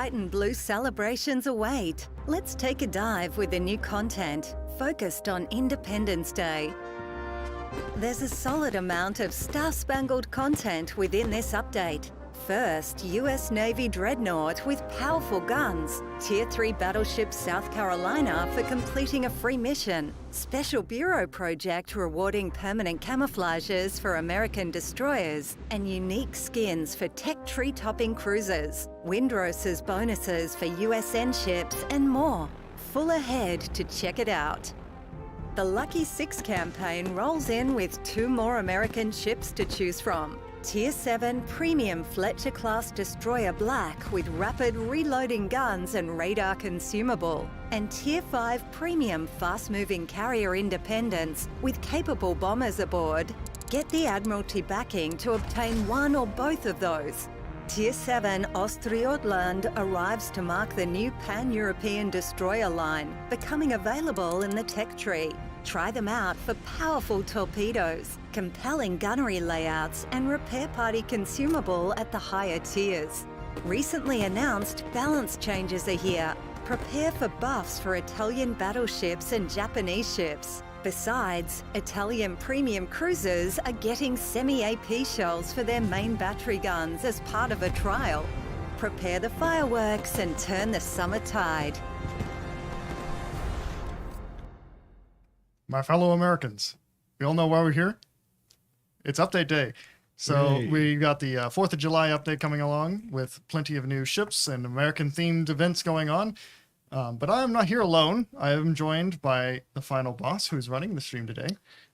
white and blue celebrations await. Let's take a dive with the new content focused on Independence Day. There's a solid amount of star-spangled content within this update. First, US Navy Dreadnought with powerful guns. Tier 3 battleship South Carolina for completing a free mission. Special Bureau project rewarding permanent camouflages for American destroyers. And unique skins for tech tree-topping cruisers. Windrose's bonuses for USN ships and more. Full ahead to check it out. The Lucky 6 campaign rolls in with 2 more American ships to choose from. Tier 7 Premium Fletcher-class Destroyer Black with rapid reloading guns and radar consumable. And Tier 5 Premium Fast-moving Carrier Independence with capable bombers aboard. Get the Admiralty backing to obtain one or both of those. Tier 7 Ostjortland arrives to mark the new Pan-European destroyer line, becoming available in the tech tree. Try them out for powerful torpedoes, compelling gunnery layouts, and repair party consumable at the higher tiers. Recently announced balance changes are here. Prepare for buffs for Italian battleships and Japanese ships. Besides, Italian premium cruisers are getting semi-AP shells for their main battery guns as part of a trial. Prepare the fireworks and turn the summer tide. My fellow Americans, we all know why we're here. It's update day. So we got the 4th of July update coming along with plenty of new ships and American-themed events going on. But I am not here alone. I am joined by the final boss who's running the stream today.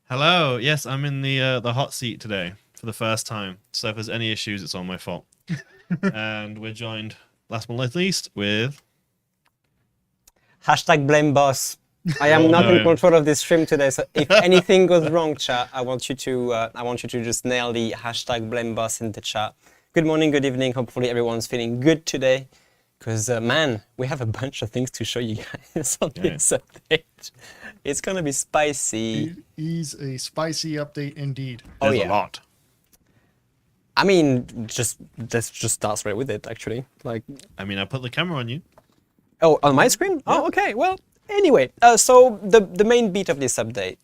Hello. Yes, I'm in the hot seat today for the first time. So if there's any issues, it's all my fault. And we're joined, last but not least, with... #BlameBoss. I am not in control of this stream today, so if anything goes wrong, chat, I want you to just nail the #BlameBoss in the chat. Good morning, good evening. Hopefully everyone's feeling good today, because man, we have a bunch of things to show you guys on this update. It's gonna be spicy. It is a spicy update indeed. There's a lot. I mean, let's just start straight with it. Actually, like. I mean, I put the camera on you. Oh, on my screen? Yeah. Oh, okay. Well. Anyway, so the main beat of this update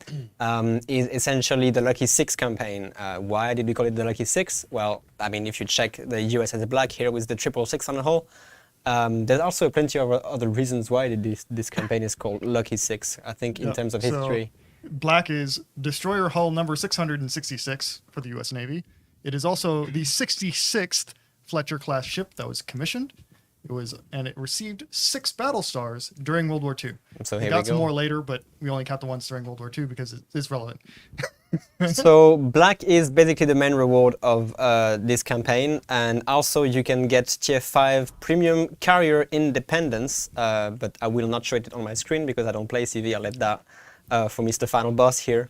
is essentially the Lucky 6 campaign. Why did we call it the Lucky 6? Well, I mean, if you check the USS Black here with the 666 on the hull, there's also plenty of other reasons why this campaign is called Lucky 6, I think, in terms of history. Black is destroyer hull number 666 for the U.S. Navy. It is also the 66th Fletcher-class ship that was commissioned. It received 6 battle stars during World War II. So we got some more later, but we only count the ones during World War II because it's relevant. So Black is basically the main reward of this campaign, and also you can get Tier 5 Premium Carrier Independence, but I will not show it on my screen because I don't play CV. I'll let that for Mr. Final Boss here.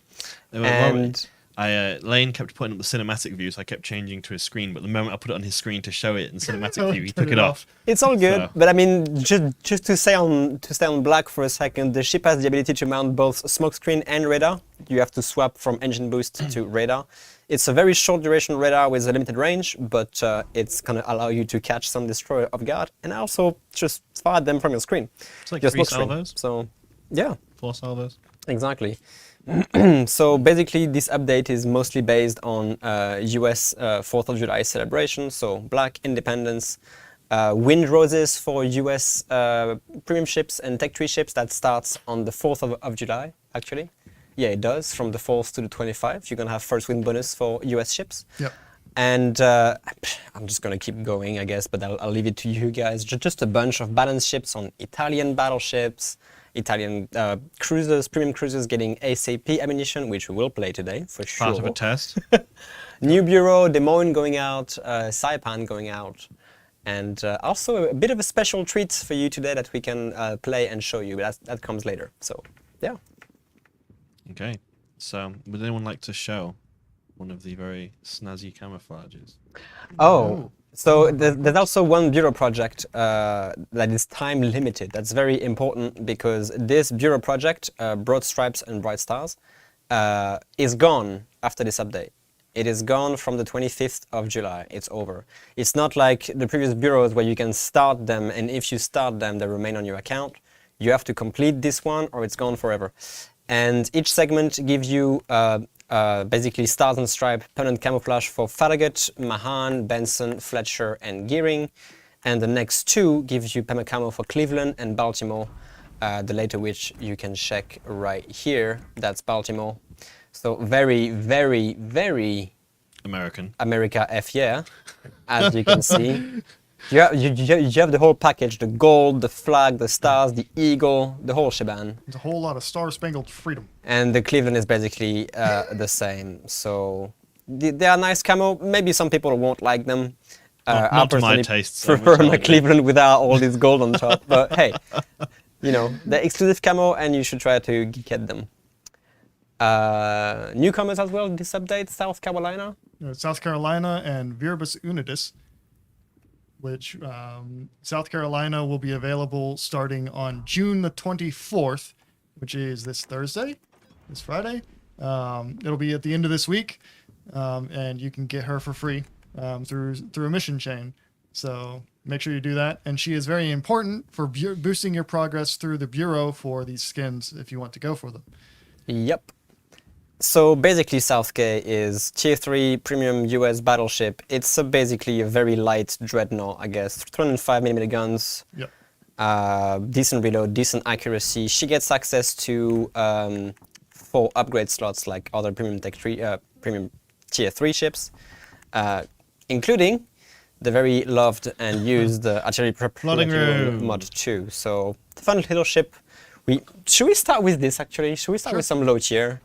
Lane kept putting up the cinematic view, so I kept changing to his screen. But the moment I put it on his screen to show it in cinematic view, he took it off. It's all good, so. But I mean, just to stay on Black for a second, the ship has the ability to mount both smokescreen and radar. You have to swap from engine boost to radar. It's a very short duration radar with a limited range, but it's gonna allow you to catch some destroyer off guard and also just fire them from your screen. It's like 3 salvos. So yeah, 4 salvos. Exactly. So basically, this update is mostly based on US 4th of July celebration. So Black, Independence, Wind Roses for US premium ships and Tech 3 ships. That starts on the 4th of July, actually. Yeah, it does, from the 4th to the 25th. You're going to have first wind bonus for US ships. Yep. And I'm just going to keep going, I guess, but I'll leave it to you guys. Just a bunch of balance ships on Italian battleships, Italian cruisers, premium cruisers getting ASAP ammunition, which we will play today, for sure. Part of a test. New Bureau, Des Moines going out, Saipan going out. And also a bit of a special treat for you today that we can play and show you, but that comes later. So, yeah. Okay. So, would anyone like to show one of the very snazzy camouflages? Oh. So there's also one bureau project that is time limited. That's very important because this bureau project, Broad Stripes and Bright Stars, is gone after this update. It is gone from the 25th of July. It's over. It's not like the previous bureaus where you can start them, and if you start them, they remain on your account. You have to complete this one or it's gone forever. And each segment gives you basically Stars and Stripe permanent camouflage for Farragut, Mahan, Benson, Fletcher, and Gearing. And the next two gives you perma camo for Cleveland and Baltimore, the later which you can check right here. That's Baltimore. So very, very, very American. America F yeah, as you can see. You have the whole package, the gold, the flag, the stars, the eagle, the whole shebang. There's a whole lot of star-spangled freedom. And the Cleveland is basically the same. So they are nice camo. Maybe some people won't like them. Not to my taste. Prefer my Cleveland without all this gold on top. But hey, you know, they're exclusive camo and you should try to get them. Newcomers as well, this update, South Carolina. South Carolina and Viribus Unidis, which South Carolina will be available starting on June the 24th, which is this Thursday, this Friday. It'll be at the end of this week, and you can get her for free through a mission chain. So make sure you do that. And she is very important for boosting your progress through the bureau for these skins if you want to go for them. Yep. So basically South K is tier 3 premium US battleship. It's basically a very light dreadnought, I guess. 305mm guns. Yep. Decent reload, decent accuracy. She gets access to 4 upgrade slots like other premium premium tier 3 ships, including the very loved and used artillery preparation mod 2. So fun little ship. Should we start with this actually? Should we start with some low tier?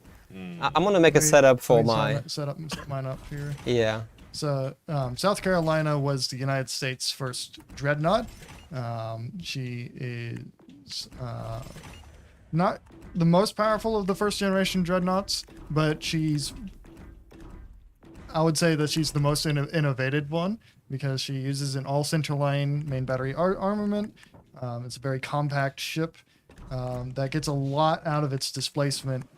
I'm gonna make a setup for my set mine up here. Yeah. So South Carolina was the United States' first dreadnought. She is not the most powerful of the first generation dreadnoughts, but I would say that she's the most innovative one because she uses an all centerline main battery armament. It's a very compact ship that gets a lot out of its displacement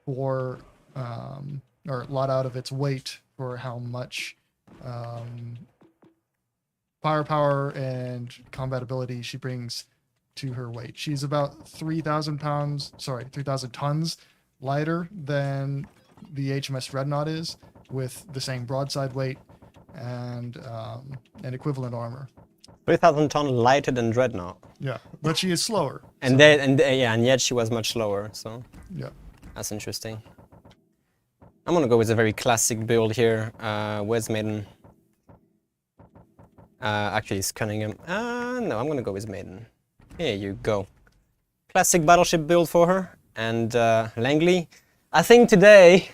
or a lot out of its weight for how much firepower and combatability she brings to her weight. She's about 3,000 tons lighter than the HMS Dreadnought is, with the same broadside weight and equivalent armor. 3,000 ton lighter than Dreadnought. Yeah, but she is slower. And yet she was much slower. So yeah, that's interesting. I'm gonna go with a very classic build here. Where's Maiden? Actually, it's Cunningham. No, I'm gonna go with Maiden. Here you go. Classic battleship build for her. And Langley, I think today,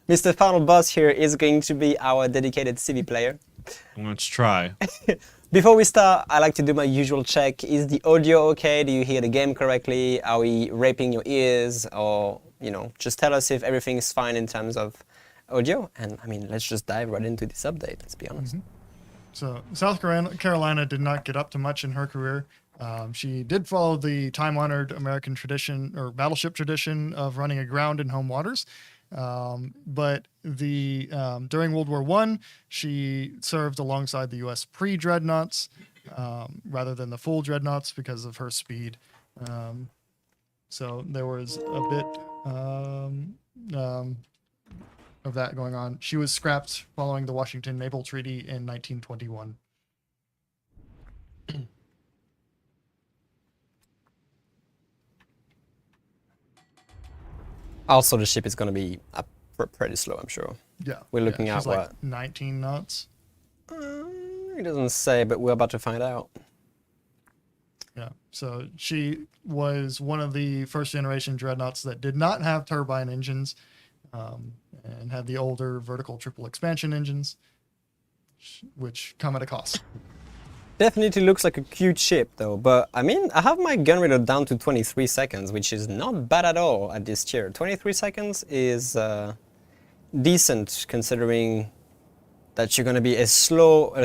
Mr. Final Boss here is going to be our dedicated CV player. Let's try. Before we start, I like to do my usual check. Is the audio okay? Do you hear the game correctly? Are we raping your ears? Or, you know, just tell us if everything is fine in terms of audio. And I mean, let's just dive right into this update, let's be honest. Mm-hmm. So South Carolina did not get up to much in her career. She did follow the time-honored American tradition or battleship tradition of running aground in home waters. But during World War I, she served alongside the U.S. pre-dreadnoughts rather than the full dreadnoughts because of her speed. So there was a bit of that going on. She was scrapped following the Washington Naval Treaty in 1921. Also, the ship is going to be pretty slow, I'm sure. Yeah. We're looking at she's what? like 19 knots. It doesn't say, but we're about to find out. Yeah. So she was one of the first generation dreadnoughts that did not have turbine engines and had the older vertical triple expansion engines, which come at a cost. Definitely looks like a cute ship though, but I mean, I have my gun reload down to 23 seconds, which is not bad at all at this tier. 23 seconds is decent considering that you're going to be a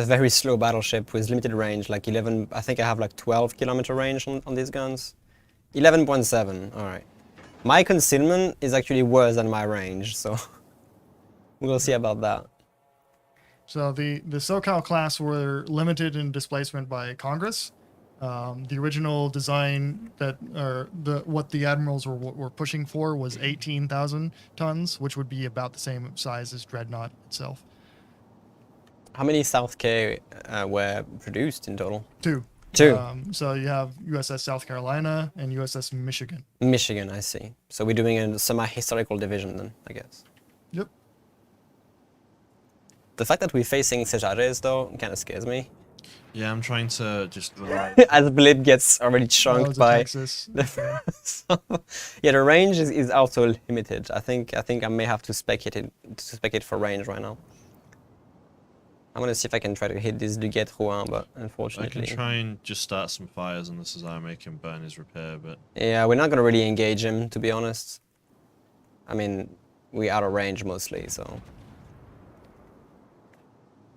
very slow battleship with limited range, like 11, I think I have like 12 kilometer range on these guns. 11.7, alright. My concealment is actually worse than my range, so We'll see about that. So the SoCal class were limited in displacement by Congress. The original design what the admirals were pushing for was 18,000 tons, which would be about the same size as Dreadnought itself. How many South K were produced in total? Two. Two. So you have USS South Carolina and USS Michigan. Michigan, I see. So we're doing a semi-historical division then, I guess. Yep. The fact that we're facing Cejares, though, kind of scares me. Yeah, I'm trying to just rely. As Blip gets already chunked by Texas. so, yeah, the range is also limited. I think I may have to spec it for range right now. I'm gonna see if I can try to hit this Duguet Rouen, but I unfortunately. can try and just start some fires on the Cesar, make him burn his repair, but Yeah, we're not gonna really engage him, to be honest. I mean, we're out of range mostly, so.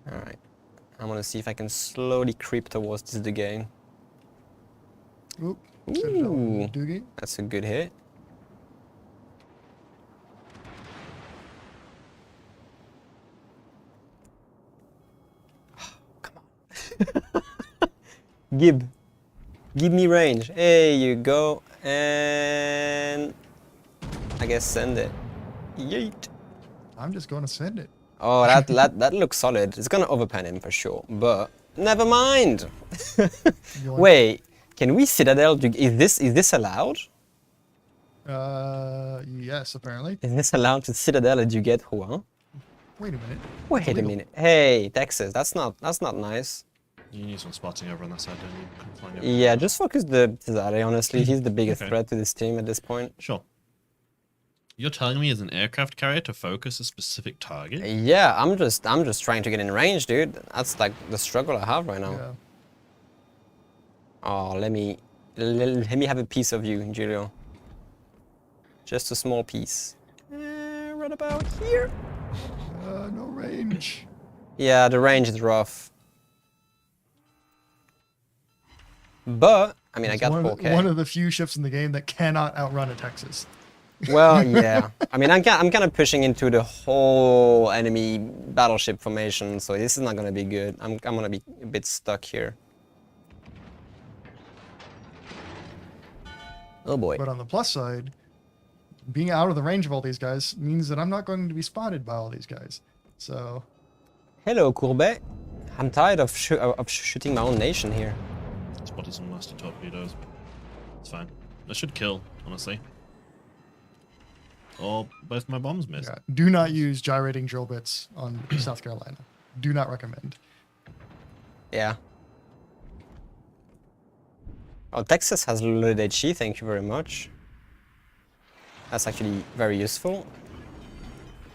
Alright. I'm gonna see if I can slowly creep towards this Duguay. Oop. Ooh, Doogie. that's a good hit. Come on. Give me range. There you go. And I guess send it. Yeet. I'm just going to send it. Oh, that looks solid. It's gonna overpen him for sure, but never mind. Wait, can we Citadel? Is this allowed? Yes, apparently. Is this allowed to Citadel at Duguet Rouen? Wait a minute. Wait a minute. Hey, Texas, that's not nice. you need some spotting over on that side, don't you? Couldn't find it. Yeah, just focus the Cesare, honestly. He's the biggest Okay. threat to this team at this point. Sure. You're telling me as an aircraft carrier to focus a specific target? Yeah, I'm just trying to get in range, dude. That's like the struggle I have right now. Yeah. Oh, let me have a piece of you, Julio. Just a small piece. Right about here. No range. Yeah, the range is rough. But I mean, I It's got one 4K. one of the few ships in the game that cannot outrun a Texas. Well, yeah. I mean, I'm kind of pushing into the whole enemy battleship formation, so this is not gonna be good. I'm gonna be a bit stuck here. Oh boy. But on the plus side, being out of the range of all these guys means that I'm not going to be spotted by all these guys. So, Hello, Courbet. I'm tired of shooting my own nation here. Spotted some nasty torpedoes. It's fine. That should kill, honestly. Or both my bombs missed. yeah, do not use gyrating drill bits on South Carolina. Do not recommend. Yeah. Oh, Texas has loaded HE, thank you very much. That's actually very useful.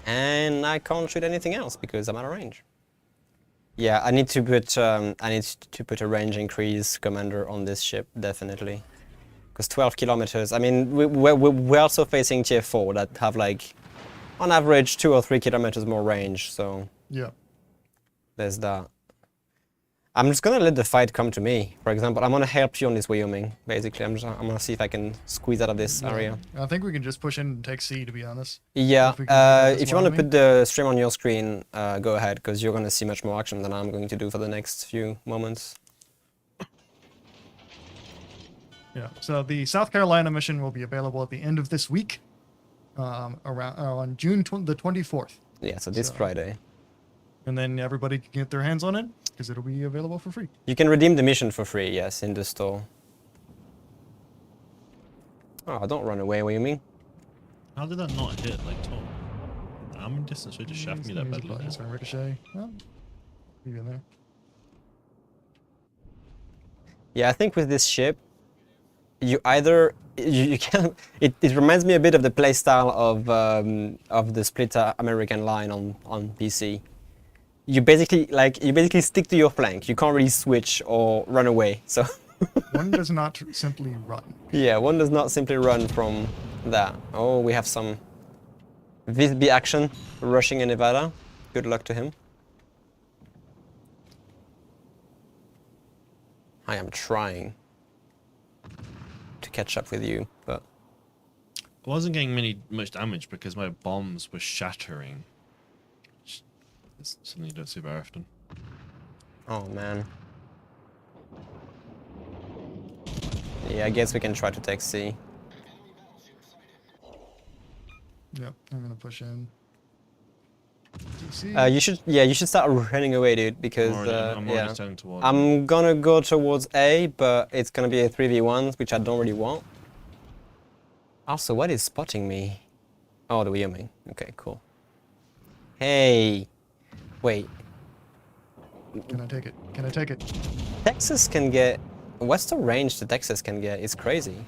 And I can't shoot anything else because I'm out of range. Yeah, I need to put a range increase commander on this ship, definitely. Because 12 kilometers, I mean, we're also facing tier 4 that have like, on average, 2 or 3 kilometers more range, so Yeah. there's that. I'm just gonna let the fight come to me. For example, I'm gonna help you on this Wyoming, basically. I'm gonna see if I can squeeze out of this area. I think we can just push in and take C, to be honest. Yeah, If we can get this if you want to Wyoming. put the stream on your screen, go ahead, because you're gonna see much more action than I'm going to do for the next few moments. Yeah. So the South Carolina mission will be available at the end of this week, around on June the 24th, Yeah, so this So- Friday. and then everybody can get their hands on it because it'll be available for free. You can redeem the mission for free, yes, in the store. Oh, don't run away, Wyoming. How did that not hit, like, top? How many distance would you shaft me that bad luck? It's gonna ricochet. Oh, leave it in there. Yeah, I think with this ship, you either you can. It reminds me a bit of the playstyle of the split American line on PC. You basically stick to your flank. You can't really switch or run away. So One does not simply run. yeah, one does not simply run from that. Oh, we have some Visby action rushing in Nevada. Good luck to him. I am trying to catch up with you, but I wasn't getting much damage because my bombs were shattering. It's something you don't see very often. Oh man. Yeah, I guess we can try to take C. Yep, I'm gonna push in. DC. You should start running away, dude, because I'm already yeah. turning towards. I'm gonna go towards A, but it's gonna be a 3v1, which I don't really want. Also, what is spotting me? Oh, the Wyoming. Okay, cool. Hey, wait. Can I take it? Can I take it? Texas can get. What's the range that Texas can get? It's crazy.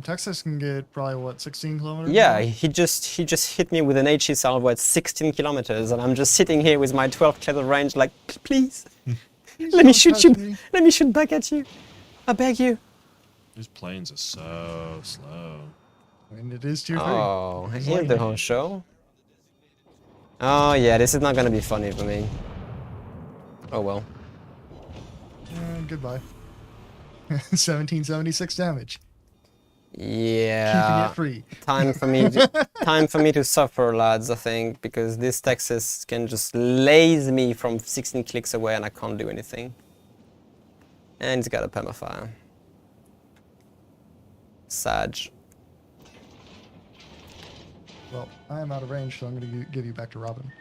Texas can get probably what, 16 kilometers? Yeah, now? he just hit me with an HE salvo at 16 kilometers, and I'm just sitting here with my 12 kilometer range, like, please, let me Don't shoot touch you. me. Let me shoot back at you. I beg you. These planes are so slow. I mean, it is tier 3. Oh, here's the whole show. Oh yeah, this is not gonna be funny for me. Oh well. And goodbye. 1776 damage. Yeah. Keeping it free. Time for me to suffer, lads, I think, because this Texas can just laze me from 16 clicks away and I can't do anything. And he's got a permafire. Sag. Well, I am out of range, so I'm going to give you back to Robin.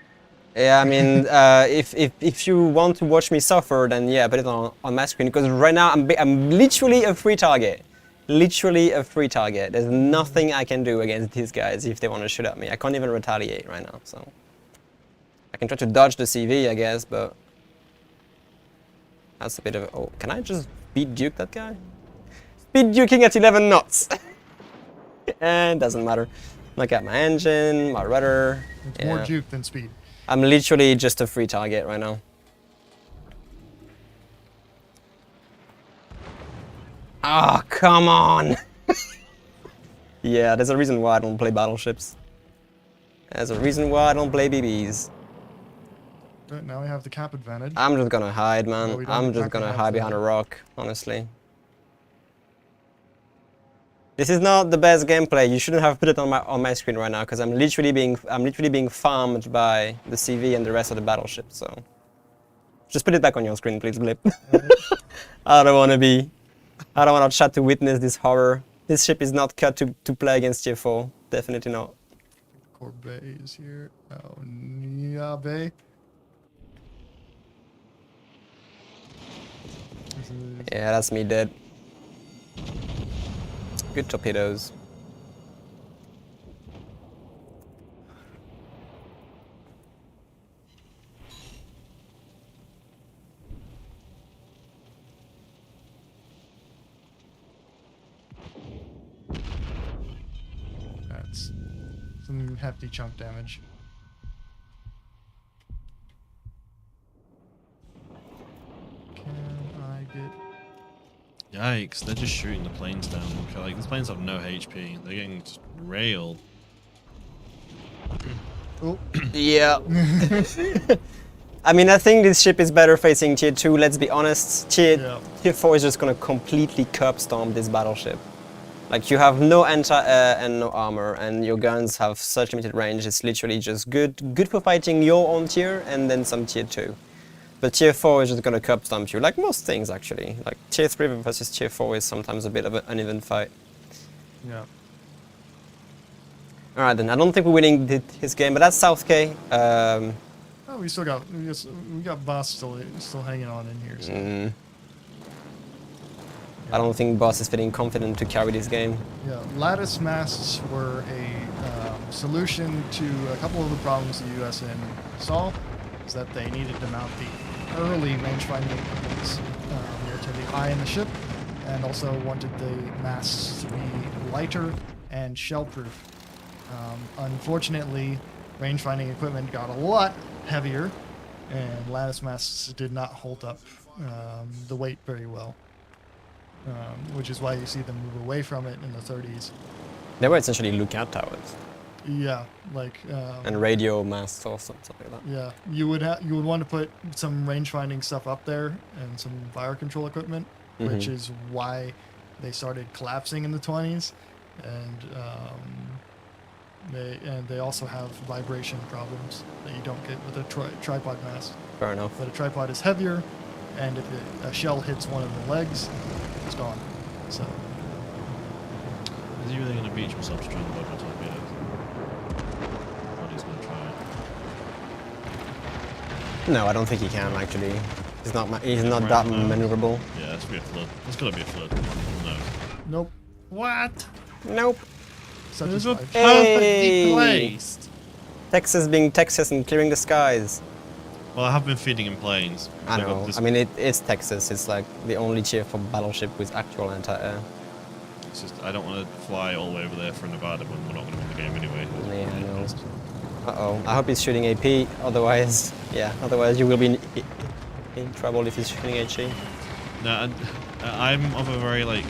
Yeah, I mean, if you want to watch me suffer, then yeah, put it on my screen, because right now I'm literally a free target. Literally a free target. There's nothing I can do against these guys if they want to shoot at me. I can't even retaliate right now, so. I can try to dodge the CV, I guess, but that's a bit of a... Oh, can I just speed duke that guy? Speed duking at 11 knots! And doesn't matter. Look at my engine, my rudder. It's more juke than speed. I'm literally just a free target right now. Oh, come on! Yeah, there's a reason why I don't play battleships. There's a reason why I don't play BBs. But now we have the cap advantage. I'm just gonna hide, man. Well, we don't I'm just exactly gonna have hide behind the- a rock, honestly. This is not the best gameplay. You shouldn't have put it on my screen right now, because I'm literally being farmed by the CV and the rest of the battleship. So just put it back on your screen, please, Blip. I don't want to chat to witness this horror. This ship is not cut to play against tier 4. Definitely not. Corbet is here. Oh, Niabe. This is- Yeah, that's me dead. Good torpedoes. That's some hefty chunk damage. Can I get... Yikes! They're just shooting the planes down. Like these planes have no HP. They're getting just railed. Oh, Yeah. I mean, I think this ship is better facing tier 2, let's be honest. Tier 4 is just gonna completely curb stomp this battleship. Like, you have no anti-air and no armor, and your guns have such limited range, it's literally just good for fighting your own tier, and then some tier 2. But tier 4 is just gonna curb stomp you, like most things actually. Like, tier 3 versus tier 4 is sometimes a bit of an uneven fight. yeah. Alright then, I don't think we're winning his game, but that's South K. Oh, we got Boss still hanging on in here. So. I don't think Boss is feeling confident to carry this game. Yeah, lattice masts were a solution to a couple of the problems the USN saw. Is that they needed to mount the early range-finding equipment near to the eye in the ship, and also wanted the masts to be lighter and shell-proof. Unfortunately, range-finding equipment got a lot heavier, and lattice masts did not hold up the weight very well. Which is why you see them move away from it in the 30s. They were essentially lookout towers Yeah, like and radio masts or something like that. yeah, you would want to put some range finding stuff up there and some fire control equipment, which is why they started collapsing in the 20s, and They also have vibration problems that you don't get with a tripod mast. Fair enough. But a tripod is heavier, and if a shell hits one of the legs, it's gone. So Is he really going to beach himself to try and block my torpedoes? Or he's going to try it? No, I don't think he can actually. He's not Right that now. maneuverable. Yeah, it's be a flood. It's got to be a flood. No. nope. What? Nope. Such This as is life. perfectly Hey! placed. Texas being Texas and clearing the skies. Well, I have been feeding in planes. I So I've got know. this- I mean, it's Texas. It's like the only cheerful battleship with actual anti-air. It's just I don't want to fly all the way over there for Nevada when we're not going to win the game anyway. Yeah, I know. Uh-oh. I hope he's shooting AP. Otherwise, yeah. Otherwise, you will be in trouble if he's shooting HE. No, and I'm of a very like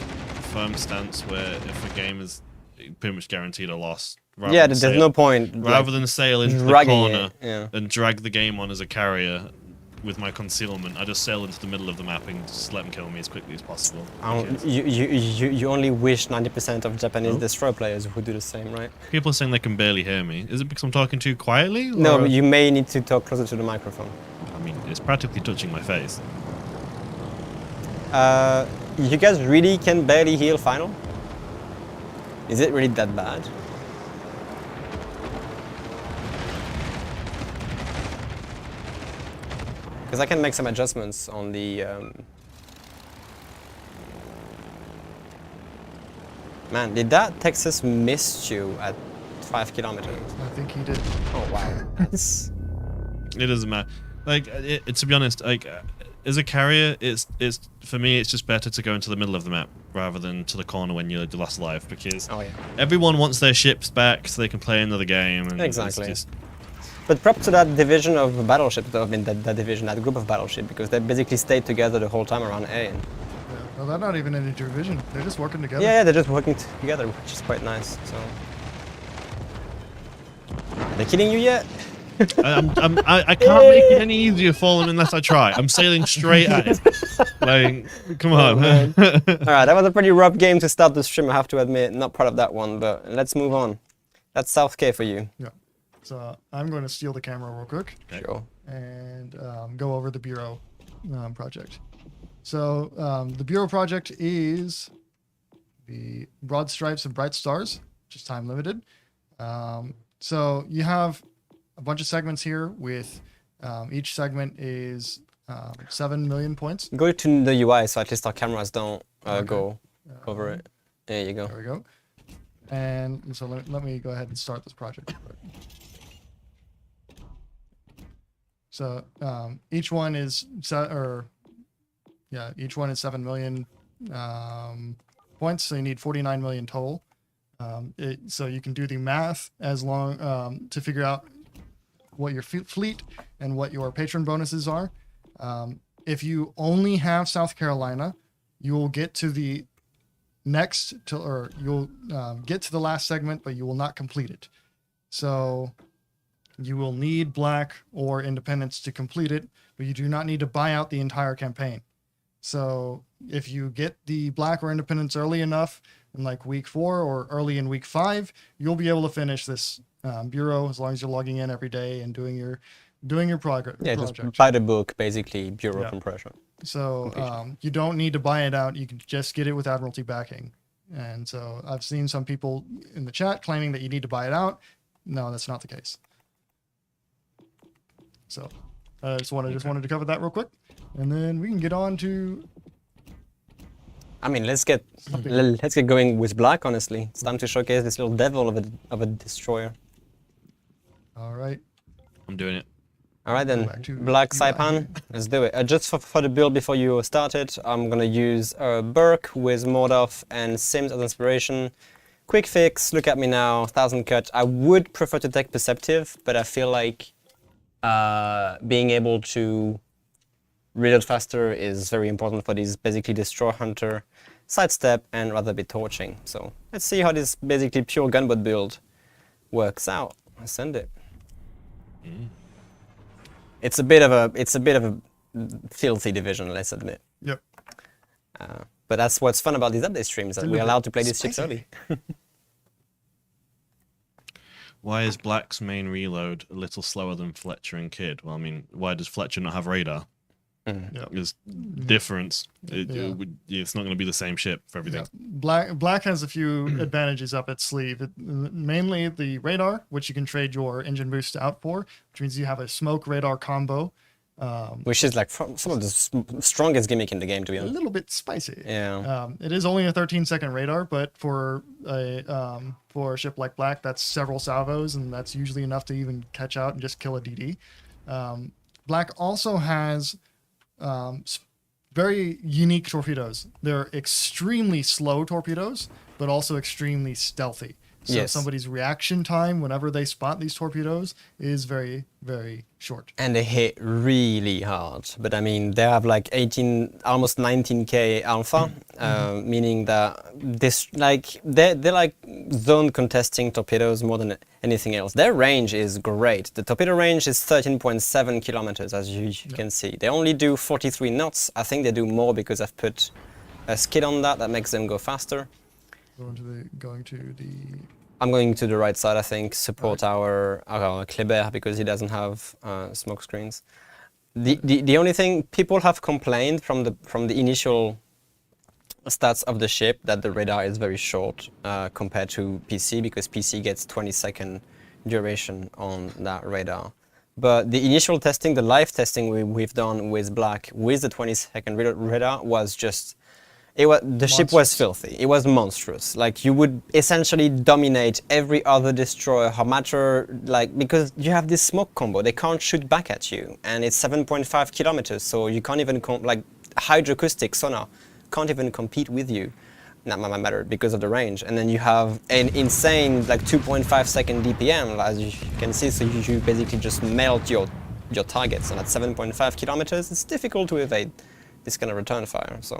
firm stance where if a game is pretty much guaranteed a loss, rather Yeah, than there's no point. rather like, than sail into the dragging corner it, yeah. and drag the game on as a carrier with my concealment, I just sail into the middle of the mapping, just let them kill me as quickly as possible. because You only wish 90% of Japanese Nope. destroyer players would do the same, right? People are saying they can barely hear me. Is it because I'm talking too quietly? No, or- but you may need to talk closer to the microphone. I mean, it's practically touching my face. You guys really can barely heal final? Is it really that bad? Because I can make some adjustments on the... Man, did that Texas miss you at 5 kilometers? I think he did. Oh wow, that's... It doesn't matter. Like, to be honest, like, as a carrier, it's for me, it's just better to go into the middle of the map rather than to the corner when you're the last alive, because Oh yeah. everyone wants their ships back so they can play another game. And Exactly. It's just, But props to that division of battleships, though, I mean that division, that group of battleship, because they basically stayed together the whole time around A. And Yeah. Well, they're not even in a division. They're just working together. yeah, they're just working together, which is quite nice. So, are they killing you yet? I can't make it any easier for them unless I try. I'm sailing straight at it. Like, come on. man. All right, that was a pretty rough game to start the stream, I have to admit. Not part of that one, but let's move on. That's South K for you. Yeah. So I'm going to steal the camera real quick Okay. Sure. and go over the Bureau project. So the Bureau project is the Broad Stripes and Bright Stars, which is time limited. So you have a bunch of segments here with each segment is 7 million points. Go to the UI so at least our cameras don't Okay. go over it. There you go. There we go. And so let me go ahead and start this project. So each one is each one is 7 million points. So you need 49 million total. So you can do the math as long to figure out what your fleet and what your patron bonuses are. If you only have South Carolina, you will get to the you'll get to the last segment, but you will not complete it. So you will need Black or Independence to complete it, but you do not need to buy out the entire campaign. So if you get the Black or Independence early enough in like week 4 or early in week 5, you'll be able to finish this bureau as long as you're logging in every day and doing your progress. Yeah, project. just buy the book, basically, Bureau Yeah. compression. So you don't need to buy it out. You can just get it with Admiralty backing. And so I've seen some people in the chat claiming that you need to buy it out. No, that's not the case. So I just wanted to cover that real quick, and then we can get on to I mean, let's get going with Black. Honestly, it's time to showcase this little devil of a destroyer. all right. I'm doing it. All right then, back to Black UI. Saipan, let's do it. Just for the build before you start it, I'm gonna use Burke with Mordov and Sims as inspiration. Quick fix, look at me now, 1000 cut. I would prefer to take Perceptive, but I feel like being able to reload faster is very important for these basically Destroy Hunter, Sidestep, and rather be torching. So let's see how this basically pure gunboat build works out. I send it. It's a bit of a filthy division, let's admit. Yep. But that's what's fun about these update streams, that we're allowed to play these ships Spicy. early. Why is Black's main reload a little slower than Fletcher and Kidd? Well, I mean, why does Fletcher not have radar? Yep. There's difference. Yeah. It's not going to be the same ship for everything. Yeah. Black has a few advantages up its sleeve. Mainly the radar, which you can trade your engine boost out for, which means you have a smoke radar combo. Which is like some of the strongest gimmick in the game, to be A honest. little bit spicy. Yeah. It is only a 13-second radar, but for a ship like Black, that's several salvos, and that's usually enough to even catch out and just kill a DD. Black also has very unique torpedoes. They're extremely slow torpedoes, but also extremely stealthy. So Yes. somebody's reaction time whenever they spot these torpedoes is very, very short. And they hit really hard. But I mean, they have like 18, almost 19k alpha, meaning that this they're like zone contesting torpedoes more than anything else. Their range is great. The torpedo range is 13.7 kilometers, as you can see. They only do 43 knots. I think they do more because I've put a skid on that makes them go faster. Going to the I'm going to the right side, I think, support our Kleber because he doesn't have smoke screens. The only thing people have complained from the initial stats of the ship that the radar is very short compared to PC, because PC gets 20-second duration on that radar. But the initial testing, the live testing we've done with Black with the 20-second radar was just... the ship was filthy. It was monstrous. Like, you would essentially dominate every other destroyer, no matter, like, because you have this smoke combo. They can't shoot back at you, and it's 7.5 kilometers, so you can't even like hydroacoustic sonar can't even compete with you. Not matter because of the range. And then you have an insane like 2.5 second DPM, as you can see. So you basically just melt your targets, and at 7.5 kilometers, it's difficult to evade this kind of return fire. So.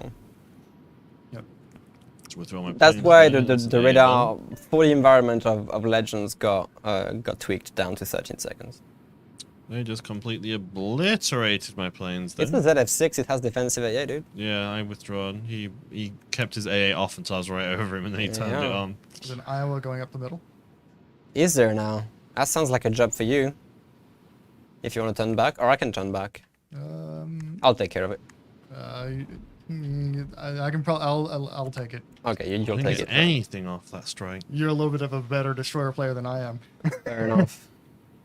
That's why the radar for the environment of Legends got tweaked down to 13 seconds. They just completely obliterated my planes then. It's the ZF6, it has defensive AA, dude. Yeah, I withdrawn. He kept his AA off until I was right over him, and then he turned it on. There's an Iowa going up the middle. Is there now? That sounds like a job for you. If you want to turn back, or I can turn back. I'll take care of it. I can probably. I'll take it. Okay, you'll take it. Anything off that strike. You're a little bit of a better destroyer player than I am. Fair enough.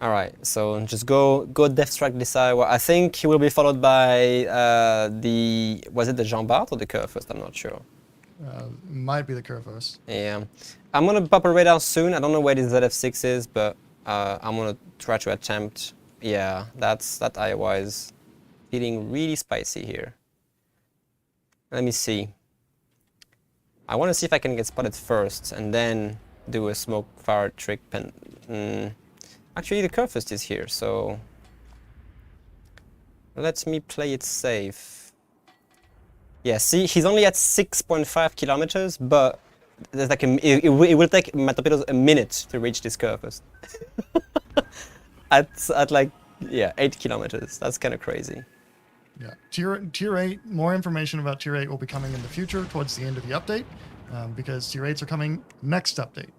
All right, so just go Death Strike this Iowa. I think he will be followed by was it the Jean Bart or the Curve first? I'm not sure. Might be the Curvos. Yeah, I'm gonna pop a radar soon. I don't know where this ZF6 is, but I'm gonna try to attempt. Yeah, that Iowa is feeling really spicy here. Let me see. I want to see if I can get spotted first and then do a smoke fire trick. Actually, the curve first is here, so let me play it safe. Yeah, see, he's only at 6.5 kilometers, but there's like it will take my torpedoes a minute to reach this curve first. at like 8 kilometers. That's kind of crazy. Yeah, tier 8, more information about tier 8 will be coming in the future towards the end of the update, because tier 8s are coming next update.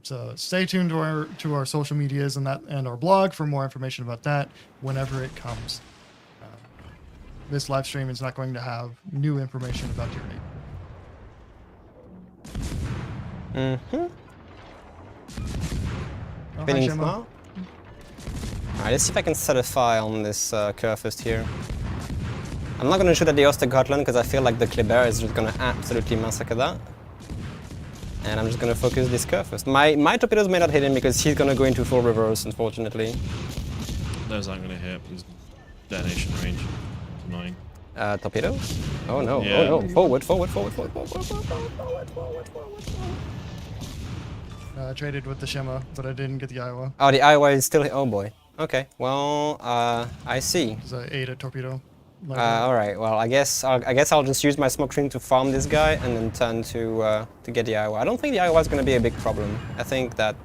So stay tuned to our social medias and our blog for more information about that whenever it comes. This live stream is not going to have new information about tier 8. Oh, Feeling hi, smart? Alright, let's see if I can set a fire on this curve first here. I'm not going to shoot at the Ostergotland because I feel like the Kleber is just going to absolutely massacre that. And I'm just going to focus this curve first. My torpedoes may not hit him because he's going to go into full reverse, unfortunately. Those aren't going to hit. His detonation range. It's annoying. Torpedo? Oh no, Yeah. oh no. Forward. I traded with the Shema, but I didn't get the Iowa. Oh, the Iowa is still... Oh boy. Okay, well, I see. Because I ate a torpedo. All right. Well, I guess I'll just use my smoke screen to farm this guy and then turn to get the Iowa. I don't think the Iowa is going to be a big problem. I think that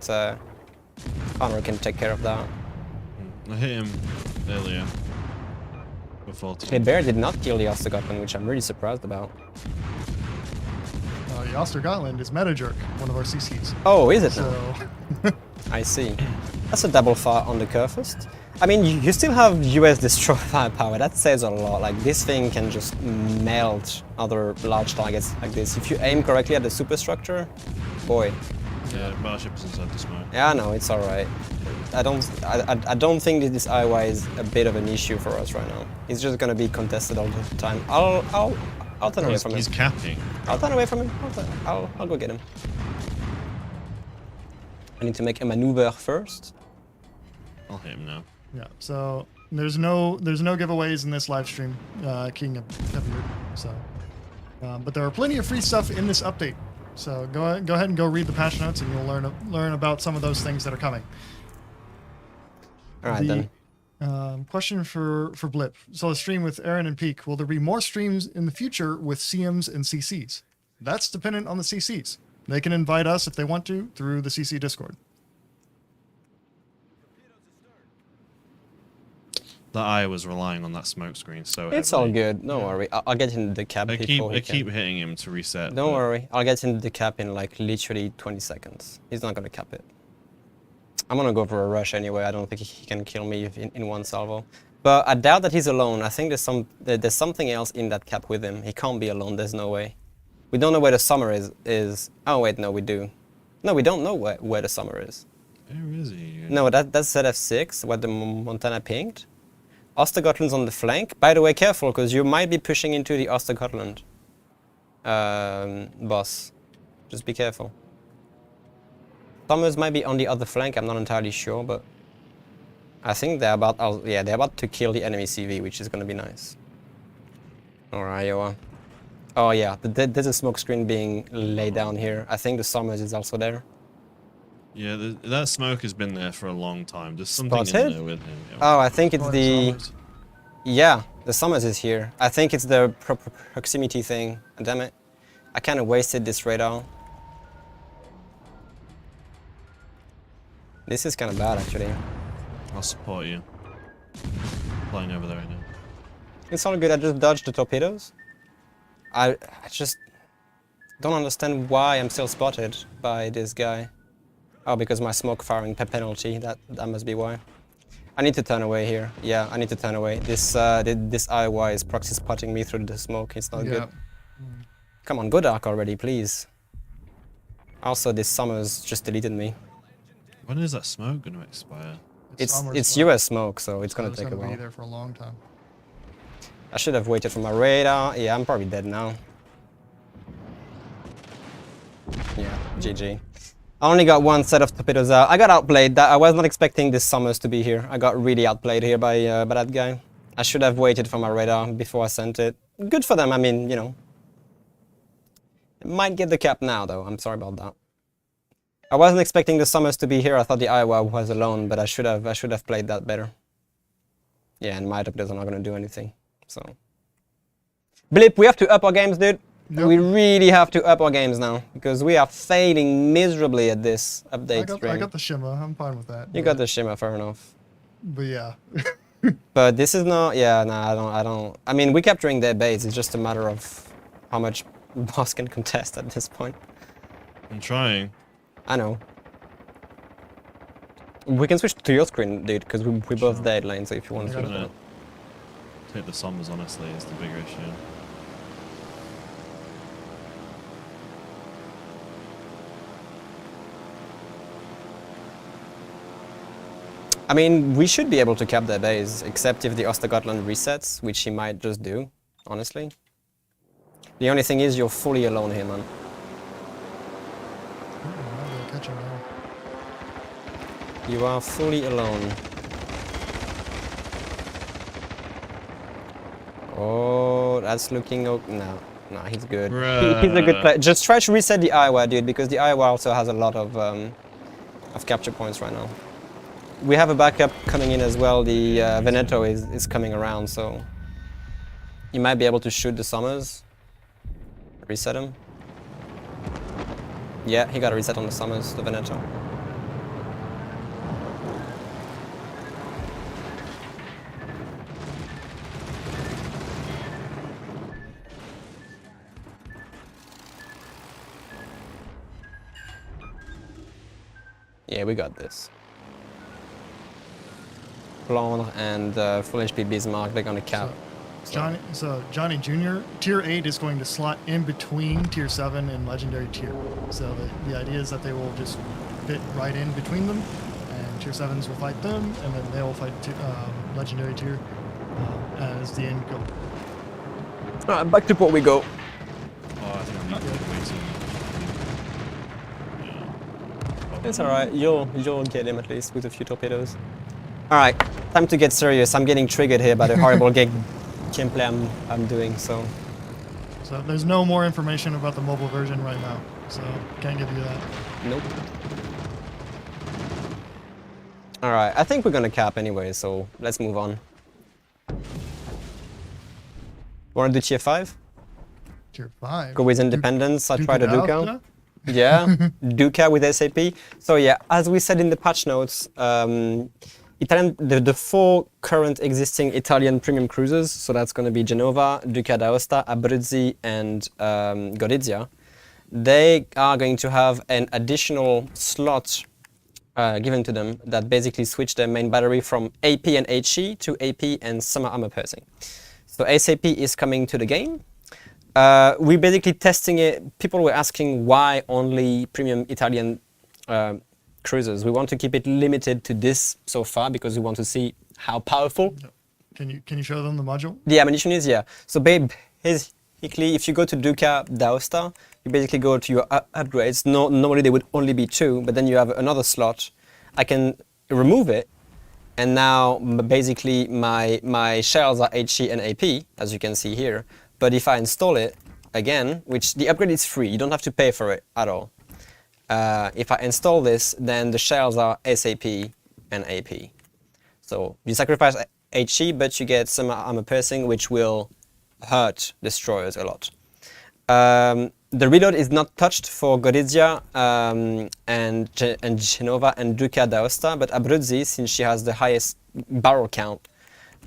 Connor can take care of that. I hit him earlier. Before The bear did not kill the Ostergotland, which I'm really surprised about. The Ostergotland is Meta Jerk, one of our CCs. Oh, is it? So I see. That's a double fire on the Curfist. I mean, you still have US destroy firepower. That says a lot. Like, this thing can just melt other large targets like this. If you aim correctly at the superstructure, boy. Yeah, Warships inside the smoke. Yeah, no, it's all right. I don't think that this IY is a bit of an issue for us right now. It's just gonna be contested all the time. I'll turn away from him. He's capping. I'll turn away from him. I'll go get him. I need to make a maneuver first. I'll hit him now. Yeah. So there's no giveaways in this live stream, King of Heavier. So, but there are plenty of free stuff in this update. So go ahead and go read the patch notes, and you'll learn about some of those things that are coming. All right then. Question for Blip. So a stream with Aaron and Peak. Will there be more streams in the future with CMs and CCs? That's dependent on the CCs. They can invite us if they want to through the CC Discord. The eye was relying on that smoke screen, so It's all good. Don't worry. I'll get into the cap I before he keep can. hitting him to reset. Don't but worry. I'll get into the cap in like literally 20 seconds. He's not gonna cap it. I'm gonna go for a rush anyway. I don't think he can kill me in one salvo. But I doubt that he's alone. I think there's something else in that cap with him. He can't be alone. There's no way. We don't know where the summer is. Oh wait, no, we do. No, we don't know where the summer is. Where is he? No, that's ZF6, what the Montana pinged. Ostergotland's on the flank. By the way, careful, because you might be pushing into the Ostergotland boss. Just be careful. Summers might be on the other flank, I'm not entirely sure, but I think they're about, they're about to kill the enemy CV, which is going to be nice. Alright, Iowa. Oh yeah, there's a smoke screen being laid down here. I think the Summers is also there. Yeah, that smoke has been there for a long time. There's something Spotted? in there with him. Yeah. Oh, I think it's Oh, the... Summers. Yeah, the Summers is here. I think it's the proximity thing. Damn it. I kind of wasted this radar. This is kind of bad, actually. I'll support you. Flying over there right now. It's all good, I just dodged the torpedoes. I just don't understand why I'm still spotted by this guy. Oh, because my smoke firing penalty, that must be why. I need to turn away here. Yeah, I need to turn away. This IY is proxy spotting me through the smoke, it's not good. Come on, go dark already, please. Also, this Summers just deleted me. When is that smoke going to expire? It's US smoke, so it's gonna take a It's gonna while. be there for a long time. I should have waited for my radar. Yeah, I'm probably dead now. Yeah, GG. I only got one set of torpedoes out. I got outplayed. I was not expecting this Summers to be here. I got really outplayed here by that guy. I should have waited for my radar before I sent it. Good for them, I mean, you know. Might get the cap now, though. I'm sorry about that. I wasn't expecting the Summers to be here. I thought the Iowa was alone, but I should have played that better. Yeah, and my torpedoes are not going to do anything. So, Blip, we have to up our games, dude. Yep. We really have to up our games now because we are failing miserably at this update I stream. got the shimmer. I'm fine with that. You got the shimmer, fair enough. But yeah. But this is not. Yeah, no, I don't. I mean, we're capturing their base. It's just a matter of how much boss can contest at this point. I'm trying. I know. We can switch to your screen, dude, because we both dead lane. So if you want to I switch. got Gonna take the Summers, honestly, is the bigger issue. I mean, we should be able to cap their base, except if the Ostergotland resets, which he might just do, honestly. The only thing is you're fully alone here, man. I'll catch him now. You are fully alone. Oh, that's looking okay. No, he's good. He's a good player. Just try to reset the Iowa, dude, because the Iowa also has a lot of capture points right now. We have a backup coming in as well. The Veneto is coming around, so you might be able to shoot the Summers. Reset him. Yeah, he got a reset on the Summers, the Veneto. Yeah, we got this. Flandre and Full HP Bismarck, they're gonna cap. Johnny Jr. Tier 8 is going to slot in between Tier 7 and Legendary Tier. So the idea is that they will just fit right in between them, and Tier 7s will fight them, and then they will fight Legendary Tier as the end goal. Alright, back to port we go. Oh, I think I need to wait till... It's alright, you'll get him at least with a few torpedoes. Alright, time to get serious. I'm getting triggered here by the horrible gameplay I'm doing, so... So there's no more information about the mobile version right now, so can't give you that. Nope. Alright, I think we're gonna cap anyway, so let's move on. Wanna do tier 5? Tier 5? Go with Independence, I try to Duke Duca. Yeah, Duca with SAP. So yeah, as we said in the patch notes, the 4 current existing Italian premium cruisers, so that's going to be Genova, Duca d'Aosta, Abruzzi, and Gorizia, they are going to have an additional slot given to them that basically switch their main battery from AP and HE to AP and summer armor piercing. So SAP is coming to the game. We're basically testing it. People were asking why only premium Italian cruisers. We want to keep it limited to this so far because we want to see how powerful. Can you show them the module? The ammunition is, yeah. So basically, if you go to Duca d'Aosta, you basically go to your upgrades. Normally they would only be 2, but then you have another slot. I can remove it, and now basically my shells are HE and AP, as you can see here. But if I install it again, which the upgrade is free, you don't have to pay for it at all. If I install this, then the shells are SAP and AP. So you sacrifice HE, but you get some armor piercing, which will hurt destroyers a lot. The reload is not touched for Gorizia and Genova and Duca d'Aosta, but Abruzzi, since she has the highest barrel count,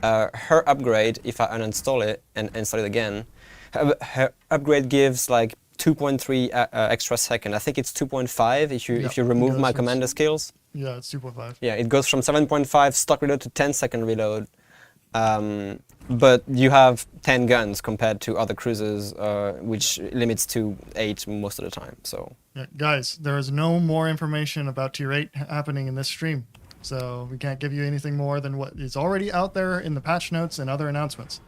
her upgrade, if I uninstall it and install it again, her upgrade gives like 2.3 extra second. I think it's 2.5 if you remove my commander skills. Yeah, it's 2.5. Yeah, it goes from 7.5 stock reload to 10-second reload. But you have 10 guns compared to other cruisers, which limits to 8 most of the time. So yeah, guys, there is no more information about Tier 8 happening in this stream. So we can't give you anything more than what is already out there in the patch notes and other announcements.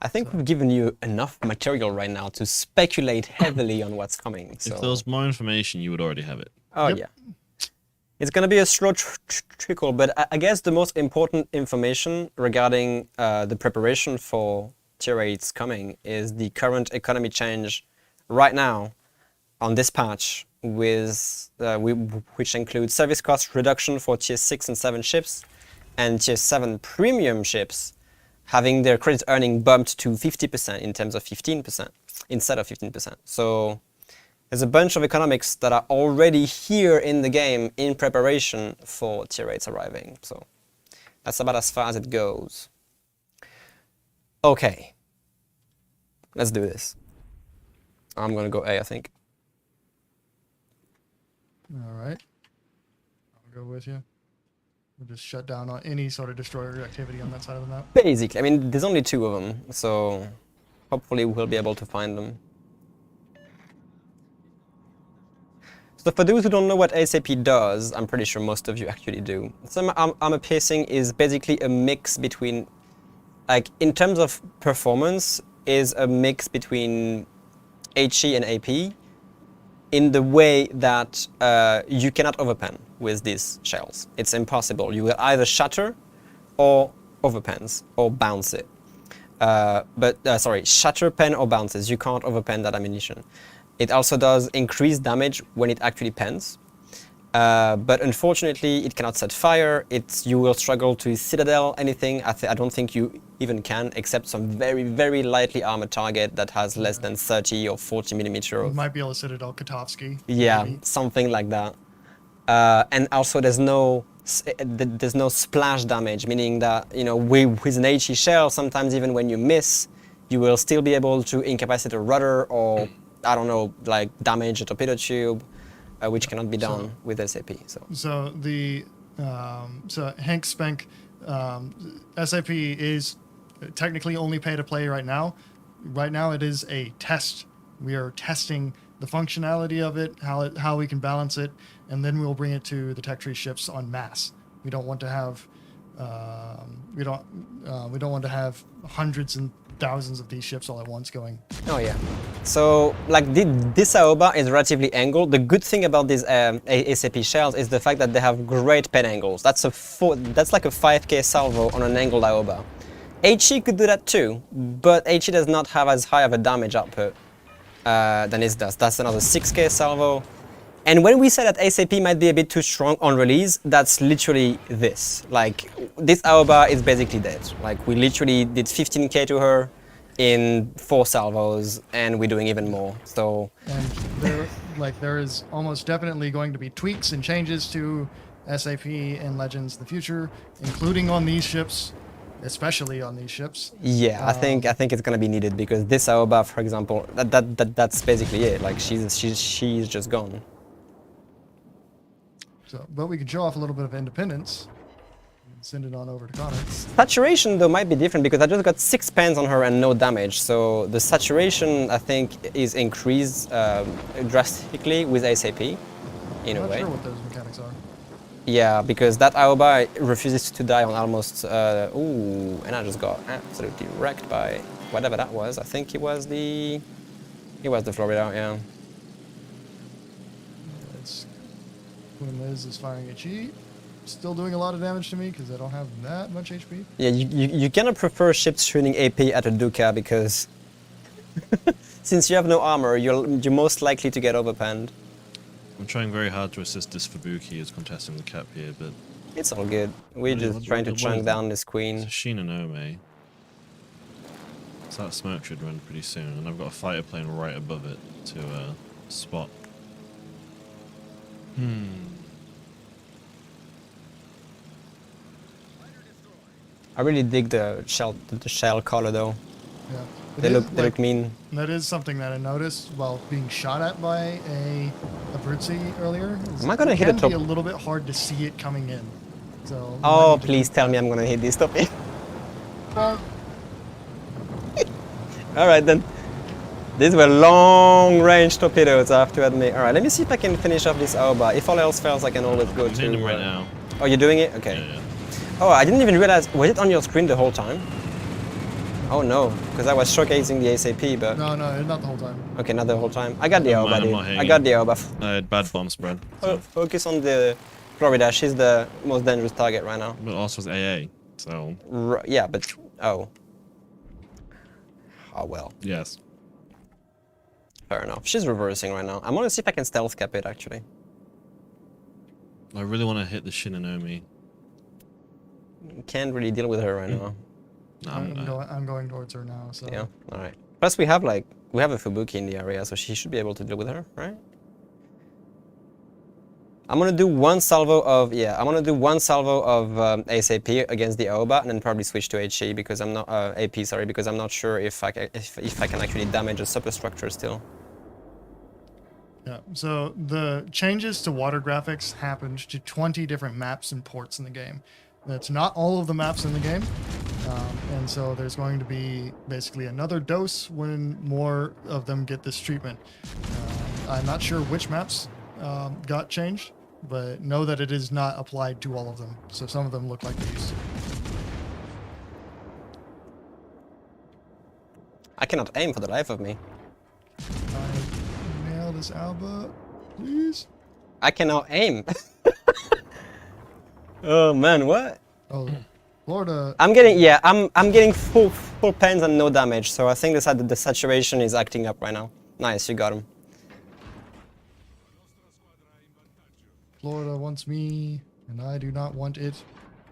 I think we've given you enough material right now to speculate heavily on what's coming. So. If there was more information, you would already have it. Oh, Yep. yeah. It's going to be a slow trickle, but I guess the most important information regarding the preparation for Tier 8's coming is the current economy change right now on this patch, with which includes service cost reduction for Tier 6 and 7 ships, and Tier 7 premium ships having their credit earning bumped to 50% in terms of 15% instead of 15%. So there's a bunch of economics that are already here in the game in preparation for Tier 8's arriving. So that's about as far as it goes. Okay, let's do this. I'm gonna go A, I think. All right. I'll go with you. We'll just shut down on any sort of destroyer activity on that side of the map. Basically, I mean, there's only 2 of them, so hopefully we'll be able to find them. So for those who don't know what SAP does, I'm pretty sure most of you actually do. Some armor piercing is basically a mix between, like, in terms of performance, is a mix between HE and AP in the way that you cannot overpen with these shells. It's impossible. You will either shatter or overpens or bounce it. Sorry, shatter, pen, or bounces. You can't overpen that ammunition. It also does increase damage when it actually pens. But unfortunately, it cannot set fire. You will struggle to citadel anything. I don't think you even can, except some very, very lightly armored target that has less than 30 or 40 millimeter. You might be able to citadel Katovsky. Yeah, maybe. something like that. And also, there's no splash damage, meaning that, you know, with an HE shell, sometimes even when you miss, you will still be able to incapacitate a rudder or, I don't know, like damage a torpedo tube. which cannot be done with SAP. So the so Hank Spank, SAP is technically only pay to play right now. Right now, it is a test. We are testing the functionality of it, how we can balance it, and then we'll bring it to the tech tree ships en masse. We don't want to have we don't want to have hundreds and thousands of these ships all at once going. Oh yeah. So like this Aoba is relatively angled. The good thing about these SAP shells is the fact that they have great pen angles. That's like a 5K salvo on an angled Aoba. HE could do that too, but HE does not have as high of a damage output than it does. That's another 6K salvo. And when we say that SAP might be a bit too strong on release, that's literally this. Like, this Aoba is basically dead. Like, we literally did 15K to her in 4 salvos, and we're doing even more. So, and there is almost definitely going to be tweaks and changes to SAP and Legends in the future, including on these ships, especially on these ships. Yeah, I think it's gonna be needed because this Aoba, for example, that's basically it. Like, she's just gone. So, but we could show off a little bit of independence and send it on over to Connor. Saturation though might be different because I just got 6 pens on her and no damage. So the saturation I think is increased drastically with SAP in I'm a not way. sure what those mechanics are. Yeah, because that Aoba refuses to die on almost. Ooh, and I just got absolutely wrecked by whatever that was. I think it was the Florida. Yeah. It's when Liz is firing HE, still doing a lot of damage to me because I don't have that much HP. Yeah, you cannot prefer ships shooting AP at a Duca because since you have no armor, you're most likely to get overpanned. I'm trying very hard to assist this Fubuki as contesting the cap here, but It's all good. We're just trying to chunk down this it's a queen. Shinonome. So that smoke should run pretty soon, and I've got a fighter plane right above it to spot. I really dig the shell color though. Yeah. They look mean. That is something that I noticed while being shot at by a Abruzzi earlier. Am I gonna hit a It top? can be a little bit hard to see it coming in. So. we might Oh, need to please keep tell that. me I'm gonna hit this topic. Uh, Alright then. These were long-range torpedoes, I have to admit. Alright, let me see if I can finish off this Aoba. If all else fails, I can always go I'm hitting to... him right now. Oh, you're doing it? Okay. Yeah. Oh, I didn't even realize... Was it on your screen the whole time? Oh no, because I was showcasing the SAP, but... no, not the whole time. Okay, not the whole time. I got the Never Aoba, mind, I'm dude. not hitting I got it. the Aoba. I had bad bomb spread. Focus on the Florida. She's the most dangerous target right now. But also was AA, so Yeah, but... Oh. Oh well. yes. Fair enough. She's reversing right now. I'm gonna see if I can stealth cap it, actually. I really want to hit the Shinonome. Can't really deal with her right now. No, I'm going towards her now. So. Yeah, alright. Plus we have a Fubuki in the area, so she should be able to deal with her, right? I'm gonna do one salvo of ASAP against the Aoba, and then probably switch to HE because I'm not AP, sorry, because I'm not sure if I can actually damage a superstructure still. Yeah. So the changes to water graphics happened to 20 different maps and ports in the game. That's not all of the maps in the game, and so there's going to be basically another dose when more of them get this treatment. I'm not sure which maps got changed, but know that it is not applied to all of them. So some of them look like they used to. I cannot aim for the life of me. Nail this Alba, please. I cannot aim. Oh man, what? Oh, Florida. I'm getting full pens and no damage, so I think the saturation is acting up right now. Nice, you got him. Florida wants me, and I do not want it.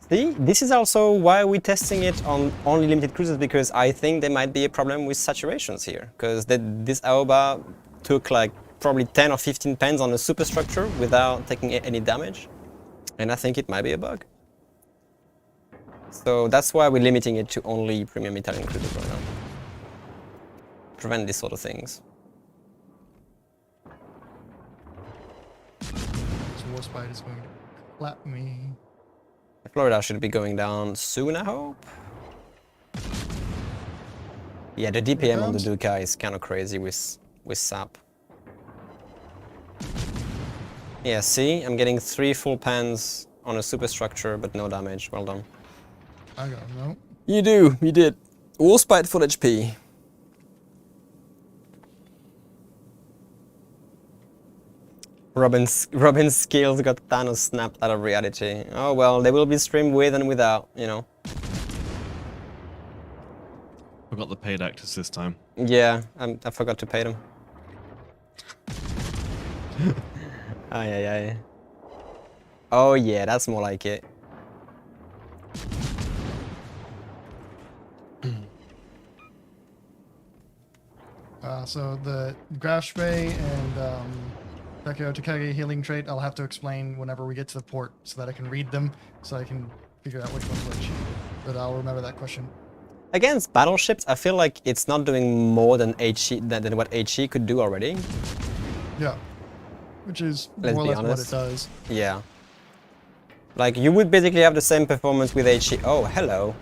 See, this is also why we're testing it on only limited cruises, because I think there might be a problem with saturations here. Because this Aoba took like probably 10 or 15 pens on a superstructure without taking any damage. And I think it might be a bug. So that's why we're limiting it to only premium Italian cruisers right now. Prevent these sort of things. Warspite is going to clap me. Florida should be going down soon, I hope. Yeah, the DPM on the Duka is kind of crazy with SAP. Yeah, see? I'm getting 3 full pans on a superstructure, but no damage. Well done. I got him, no. You do, you did. Warspite full HP. Robin's skills got Thanos snapped out of reality. Oh well, they will be streamed with and without, you know. Forgot the paid actors this time. Yeah, I forgot to pay them. Ay, ay, ay. Oh yeah, that's more like it. So the Graf Spray and Takeo Takagi healing trait, I'll have to explain whenever we get to the port so that I can read them, so I can figure out which one's which. But I'll remember that question. Against battleships, I feel like it's not doing more than HE than what HE could do already. Yeah. Which is Let's more or be less honest. what it does. Yeah. Like, you would basically have the same performance with HE. Oh, hello.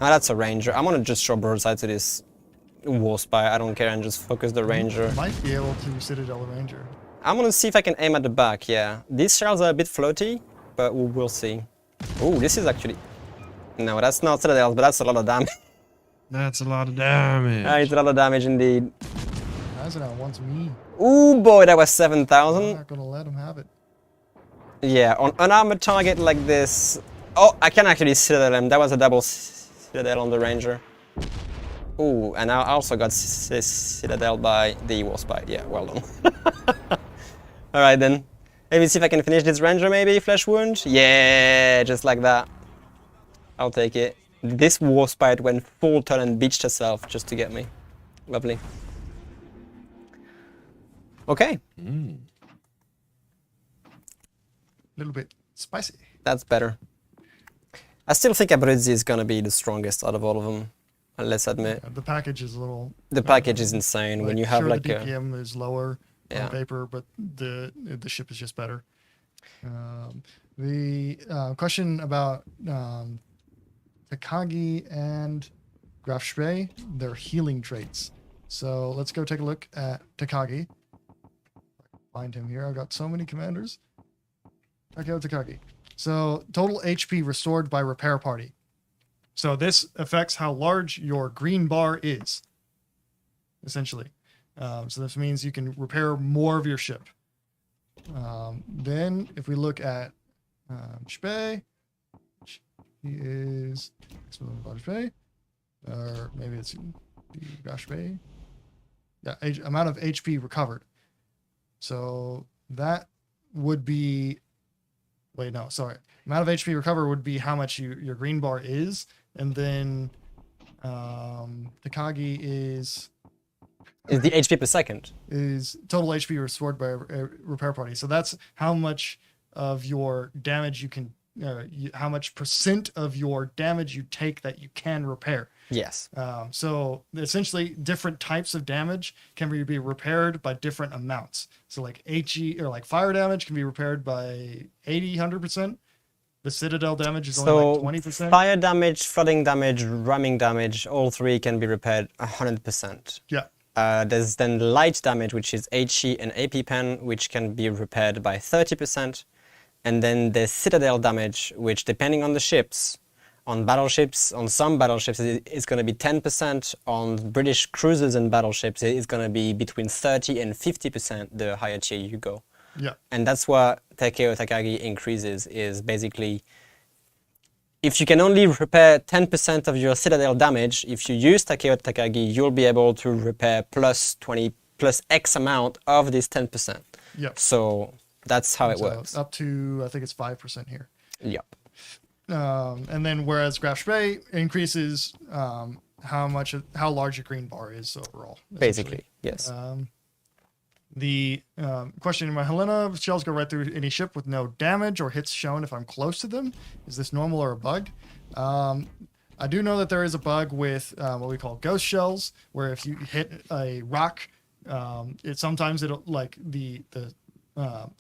Ah, that's a ranger. I'm gonna just throw broadside to this Warspite. I don't care, and just focus the ranger. Might be able to Citadel the Ranger. I'm gonna see if I can aim at the back, yeah. These shells are a bit floaty, but we'll see. Oh, this is actually... No, that's not Citadels, but that's a lot of damage. That's a lot of damage. It's a lot of damage indeed. Azanel wants me. Ooh, boy, that was I'm 7,000. not gonna let him have it. Yeah, on an armored target like this... Oh, I can actually Citadel him. That was a double Citadel on the Ranger. Ooh, and I also got Citadel by the Warspite. Yeah, well done. Alright then. Maybe see if I can finish this Ranger maybe, Flesh Wound? Yeah, just like that. I'll take it. This Warspite went full turn and beached herself just to get me. Lovely. Okay. A little bit spicy. That's better. I still think Abruzzi is gonna be the strongest out of all of them. Let's admit. Yeah, the package is a little... The package is insane when you have sure, like the a... DPM is lower Yeah. on paper, but the ship is just better. The question about Takagi and Graf Spray, their healing traits. So let's go take a look at Takagi. Find him here. I've got so many commanders. Takeo Takagi. So total HP restored by repair party. So this affects how large your green bar is, essentially. So this means you can repair more of your ship. Then if we look at Spay, he is Spay, or maybe it's the Spay. Yeah, amount of HP recovered. So that would be, wait, no, sorry. Amount of HP recovered would be how much your green bar is, and then Takagi is the HP per second. Is total HP restored by a repair party. So that's how much of your damage you can, how much percent of your damage you take that you can repair. Yes. So essentially, different types of damage can be repaired by different amounts. So like HE or like fire damage can be repaired by 80, 100%. The Citadel damage is only like 20%. Fire damage, flooding damage, ramming damage, all three can be repaired 100%. Yeah. There's then light damage, which is HE and AP pen, which can be repaired by 30%. And then there's Citadel damage, which depending on the ships, on battleships, on some battleships, it's going to be 10%. On British cruisers and battleships, it's going to be between 30 and 50% the higher tier you go. Yeah. And that's what Takeo Takagi increases, is basically, if you can only repair 10% of your Citadel damage, if you use Takeo Takagi, you'll be able to repair plus 20, plus X amount of this 10%. Yep. So that's how it works. Up to, I think it's 5% here. Yep. And then whereas Graf Spray increases how large your green bar is overall. Basically, yes. The question in my Helena, shells go right through any ship with no damage or hits shown if I'm close to them. Is this normal or a bug? I do know that there is a bug with what we call ghost shells, where if you hit a rock, sometimes it'll like the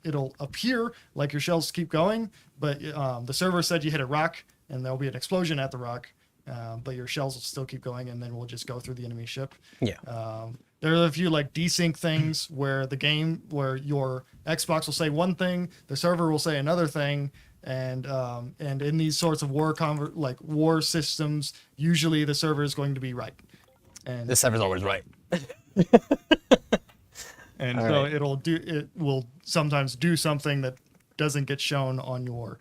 it'll appear like your shells keep going, but the server said you hit a rock and there'll be an explosion at the rock, but your shells will still keep going, and then we'll just go through the enemy ship. Yeah. There are a few like desync things where your Xbox will say one thing, the server will say another thing, and in these sorts of war systems, usually the server is going to be right. And The server's always right. And All so right. it will sometimes do something that doesn't get shown on your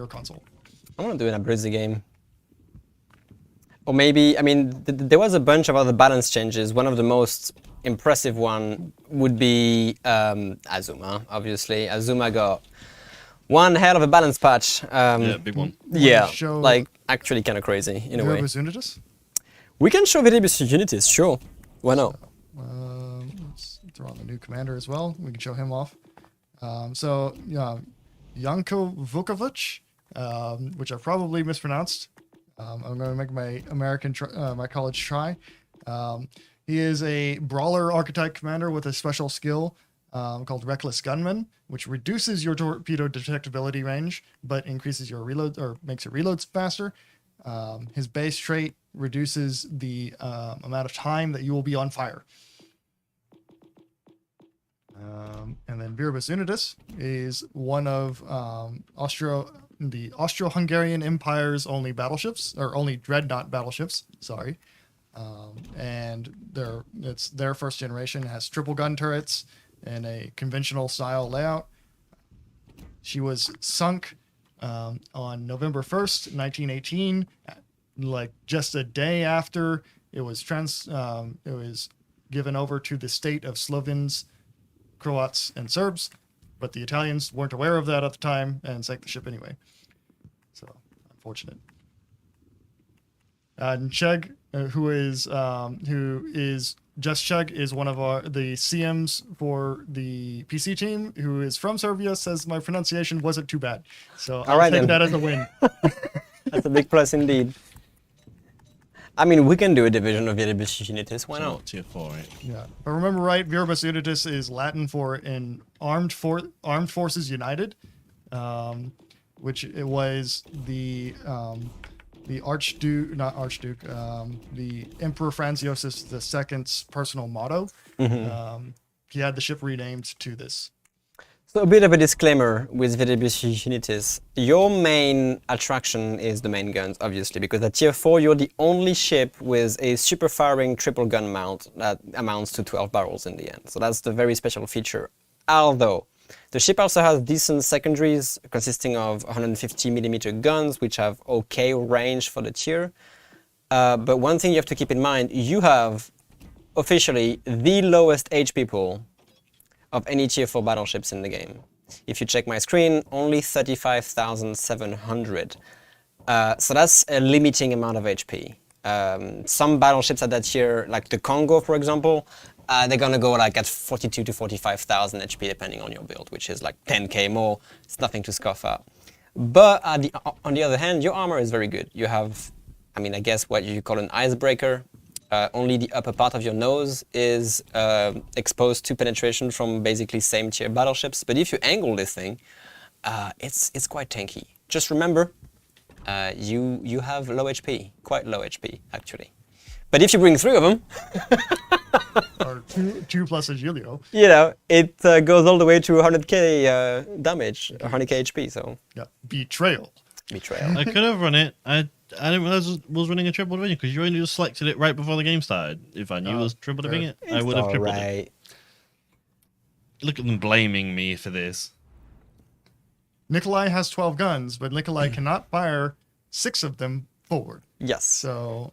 console. I want to do an abridge the game. Or maybe, I mean, there was a bunch of other balance changes. One of the most impressive one would be Azuma, obviously. Azuma got one hell of a balance patch. Yeah, big one. Yeah, show like actually kind of crazy in a way. Viribus Unitas? We can show Viribus Unitas, sure. Why not? Let's throw on the new commander as well. We can show him off. So Janko Vukovic, which I probably mispronounced. I'm going to make my my college try. He is a brawler archetype commander with a special skill called Reckless Gunman, which reduces your torpedo detectability range, but increases your reload or makes your reloads faster. His base trait reduces the amount of time that you will be on fire. And then Viribus Unitas is one of the Austro-Hungarian Empire's only battleships, or only dreadnought battleships. Sorry, and it's their first generation. It has triple gun turrets and a conventional style layout. She was sunk on November 1st, 1918, like just a day after it was given over to the state of Slovens, Croats, and Serbs, but the Italians weren't aware of that at the time and sank the ship anyway. So unfortunate. And Chegg, who is Just Chegg, is one of the CMs for the PC team, who is from Serbia, says my pronunciation wasn't too bad. So I'll right take then. that as a win. That's a big plus indeed. I mean, we can do a division of Viribus Unitas, why So not? tier 4, right? Yeah, if I remember right, Viribus Unitas is Latin for an armed forces united, which it was the Emperor Franz Joseph II's personal motto. He had the ship renamed to this. So a bit of a disclaimer with Viribus Unitas. Your main attraction is the main guns, obviously, because at tier 4 you're the only ship with a super firing triple gun mount that amounts to 12 barrels in the end. So that's the very special feature. Although, the ship also has decent secondaries consisting of 150mm guns, which have okay range for the tier. But one thing you have to keep in mind, you have officially the lowest HP pool of any tier 4 battleships in the game. If you check my screen, only 35,700. So that's a limiting amount of HP. Some battleships at that tier, like the Congo, for example, they're gonna go like at 42 to 45,000 HP depending on your build, which is like 10k more. It's nothing to scoff at. But on the other hand, your armor is very good. You have, I mean, I guess what you call an icebreaker. Only the upper part of your nose is exposed to penetration from basically same tier battleships. But if you angle this thing, it's quite tanky. Just remember, you have low HP, quite low HP actually. But if you bring 3 of them, Or two plus a Giulio. you know, it goes all the way to 100k damage, 100k HP. So Yeah, betrayal. betrayal. I could have run it. I didn't realize I was running a triple division because you only just selected it right before the game started. If I knew it was triple division, I would have tripled it. Alright. Look at them blaming me for this. Nikolai has 12 guns, but Nikolai cannot fire 6 of them forward. Yes. So,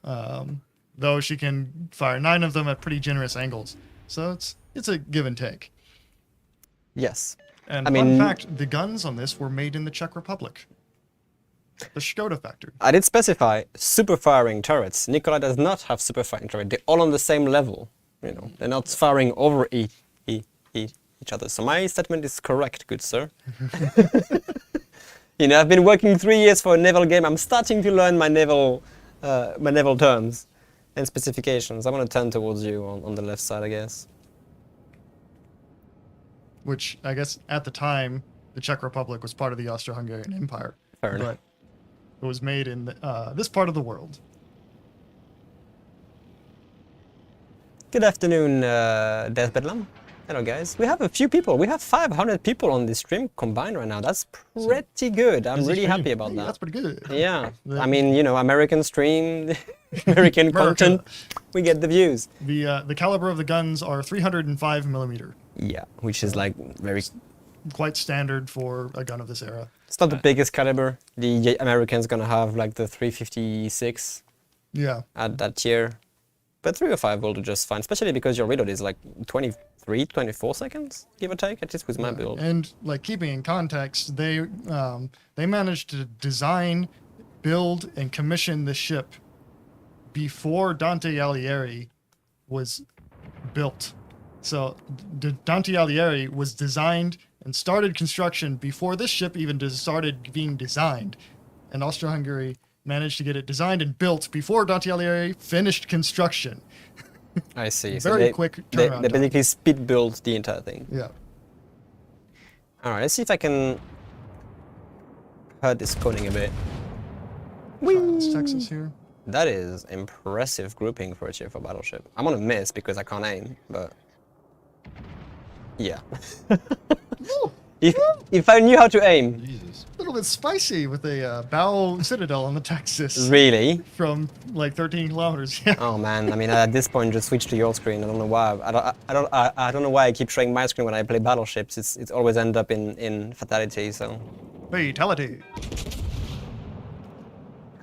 though she can fire 9 of them at pretty generous angles. So it's a give and take. Yes. And I fun mean- fact, the guns on this were made in the Czech Republic. The Škoda factory. I did specify super firing turrets. Nikolai does not have super firing turrets. They're all on the same level. You know, they're not firing over each other. So my statement is correct, good sir. You know, I've been working 3 years for a naval game. I'm starting to learn my naval terms and specifications. I'm gonna turn towards you on the left side, I guess. which I guess at the time the Czech Republic was part of the Austro-Hungarian Empire. Fair enough. But it was made in this part of the world. Good afternoon, Death Bedlam. Hello, guys. We have a few people. We have 500 people on this stream combined right now. That's pretty good. I'm really happy about Hey, that. that's pretty good. Yeah. I mean, you know, American stream, American content, we get the views. The caliber of the guns are 305 millimeter. Yeah, which is like very... Quite standard for a gun of this era. It's not the biggest caliber. The Americans gonna have like the 356 Yeah. at that tier. But 305 will do just fine, especially because your reload is like 23, 24 seconds, give or take, at least with my build. And like keeping in context, they managed to design, build, and commission the ship before Dante Alighieri was built. So Dante Alighieri was designed and started construction before this ship even started being designed, and Austro-Hungary managed to get it designed and built before Dante Alighieri finished construction. I see. Very quick They turnaround time. basically speed build the entire thing. Yeah. All right, let's see if I can hurt this coning a bit. Try this Texas here. That is impressive grouping for a tier 4 battleship. I'm gonna miss because I can't aim, but yeah. if I knew how to aim, Jesus. A little bit spicy with a bow citadel on the Texas really. from like 13 kilometers. Yeah. Oh man, I mean at this point just switch to your screen. I don't know why. I don't know why I keep showing my screen when I play battleships. It's always end up in fatality. So Fatality.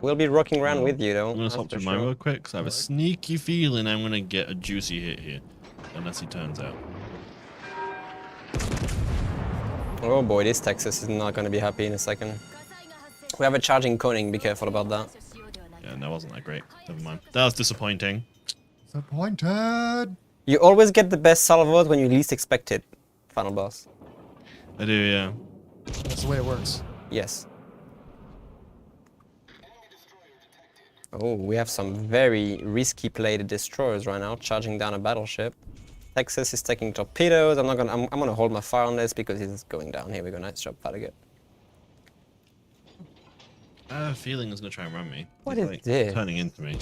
we'll be rocking around with you though. I'm gonna swap to mine real quick because I have a sneaky feeling I'm gonna get a juicy hit here, unless he turns out. Oh boy, this Texas is not gonna be happy in a second. We have a charging coning. Be careful about that. Yeah, that wasn't that great. Never mind. That was disappointing. Disappointed. You always get the best salvos when you least expect it. Final boss. I do, yeah. That's the way it works. Yes. Oh, we have some very risky played destroyers right now, charging down a battleship. Texas is taking torpedoes. I'm gonna hold my fire on this because he's going down. Here we go. Nice job, Patagot. I have a feeling he's gonna try and run me. What He's, is like, this? turning into me.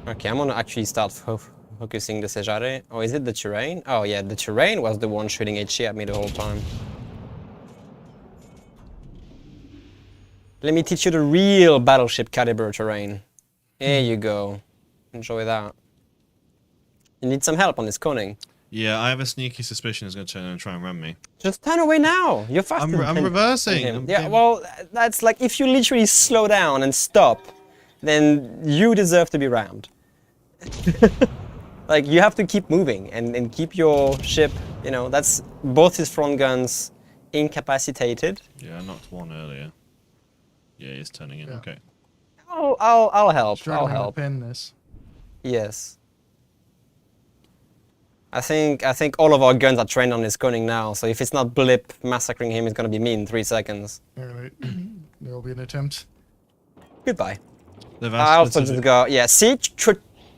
Okay, I'm gonna actually start focusing the Sejare. Oh, is it the terrain? Oh yeah, the terrain was the one shooting HE at me the whole time. Let me teach you the real battleship caliber terrain. There you go. Enjoy that. You need some help on this coning. Yeah, I have a sneaky suspicion he's gonna turn and try and run me. Just turn away now. You're faster. I'm than reversing. him. I'm Yeah, being- well, that's like if you literally slow down and stop, then you deserve to be rammed. Like you have to keep moving and keep your ship. You know, that's both his front guns incapacitated. Yeah, I knocked one earlier. Yeah, he's turning in. Yeah. Okay. I'll help. I'll Struggling to help. pin this. Yes. I think all of our guns are trained on his coning now, so if it's not Blip massacring him, it's gonna be me in 3 seconds. Anyway, there will be an attempt. Goodbye. They've I asked also us to- just go, yeah, see,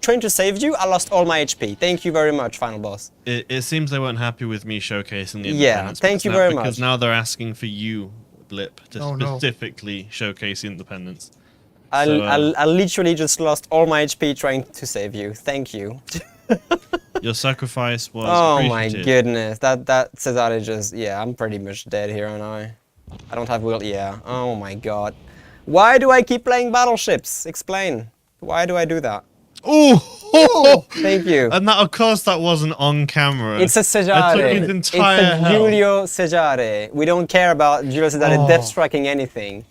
trying to save you, I lost all my HP. Thank you very much, final boss. It seems they weren't happy with me showcasing the Yeah, independence. thank because you now- very Because much. now they're asking for you, Blip, to Oh, no. specifically showcase the independence. I So, literally just lost all my HP trying to save you. Thank you. Your sacrifice was Oh my appreciated. goodness, that Cesare just, yeah, I'm pretty much dead here, aren't I? I don't have will, yeah. Oh my god. Why do I keep playing battleships? Explain. Why do I do that? Oh! Thank you. And that, of course, that wasn't on camera. It's a I took Sejare. his It's entire a health. Julio Sejare. We don't care about Julio Sejare Oh. death striking anything.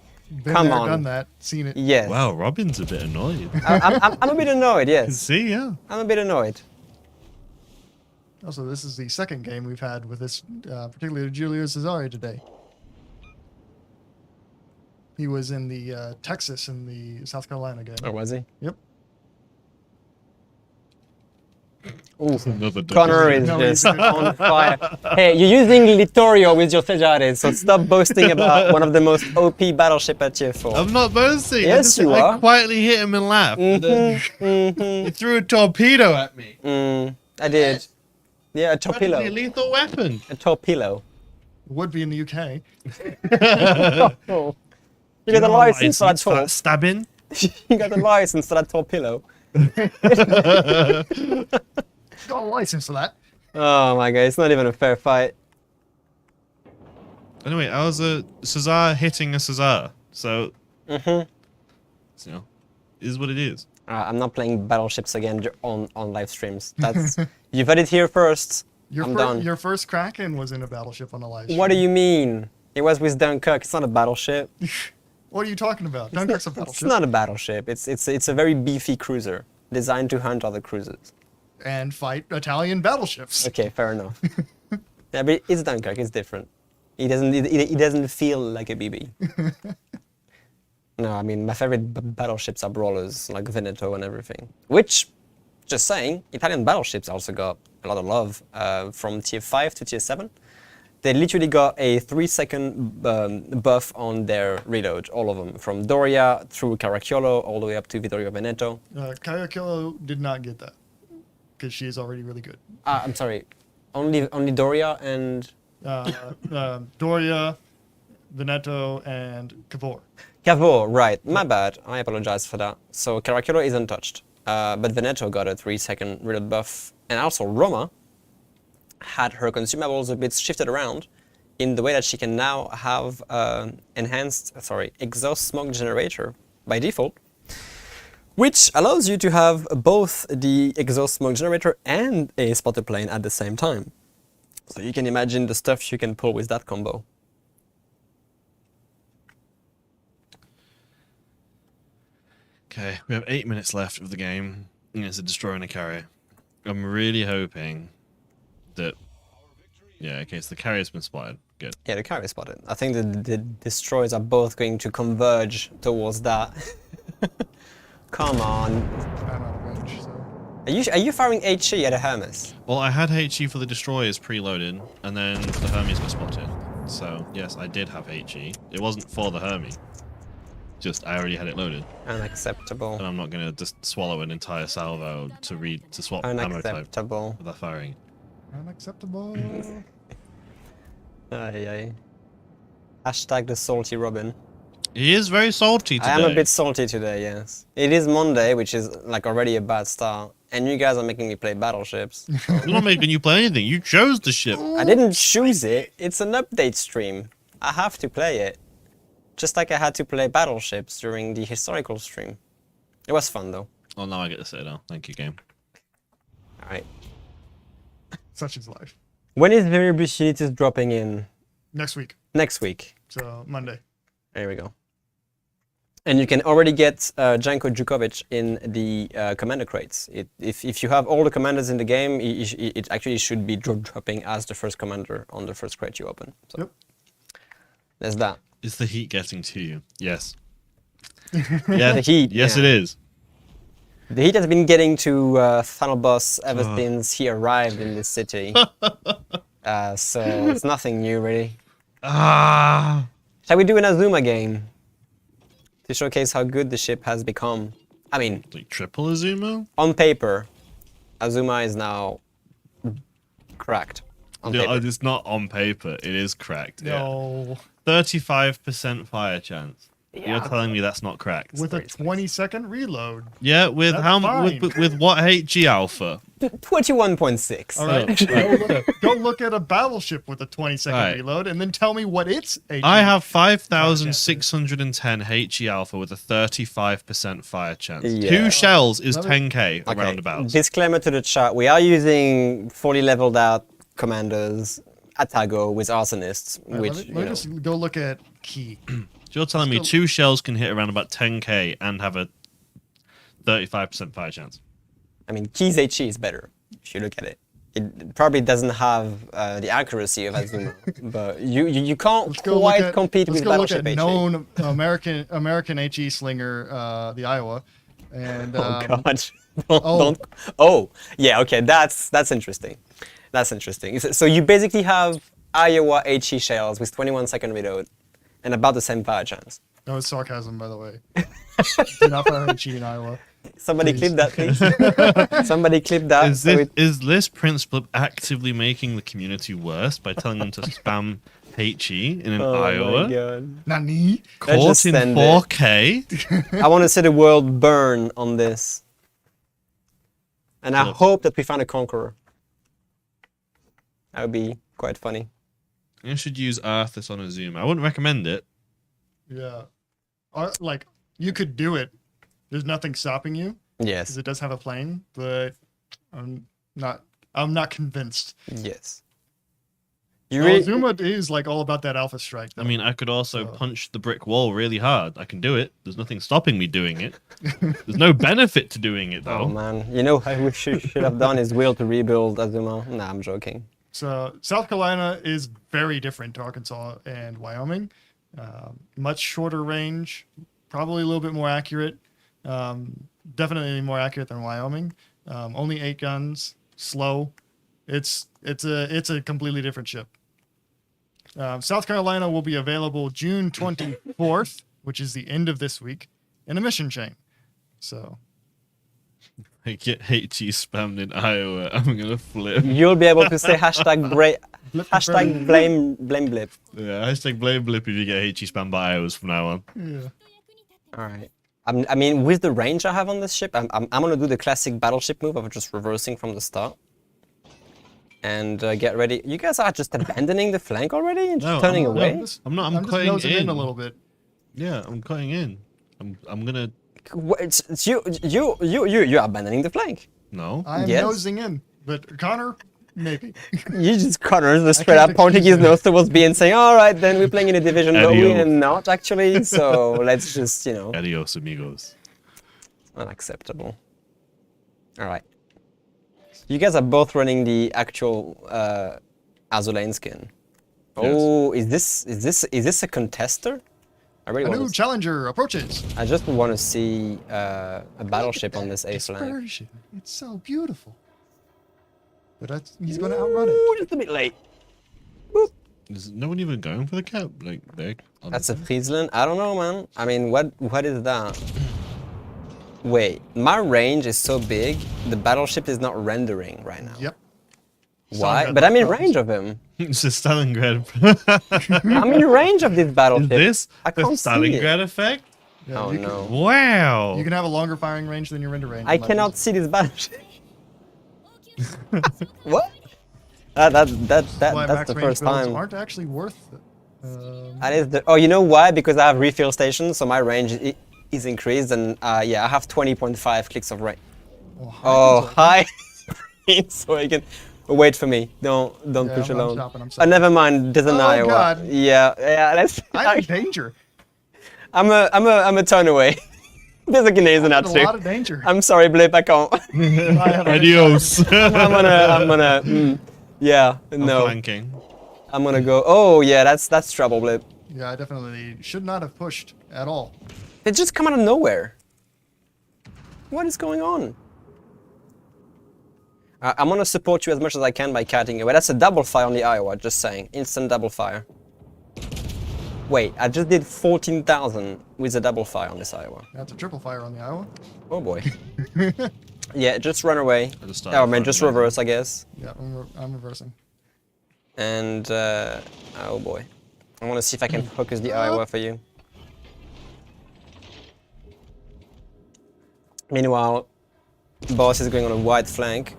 Been Come there, on. done that, seen it. Yes. Wow, Robin's a bit annoyed. I'm a bit annoyed, yes. See, yeah. I'm a bit annoyed. Also, this is the second game we've had with this, particularly Giulio Cesare today. He was in the Texas and the South Carolina game. Or was he? Yep. Another Connor is No, just he's- on fire. Hey, you're using Littorio with your Sejare, so stop boasting about one of the most OP battleship at tier 4. I'm not boasting. Yes, you I are. quietly hit him and laughed. He threw a torpedo at me. I did. Yeah, a That'd be a torpedo. lethal weapon. A torpedo. Would be in the UK. Oh. You got the license for that for that stabbing. You got the license for that torpedo. Got a license for that. Oh my god, it's not even a fair fight. Anyway, I was a Caesar hitting a Caesar, so you know, is what it is. I'm not playing Battleships again on live streams. That's you've had it here first. I'm done. Your first Kraken was in a battleship on a live stream. What do you mean? It was with Dunkirk. It's not a battleship. What are you talking about? Dunkirk's a battleship. It's not a battleship. It's a very beefy cruiser designed to hunt other cruisers. And fight Italian battleships. Okay, fair enough. Yeah, but it's Dunkirk. It's different. It doesn't feel like a BB. No, I mean my favorite battleships are brawlers like Veneto and everything. Which, just saying, Italian battleships also got a lot of love from tier 5 to tier 7. They literally got a 3-second buff on their reload, all of them, from Doria through Caracciolo all the way up to Vittorio Veneto. Caracciolo did not get that because she is already really good. I'm sorry, only Doria and Doria, Veneto, and Cavour. Cavour, right? My bad. I apologize for that. So Caracciolo is untouched, but Veneto got a 3-second reload buff, and also Roma had her consumables a bit shifted around in the way that she can now have exhaust smoke generator by default, which allows you to have both the exhaust smoke generator and a spotter plane at the same time. So you can imagine the stuff you can pull with that combo. Okay, we have 8 minutes left of the game. It's a destroy and a carrier. I'm really hoping that... Yeah, okay, so the carrier's been spotted. Good. Yeah, the carrier spotted. I think the destroyers are both going to converge towards that. Come on. I'm out of range, so... Are you firing HE at a Hermes? Well, I had HE for the destroyers preloaded, and then the Hermes got spotted. So, yes, I did have HE. It wasn't for the Hermes. Just, I already had it loaded. Unacceptable. And I'm not going to just swallow an entire salvo to swap ammo type Unacceptable. without firing. Unacceptable. Aye. Hashtag the salty Robin. He is very salty today. I am a bit salty today, yes. It is Monday, which is like already a bad start. And you guys are making me play Battleships. I'm not making you play anything. You chose the ship. I didn't choose it. It's an update stream. I have to play it. Just like I had to play Battleships during the historical stream. It was fun though. Oh, now I get to say no. Thank you, game. Alright. Such is life. When is Variability dropping in? Next week. Next week. So, Monday. There we go. And you can already get Janko Djukovic in the commander crates. If you have all the commanders in the game, it actually should be dropping as the first commander on the first crate you open. So Yep. there's that. Is the heat getting to you? Yes. Yeah, The heat. yes, yeah. it is. The heat has been getting to Final Boss ever since he arrived in this city. So it's nothing new, really. Ah. Shall we do an Azuma game to showcase how good the ship has become? I mean, Like triple Azuma? on paper, Azuma is now cracked. On No, paper. it's not on paper. It is cracked. No. Yeah. 35% fire chance. You're telling me that's not cracked? With a 20-second reload. Yeah, with That's how fine. with what HG alpha? 21.6. All right. Go look at a battleship with a 20-second Alright. reload and then tell me what its HE I have 5,610 HE alpha with a 35% fire chance. Yeah. 2 shells is Let me- 10k Okay, roundabouts. disclaimer to the chat, we are using fully leveled out commanders, Atago with arsonists, All right, which, let you me know, just go look at Key. So you're telling me 2 shells can hit around about 10k and have a 35% fire chance? I mean, Key's HE is better, if you look at it. It probably doesn't have the accuracy of Azuma, but you can't Let's go quite look at, compete let's with go look Battleship at HE. known American HE slinger, the Iowa. And Oh god. oh. Don't. Oh, yeah. Okay, that's interesting. That's interesting. So you basically have Iowa HE shells with 21-second reload and about the same fire chance. No, it's sarcasm, by the way. Do not fire HE in Iowa. Somebody Please. clip that, please. Somebody clip that. Is this Prince Blip actively making the community worse by telling them to spam HE in an Oh Iowa? my god. Nani? Let's Caught just in send it. 4K? I want to see the world burn on this. And I Cool. hope that we find a conqueror. That would be quite funny. You should use Arthas on a Zoom. I wouldn't recommend it. Yeah. Like, you could do it. There's nothing stopping you, Yes. because it does have a plane, but I'm not convinced. Yes. You Well, really, Zuma is like all about that alpha strike. I mean, I could also So- punch the brick wall really hard. I can do it. There's nothing stopping me doing it. There's no benefit to doing it, though. oh man, you know what we should have done is will to rebuild Azuma. Nah, I'm joking. So South Carolina is very different to Arkansas and Wyoming. Much shorter range, probably a little bit more accurate. Definitely more accurate than Wyoming. Only 8 guns, slow. It's a completely different ship. South Carolina will be available June 24th, which is the end of this week, in a mission chain. So I get HE spammed in Iowa. I'm gonna flip. You'll be able to say hashtag Blip hashtag confirmed. blame blip. Yeah, hashtag blame blip if you get HE spammed by Iowas from now on. yeah. All right. I mean, with the range I have on this ship, I'm gonna do the classic battleship move of just reversing from the start. And get ready. You guys are just abandoning the flank already and just No, turning I'm- away. no. I'm not. I'm just cutting nosing in in. a little bit. Yeah, I'm cutting in. I'm gonna. It's you're abandoning the flank. No. I'm Yes. nosing in, but Connor, maybe. You just Connor the straight can't up pointing excuse his you. nose towards B and saying, "All right, then we're playing in a division, but Adios. we're not actually. So let's just Adios, amigos. unacceptable." All right. You guys are both running the actual Azulane skin. Oh, is this a contester? I really A want new to. challenger approaches. I just want to see a battleship on this A flank. Dispersion. It's so beautiful. But he's going to outrun it. Ooh, just a bit late. Is no one even going for the cap? Like they. That's a Friesland? I don't know, man. I mean, what is that? Wait, my range is so big, the battleship is not rendering right now. Yep. Why? Stalingrad But I'm in problems. range of him. It's a Stalingrad. I'm in range of this Is battleship. this I the can't see Stalingrad effect? Yeah, Oh you no. Wow. You can have a longer firing range than your render range. I in my cannot case. see this battleship. What? That's Why the max range first builds time. aren't actually worth it. That is the. Oh, you know why? Because I have refill stations, so my range is increased, and yeah, I have 20.5 clicks of range. Oh, hi. So I can wait for me. Don't Yeah, push I'm alone. stopping, I'm Oh, stopping. never mind. There's an Oh, Iowa. God. Yeah. Let's. I'm in danger. I'm a turn away. There's a Canadian out I'm in too. a lot of danger. I'm sorry, Blip. I can't. I have a- Adios. I'm gonna. Yeah. I'm No. flanking. I'm gonna go. Oh yeah, that's trouble, Blip. Yeah, I definitely should not have pushed at all. They just come out of nowhere. What is going on? I'm gonna support you as much as I can by cutting away. That's a double fire on the Iowa, just saying. Instant double fire. Wait, I just did 14,000 with a double fire on this Iowa. That's a triple fire on the Iowa. Oh boy. Yeah, just run away. I just started Oh man, firing just back. reverse, I guess. Yeah, I'm reversing. And, oh boy. I wanna see if I can focus the Iowa for you. Meanwhile, boss is going on a wide flank.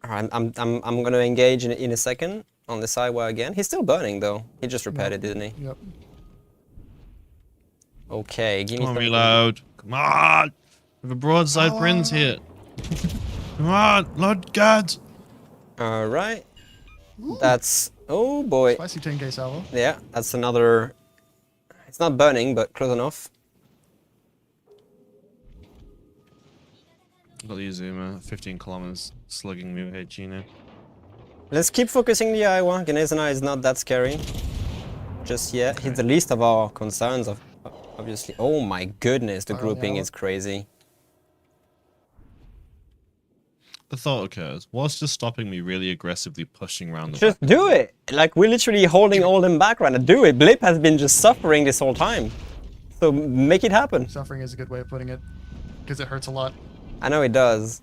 Alright, I'm gonna engage in a second on the Iowa again. He's still burning though. He just repaired it, didn't he? Yep. Okay, give me Come on, some. reload. Come on. We have a broadside prince here. Come on, Lord God. Alright. That's, oh boy. Spicy 10k salvo. Yeah, that's another. It's not burning, but close enough. Got the Izuma, 15 kilometers, slugging me with HG now. Let's keep focusing the Iowa. Genezana is not that scary. Just yet. He's the least of our concerns, obviously. Oh my goodness, the Fire on the grouping Iowa. is crazy. The thought occurs, what's just stopping me really aggressively pushing around the Just back? do it! Like, we're literally holding all them back right now. Do it! Blip has been just suffering this whole time. So make it happen. Suffering is a good way of putting it, because it hurts a lot. I know it does.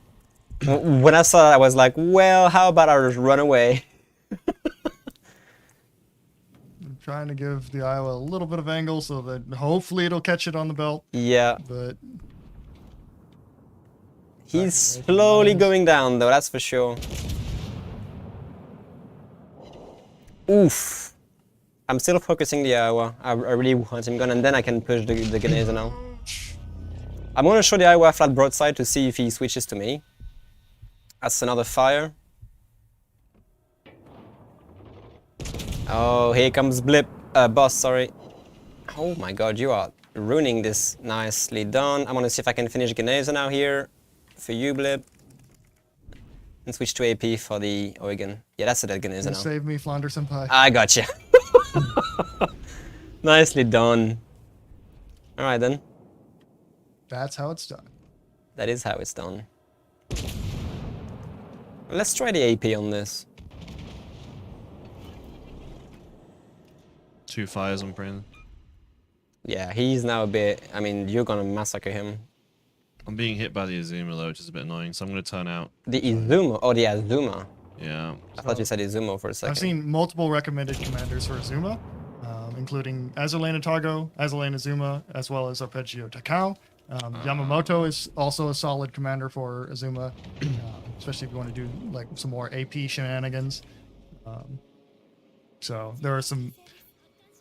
When I saw that, I was like, well, how about I just run away? I'm trying to give the Iowa a little bit of angle so that hopefully it'll catch it on the belt, Yeah. but He's slowly going down, though, that's for sure. Oof. I'm still focusing the Iowa. I really want him gone, and then I can push the Ghanesa now. I'm going to show the Iowa flat broadside to see if he switches to me. That's another fire. Oh, here comes Blip. Boss, sorry. Oh my god, you are ruining this. Nicely done. I'm going to see if I can finish Ghanesa now here. For you, Blip. And switch to AP for the Oregon. Yeah, that's a dead Ghanesa now. save me, Flounder Senpai. I gotcha. Nicely done. Alright then. That's how it's done. That is how it's done. Let's try the AP on this. 2 fires on Brandon. Yeah, he's now a bit... I mean, you're gonna massacre him. I'm being hit by the Azuma though, which is a bit annoying, so I'm going to turn out. The Izuma? Oh, the Azuma. Yeah. I thought you said Izuma for a second. I've seen multiple recommended commanders for Azuma, including Azulane Targo, Azulane Azuma, as well as Arpeggio Takao. Yamamoto is also a solid commander for Azuma, especially if you want to do like some more AP shenanigans. So there are some,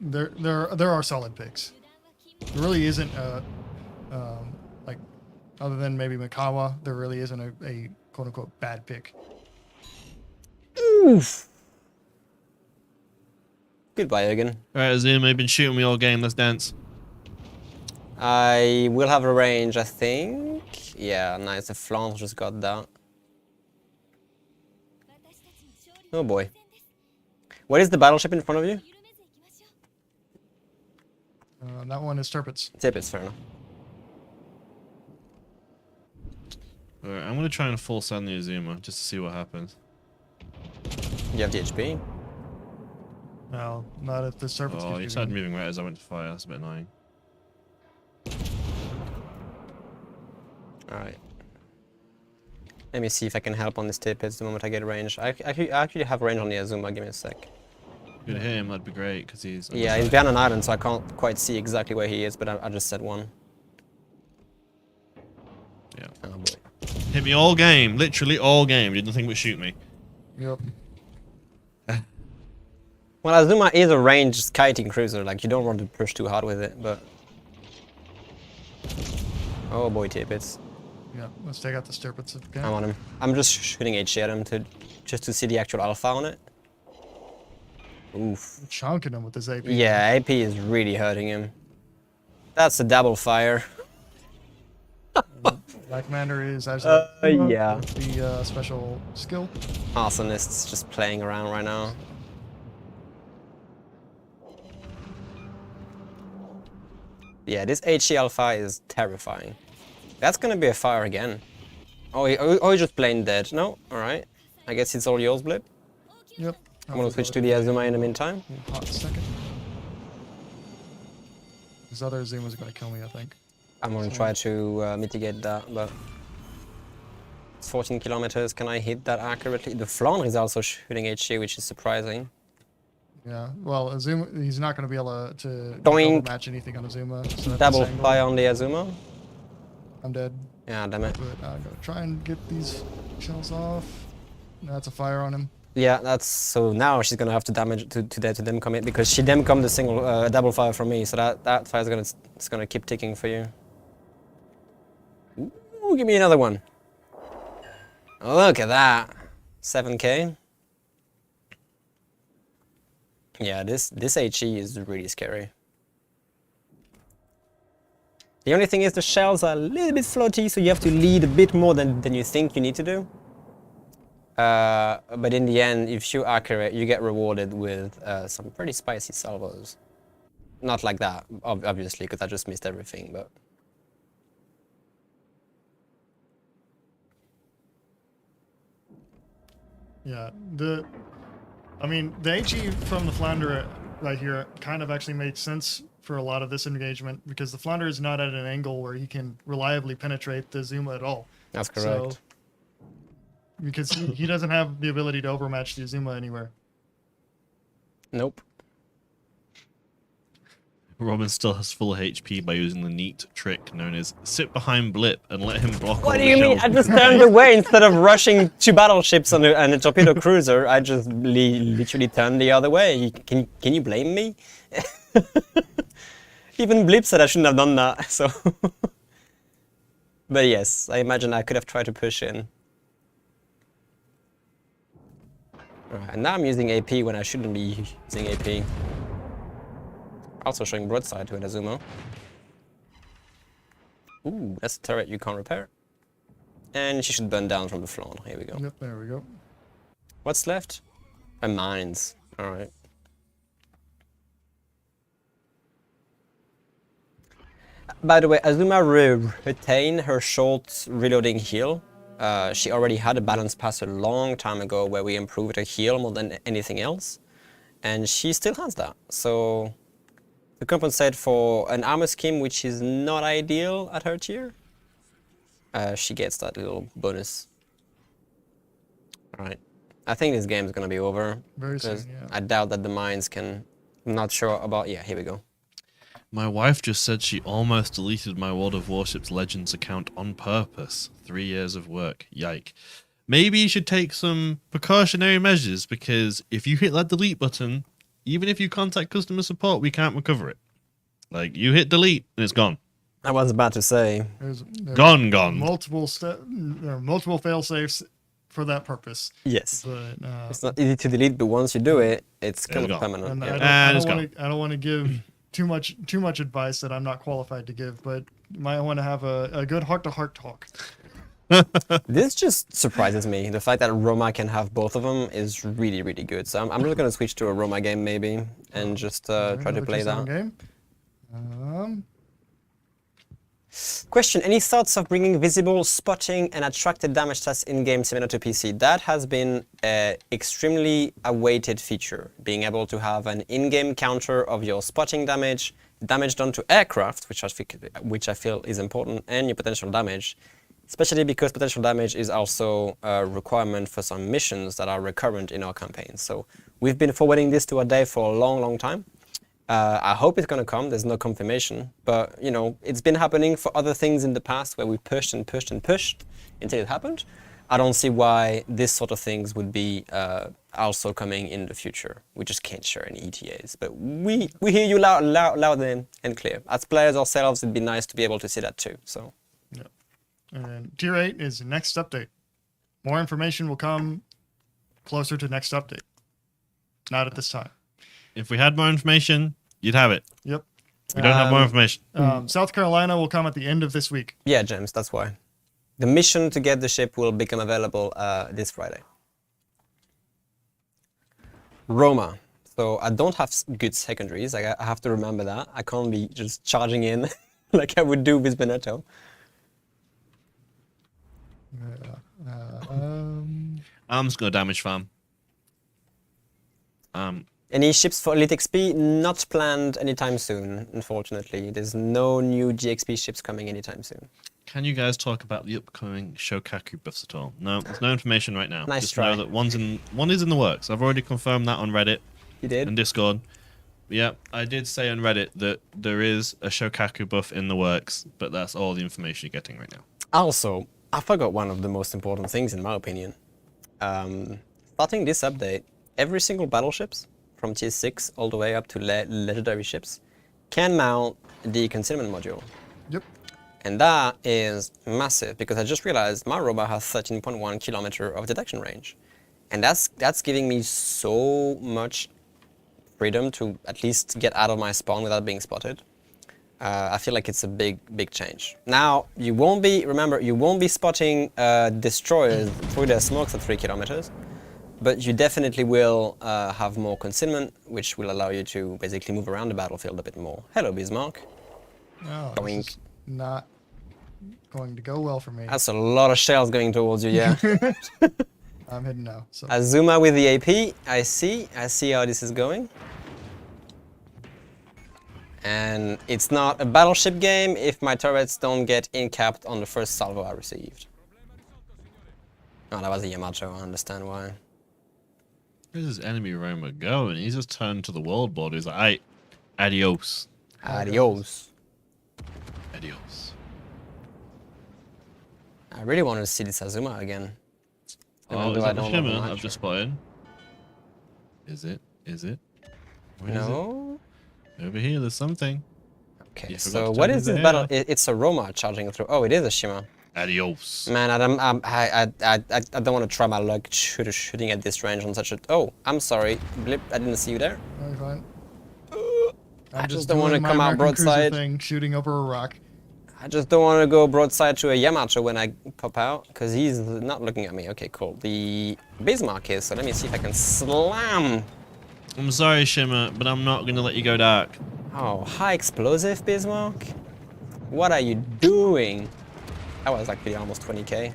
there are solid picks. There really isn't a, like, other than maybe Mikawa, there really isn't a quote unquote bad pick. Oof. Goodbye again. Alright, Azuma, you've been shooting me all game, let's dance. I will have a range, I think. Yeah, nice. The Flandre just got that. Oh boy. What is the battleship in front of you? That one is Tirpitz. Tirpitz, fair enough. Alright, I'm going to try and full send the Azuma, just to see what happens. You have the HP. No, not if the Tirpitz. Oh, you started moving right as I went to fire, that's a bit annoying. Alright. Let me see if I can help on this Tirpitz the moment I get range. I actually have range on the Azuma, give me a sec. If you could hit him, that'd be great, because he's... Yeah, he's behind an island, so I can't quite see exactly where he is, but I just said one. Yeah. Oh boy. Hit me all game, literally all game, did nothing but shoot me. Yep. Well, Azuma is a ranged kiting cruiser, like you don't want to push too hard with it, but... Oh boy, Tirpitz. Yeah, let's take out the Tirpitz again. I'm on him. I'm just shooting HE at him just to see the actual alpha on it. Oof. Chonking him with his AP. Yeah, AP is really hurting him. That's a double fire. Black Commander is actually yeah. the special skill. Arsonist's just playing around right now. Yeah, this HE alpha is terrifying. That's gonna be a fire again. Oh, he's just plain dead. No? Alright. I guess it's all yours, Blip. Yep. I'm gonna switch to the Azuma in the meantime. Hot second. This other Azuma's gonna kill me, I think. I'm gonna try to mitigate that, but... It's 14 kilometers. Can I hit that accurately? The Flandre is also shooting HE, which is surprising. Yeah, well, Azuma, he's not going to be able to Doink. match anything on Azuma. So at Double this angle, fire on the Azuma. I'm dead. Yeah, damn it. But I'm going to try and get these shells off. That's a fire on him. Yeah, that's so now she's gonna have to damage to them commit because she them come the single double fire from me, so that fire's gonna keep ticking for you. Ooh, give me another one. Look at that, 7K. Yeah, this HE is really scary. The only thing is the shells are a little bit floaty, so you have to lead a bit more than you think you need to do. But in the end, if you're accurate, you get rewarded with some pretty spicy salvos. Not like that, obviously, because I just missed everything, but... Yeah, I mean, the HE from the Flounder right here kind of actually made sense for a lot of this engagement because the Flounder is not at an angle where he can reliably penetrate the Zuma at all. That's correct. So, because he doesn't have the ability to overmatch the Zuma anywhere. Nope. Robin still has full HP by using the neat trick known as sit behind Blip and let him block all What do the you mean? shells. I just turned away instead of rushing 2 battleships and a torpedo cruiser. I just literally turned the other way. Can you blame me? Even Blip said I shouldn't have done that. So, but yes, I imagine I could have tried to push in. Right, and now I'm using AP when I shouldn't be using AP. Also showing broadside to an Azuma. Ooh, that's a turret you can't repair. And she should burn down from the floor. Here we go. Yep, there we go. What's left? Mines. Alright. By the way, Azuma retained her short reloading heal. She already had a balance pass a long time ago where we improved her heal more than anything else. And she still has that. So, to compensate for an armor scheme which is not ideal at her tier, she gets that little bonus. Alright. I think this game is going to be over. Very soon, yeah. I doubt that the mines can... I'm not sure about... Yeah, here we go. My wife just said she almost deleted my World of Warships Legends account on purpose. 3 years of work. Yike. Maybe you should take some precautionary measures because if you hit that delete button, even if you contact customer support, we can't recover it. Like, you hit delete and it's gone. I was about to say. There's Gone. multiple fail safes for that purpose. Yes. But It's not easy to delete, but once you do it, it's kind of gone. permanent. and Yeah. I don't want to give too much advice that I'm not qualified to give, but you might want to have a good heart-to-heart talk. This just surprises me. The fact that Roma can have both of them is really, really good. So I'm really going to switch to a Roma game maybe and just try to play that. Game. Question, any thoughts of bringing visible spotting and attracted damage stats in-game similar to PC? That has been an extremely awaited feature, being able to have an in-game counter of your spotting damage, damage done to aircraft, which I feel is important, and your potential damage, especially because potential damage is also a requirement for some missions that are recurrent in our campaign. So we've been forwarding this to our day for a long, long time. I hope it's going to come. There's no confirmation, but you know, it's been happening for other things in the past where we pushed and pushed and pushed until it happened. I don't see why this sort of things would be also coming in the future. We just can't share any ETAs, but we hear you loud and clear. As players ourselves, it'd be nice to be able to see that too. So, yeah. And Tier 8 is next update. More information will come closer to next update. Not at this time. If we had more information, you'd have it. Yep. We don't have more information. South Carolina will come at the end of this week. yeah, James, that's why. The mission to get the ship will become available this Friday. Roma. So I don't have good secondaries. I have to remember that. I can't be just charging in like I would do with Veneto. I'm just going to damage farm. Any ships for Elite XP? Not planned anytime soon, unfortunately. There's no new GXP ships coming anytime soon. Can you guys talk about the upcoming Shokaku buffs at all? No, there's no information right now. Nice Just try. know that one is in the works. I've already confirmed that on Reddit You did? and Discord. Yeah, I did say on Reddit that there is a Shokaku buff in the works, but that's all the information you're getting right now. Also, I forgot one of the most important things in my opinion. Starting this update, every single battleships from tier 6 all the way up to legendary ships can mount the concealment module. Yep. And that is massive because I just realized my robot has 13.1 kilometer of detection range. And that's giving me so much freedom to at least get out of my spawn without being spotted. I feel like it's a big change. Now, you won't be spotting destroyers through their smokes at 3 kilometers, but you definitely will have more concealment, which will allow you to basically move around the battlefield a bit more. Hello, Bismarck. Oh, Going. this is not going to go well for me. That's a lot of shells going towards you, yeah. I'm hidden now. So Azuma with the AP, I see how this is going. And it's not a battleship game if my turrets don't get in-capped on the first salvo I received. Oh, that was a Yamato, I understand why. Where's his enemy Roma going? He's just turned to the world border. He's like, "Aight, adios. Adios. Adios." I really want to see this Azuma again. Oh, Even is though I that the don't love shimmer the I've Nitro. just spotted? Is it? Is it? Where is No? it? Over here, there's something. Okay, You forgot so to what turn is his this battle? air. It's a Roma charging through. Oh, it is a Shima. Adios. Man, I don't want to try my luck shooting at this range on such a... Oh, I'm sorry. Blip, I didn't see you there. No, you're fine. I I'm just don't want to doing my come out American Cruiser broadside. thing, shooting over a rock. I just don't want to go broadside to a Yamato when I pop out, because he's not looking at me. Okay, cool. The Bismarck is, so let me see if I can slam. I'm sorry, Shimmer, but I'm not gonna let you go dark. Oh, high explosive Bismarck? What are you doing? That was actually almost 20k.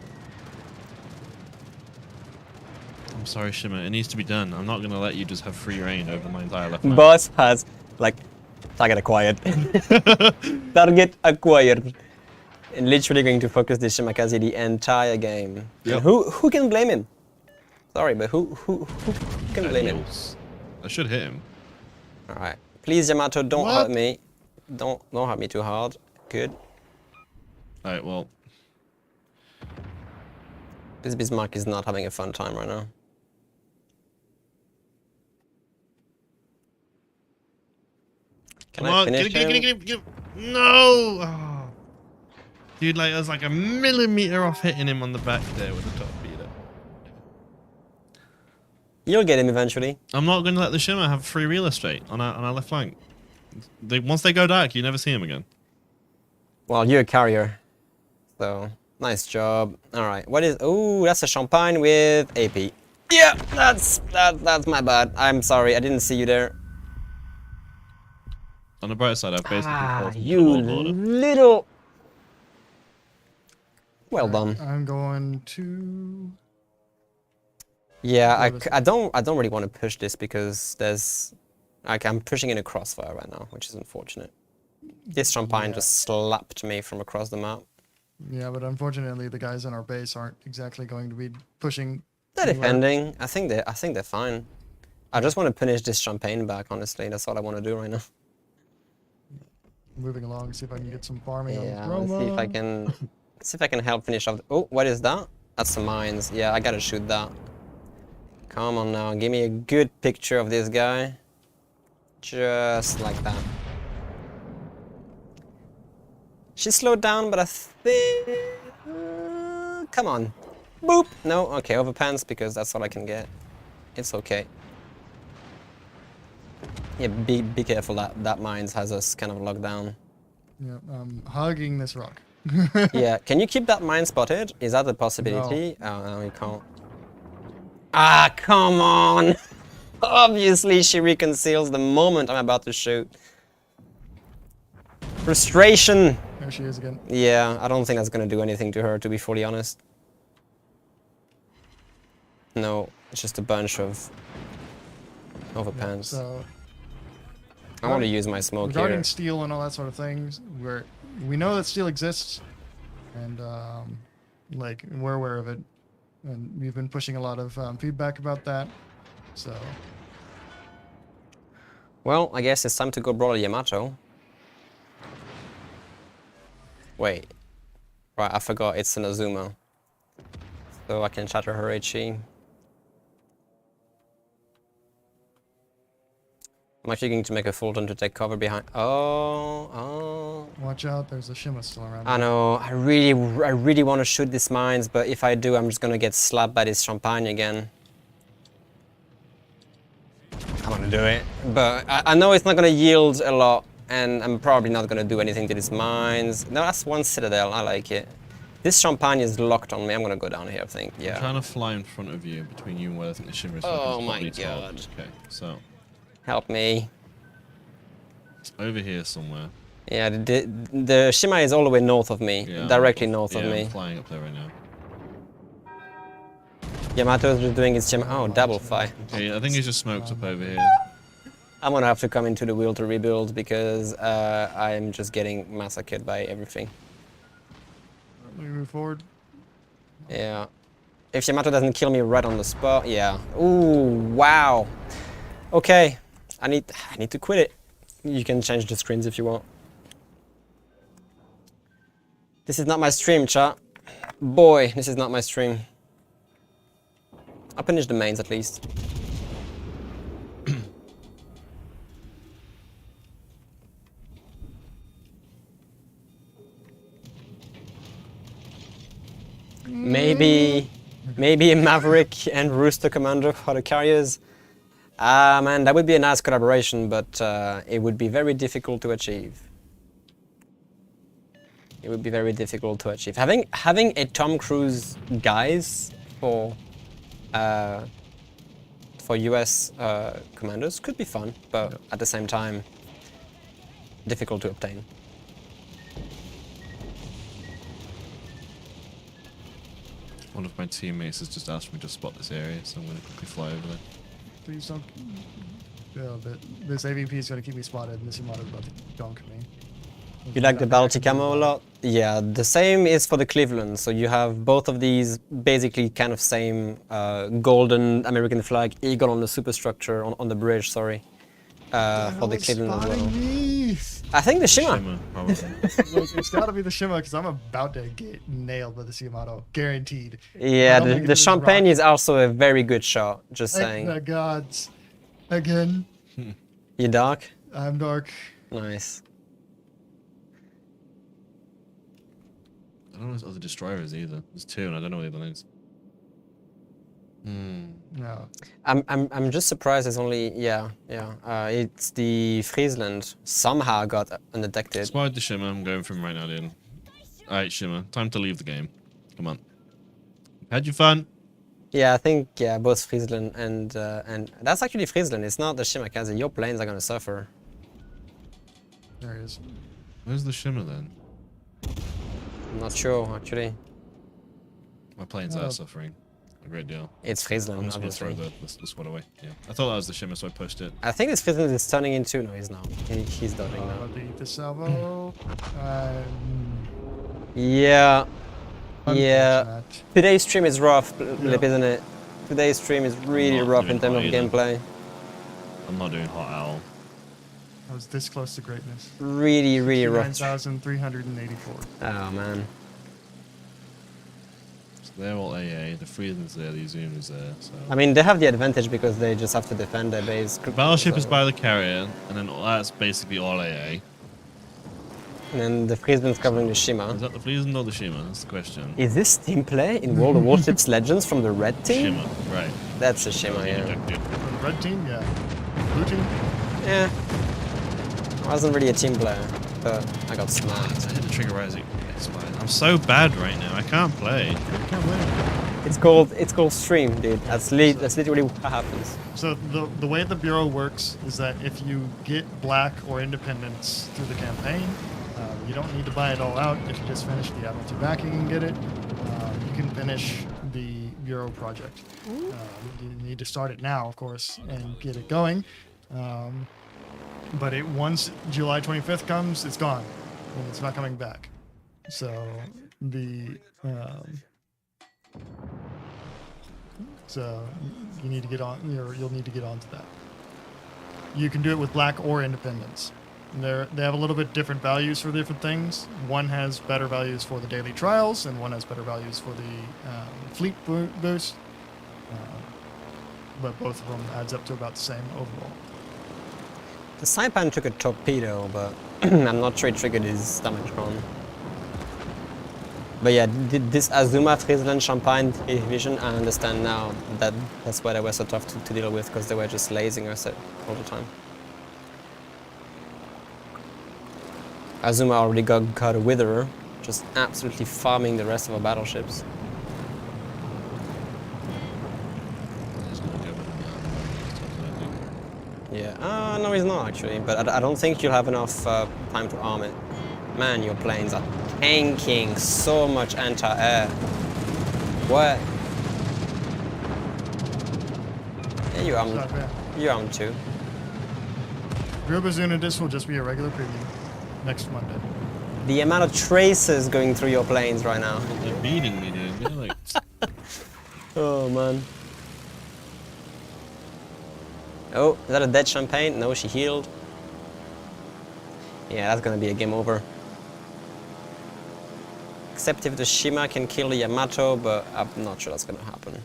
I'm sorry, Shimmer. It needs to be done. I'm not gonna let you just have free reign over my entire left flank. Boss has, like, target acquired. Target acquired. And literally going to focus this Shimakaze the entire game. Yep. And who can blame him? Sorry, but who can blame him? Adios. I should hit him. Alright. Please, Yamato, don't What? hurt me. Don't hurt me too hard. Good. Alright, well, This Bismarck is not having a fun time right now. Can come I on, finish get him? him. No! Oh. Dude, like, I was like a millimeter off hitting him on the back there with the top beater. You'll get him eventually. I'm not going to let the Shimmer have free real estate on our left flank. Once they go dark, you never see him again. Well, you're a carrier. So, nice job. Alright, what is... Oh, that's a champagne with AP. Yeah, that's my bad. I'm sorry, I didn't see you there. On the bright side, I've basically forced him to You the world border. little... Well done. I'm going to... Yeah, Well, I don't really want to push this because there's... Like, I'm pushing in a crossfire right now, which is unfortunate. This champagne Yeah. just slapped me from across the map. Yeah, but unfortunately, the guys on our base aren't exactly going to be pushing. They're anywhere. defending. I think they're fine. I just want to finish this champagne back, honestly. That's all I want to do right now. Moving along, see if I can get some farming Yeah, on let's Roma. see if I can help finish off. Oh, what is that? That's some mines. Yeah, I gotta shoot that. Come on now, give me a good picture of this guy. Just like that. She slowed down, but I think... come on. Boop! No, okay, overpants because that's all I can get. It's okay. Yeah, be careful that mines has us kind of locked down. Yeah, I'm hugging this rock. Yeah, can you keep that mine spotted? Is that a possibility? Oh, no, you can't. Ah, come on! Obviously, she reconceals the moment I'm about to shoot. Frustration! There she is again. Yeah, I don't think that's gonna do anything to her, to be fully honest. No, it's just a bunch of overpants. So I want to use my smoke regarding here. steel and all that sort of things, we know that steel exists, and like we're aware of it, and we've been pushing a lot of feedback about that. So Well, I guess it's time to go brawl Yamato. Wait. Right, I forgot it's an Azuma. So I can shatter her HE. I'm actually going to make a full turn to take cover behind. Oh. watch out, there's a Shima still around. I know. I really want to shoot these mines, but if I do, I'm just gonna get slapped by this champagne again. I'm gonna do it, but I know it's not gonna yield a lot, and I'm probably not gonna do anything to these mines. No, that's one citadel. I like it. This champagne is locked on me. I'm gonna go down here, I think. I'm Yeah. trying to fly in front of you between you and where I think the Shimmer is. Oh it's my probably 12. God. Okay, so Help me. it's over here somewhere. Yeah, the Shima is all the way north of me, Yeah, directly north of yeah, me. I'm flying up there right now. Yamato is just doing its Shima. Oh, double fire. Okay, I think he's just smoked up over here. I'm gonna have to come into the wheel to rebuild because I'm just getting massacred by everything. Let me move forward. Yeah. If Yamato doesn't kill me right on the spot, yeah. Ooh, wow. Okay, I need to quit it. You can change the screens if you want. This is not my stream, chat. Boy, this is not my stream. I'll finish the mains at least. Maybe a Maverick and Rooster Commander for the carriers. Man, that would be a nice collaboration, but it would be very difficult to achieve. It would be very difficult to achieve. Having a Tom Cruise guise for US commanders could be fun, but at the same time, difficult to obtain. One of my teammates has just asked me to spot this area, so I'm going to quickly fly over there. Please don't. Yeah, but this AVP is going to keep me spotted, and this Yamato is about to donk me. You like the Baltic camo a lot? Yeah, the same is for the Cleveland. So you have both of these basically kind of same golden American flag eagle on the superstructure, on the bridge, sorry. For the Cleveland as well. Me? I think the Shimmer. Shimmer, probably. Look, it's got to be the Shima because I'm about to get nailed by the Yamato, guaranteed. Yeah, I'm gonna the get this Champagne rock. is also a very good shot, just Thank saying. the gods. Again, You dark? I'm dark. Nice. I don't know there's other destroyers either. There's two, and I don't know where the other is. No. I'm just surprised there's only it's the Friesland somehow got undetected. Spotted the Shimmer. I'm going from right now, dude. Alright, Shimmer. Time to leave the game. Come on. Had you fun? Yeah, I think both Friesland and that's actually Friesland. It's not the Shimakaze. Your planes are gonna suffer. There he is. Where's the Shimmer then? I'm not sure actually. My planes are suffering a great deal. It's I'm Friesland, just going to obviously. throw this one away. Yeah. I thought that was the Shimmer, so I pushed it. I think this Friesland is turning into. No, he's not. He's dodging now. The salvo. Yeah. Yeah. Unfortunate. Today's stream is rough, Blip, isn't it? Today's stream is really Not rough doing in terms of hot either. gameplay. I'm not doing Hot Owl. I was this close to greatness. Really, really rough. 9,384. Oh man. So they're all AA. The Friesland's there, the Zoom is there. So. I mean, they have the advantage because they just have to defend their base. The battleship is So- by the carrier, and then that's basically all AA. And then the Friesland's covering the Shima. Is that the Friesland or the Shimmer? That's the question. Is this team play in World of Warships Legends from the red team? Shimmer, right. That's a Shima, yeah. Ejected. The red team, yeah. Blue team, Yeah. I wasn't really a team player, but I got smart. I hit the trigger rising. I'm so bad right now. I can't play. I can't win. It's called stream, dude. That's literally what happens. So the way the Bureau works is that if you get black or independence through the campaign, you don't need to buy it all out. If you just finish the Admiralty backing and get it, you can finish the Bureau project. You need to start it now, of course, and get it going. But once July 25th comes, it's gone, and it's not coming back. So you need to get on. You'll need to get onto that. You can do it with black or independence. They have a little bit different values for different things. One has better values for the daily trials, and one has better values for the fleet boost. But both of them adds up to about the same overall. The Saipan took a torpedo, but I'm not sure it triggered his damage on. But yeah, this Azuma, Friesland, Champagne division, I understand now that that's why they were so tough to deal with, because they were just lasing us all the time. Azuma already got a Witherer, just absolutely farming the rest of our battleships. Yeah, no he's not actually, but I don't think you'll have enough time to arm it. Man, your planes are tanking so much anti-air. What? Yeah, It's not bad. you armed too. Grubazunadis will just be a regular preview next Monday. The amount of traces going through your planes right now. They're beating me, dude. They're like, Oh man. Oh, is that a dead champagne? No, she healed. Yeah, that's gonna be a game over. Except if the Shima can kill the Yamato, but I'm not sure that's gonna happen.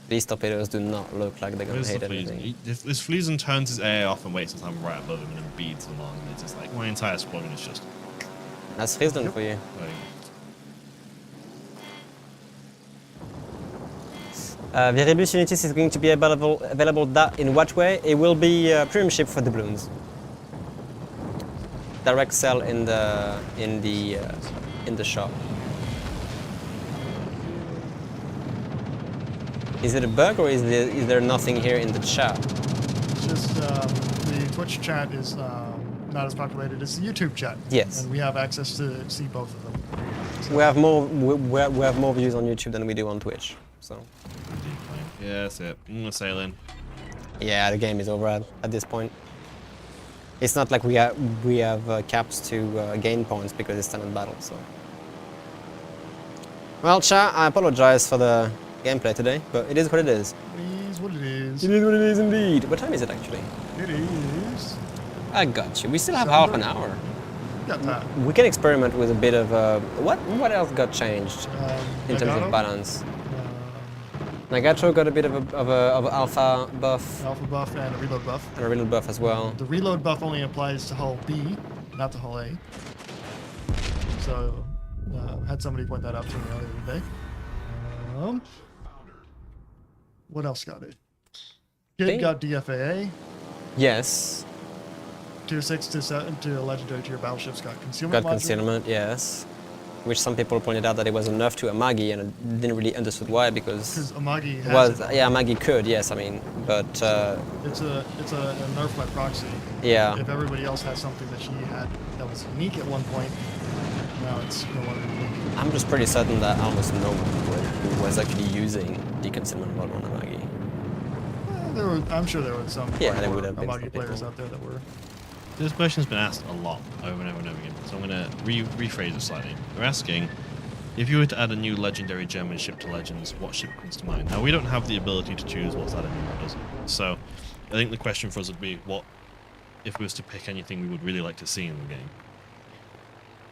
These torpedoes do not look like they're gonna where's the hit Fleason? anything. If this Fleason turns his AA off and waits until I'm right above him and then beats along, and it's just like my entire squadron is just That's Friesland for you. like, Viribus Unitis is going to be available that in what way? It will be a premium ship for doubloons. Direct sell in the shop. Is it a bug or is there nothing here in the chat? It's just the Twitch chat is not as populated as the YouTube chat. Yes. And we have access to see both of them. So We have more views on YouTube than we do on Twitch. So yeah, that's it. I'm gonna sail in. yeah, the game is over at this point. It's not like we have caps to gain points because it's standard battle. So well, chat, I apologize for the gameplay today, but it is what it is. it is what it is. It is what it is indeed. What time is it actually? It is. I got you. We still have half an hour. Got time. We can experiment with a bit of what else got changed in terms of Nagato? balance. Nagato got a bit of a alpha buff Alpha buff and a reload buff. and a reload buff as well. The reload buff only applies to hull B, not to hull A. So, had somebody point that out to me earlier today. What else got it? Kid Think- got DFAA. Yes, Tier 6 to 7 to legendary tier battleships got concealment. got module. concealment. Yes, which some people pointed out that it was enough to Amagi, and I didn't really understood why because Because Amagi has was it. yeah Amagi could yes I mean but It's a nerf by proxy. yeah. If everybody else has something that she had that was unique at one point, now it's no longer unique. I'm just pretty certain that almost no one was actually using the concealment model on Amagi. I'm sure there were some Yeah, hardcore there would have been Amagi some players people. out there that were. This question's been asked a lot over and over and over again, so I'm gonna rephrase it slightly. They're asking, if you were to add a new legendary German ship to Legends, what ship comes to mind? Now, we don't have the ability to choose what's added and what doesn't. So, I think the question for us would be, what if we was to pick anything we would really like to see in the game?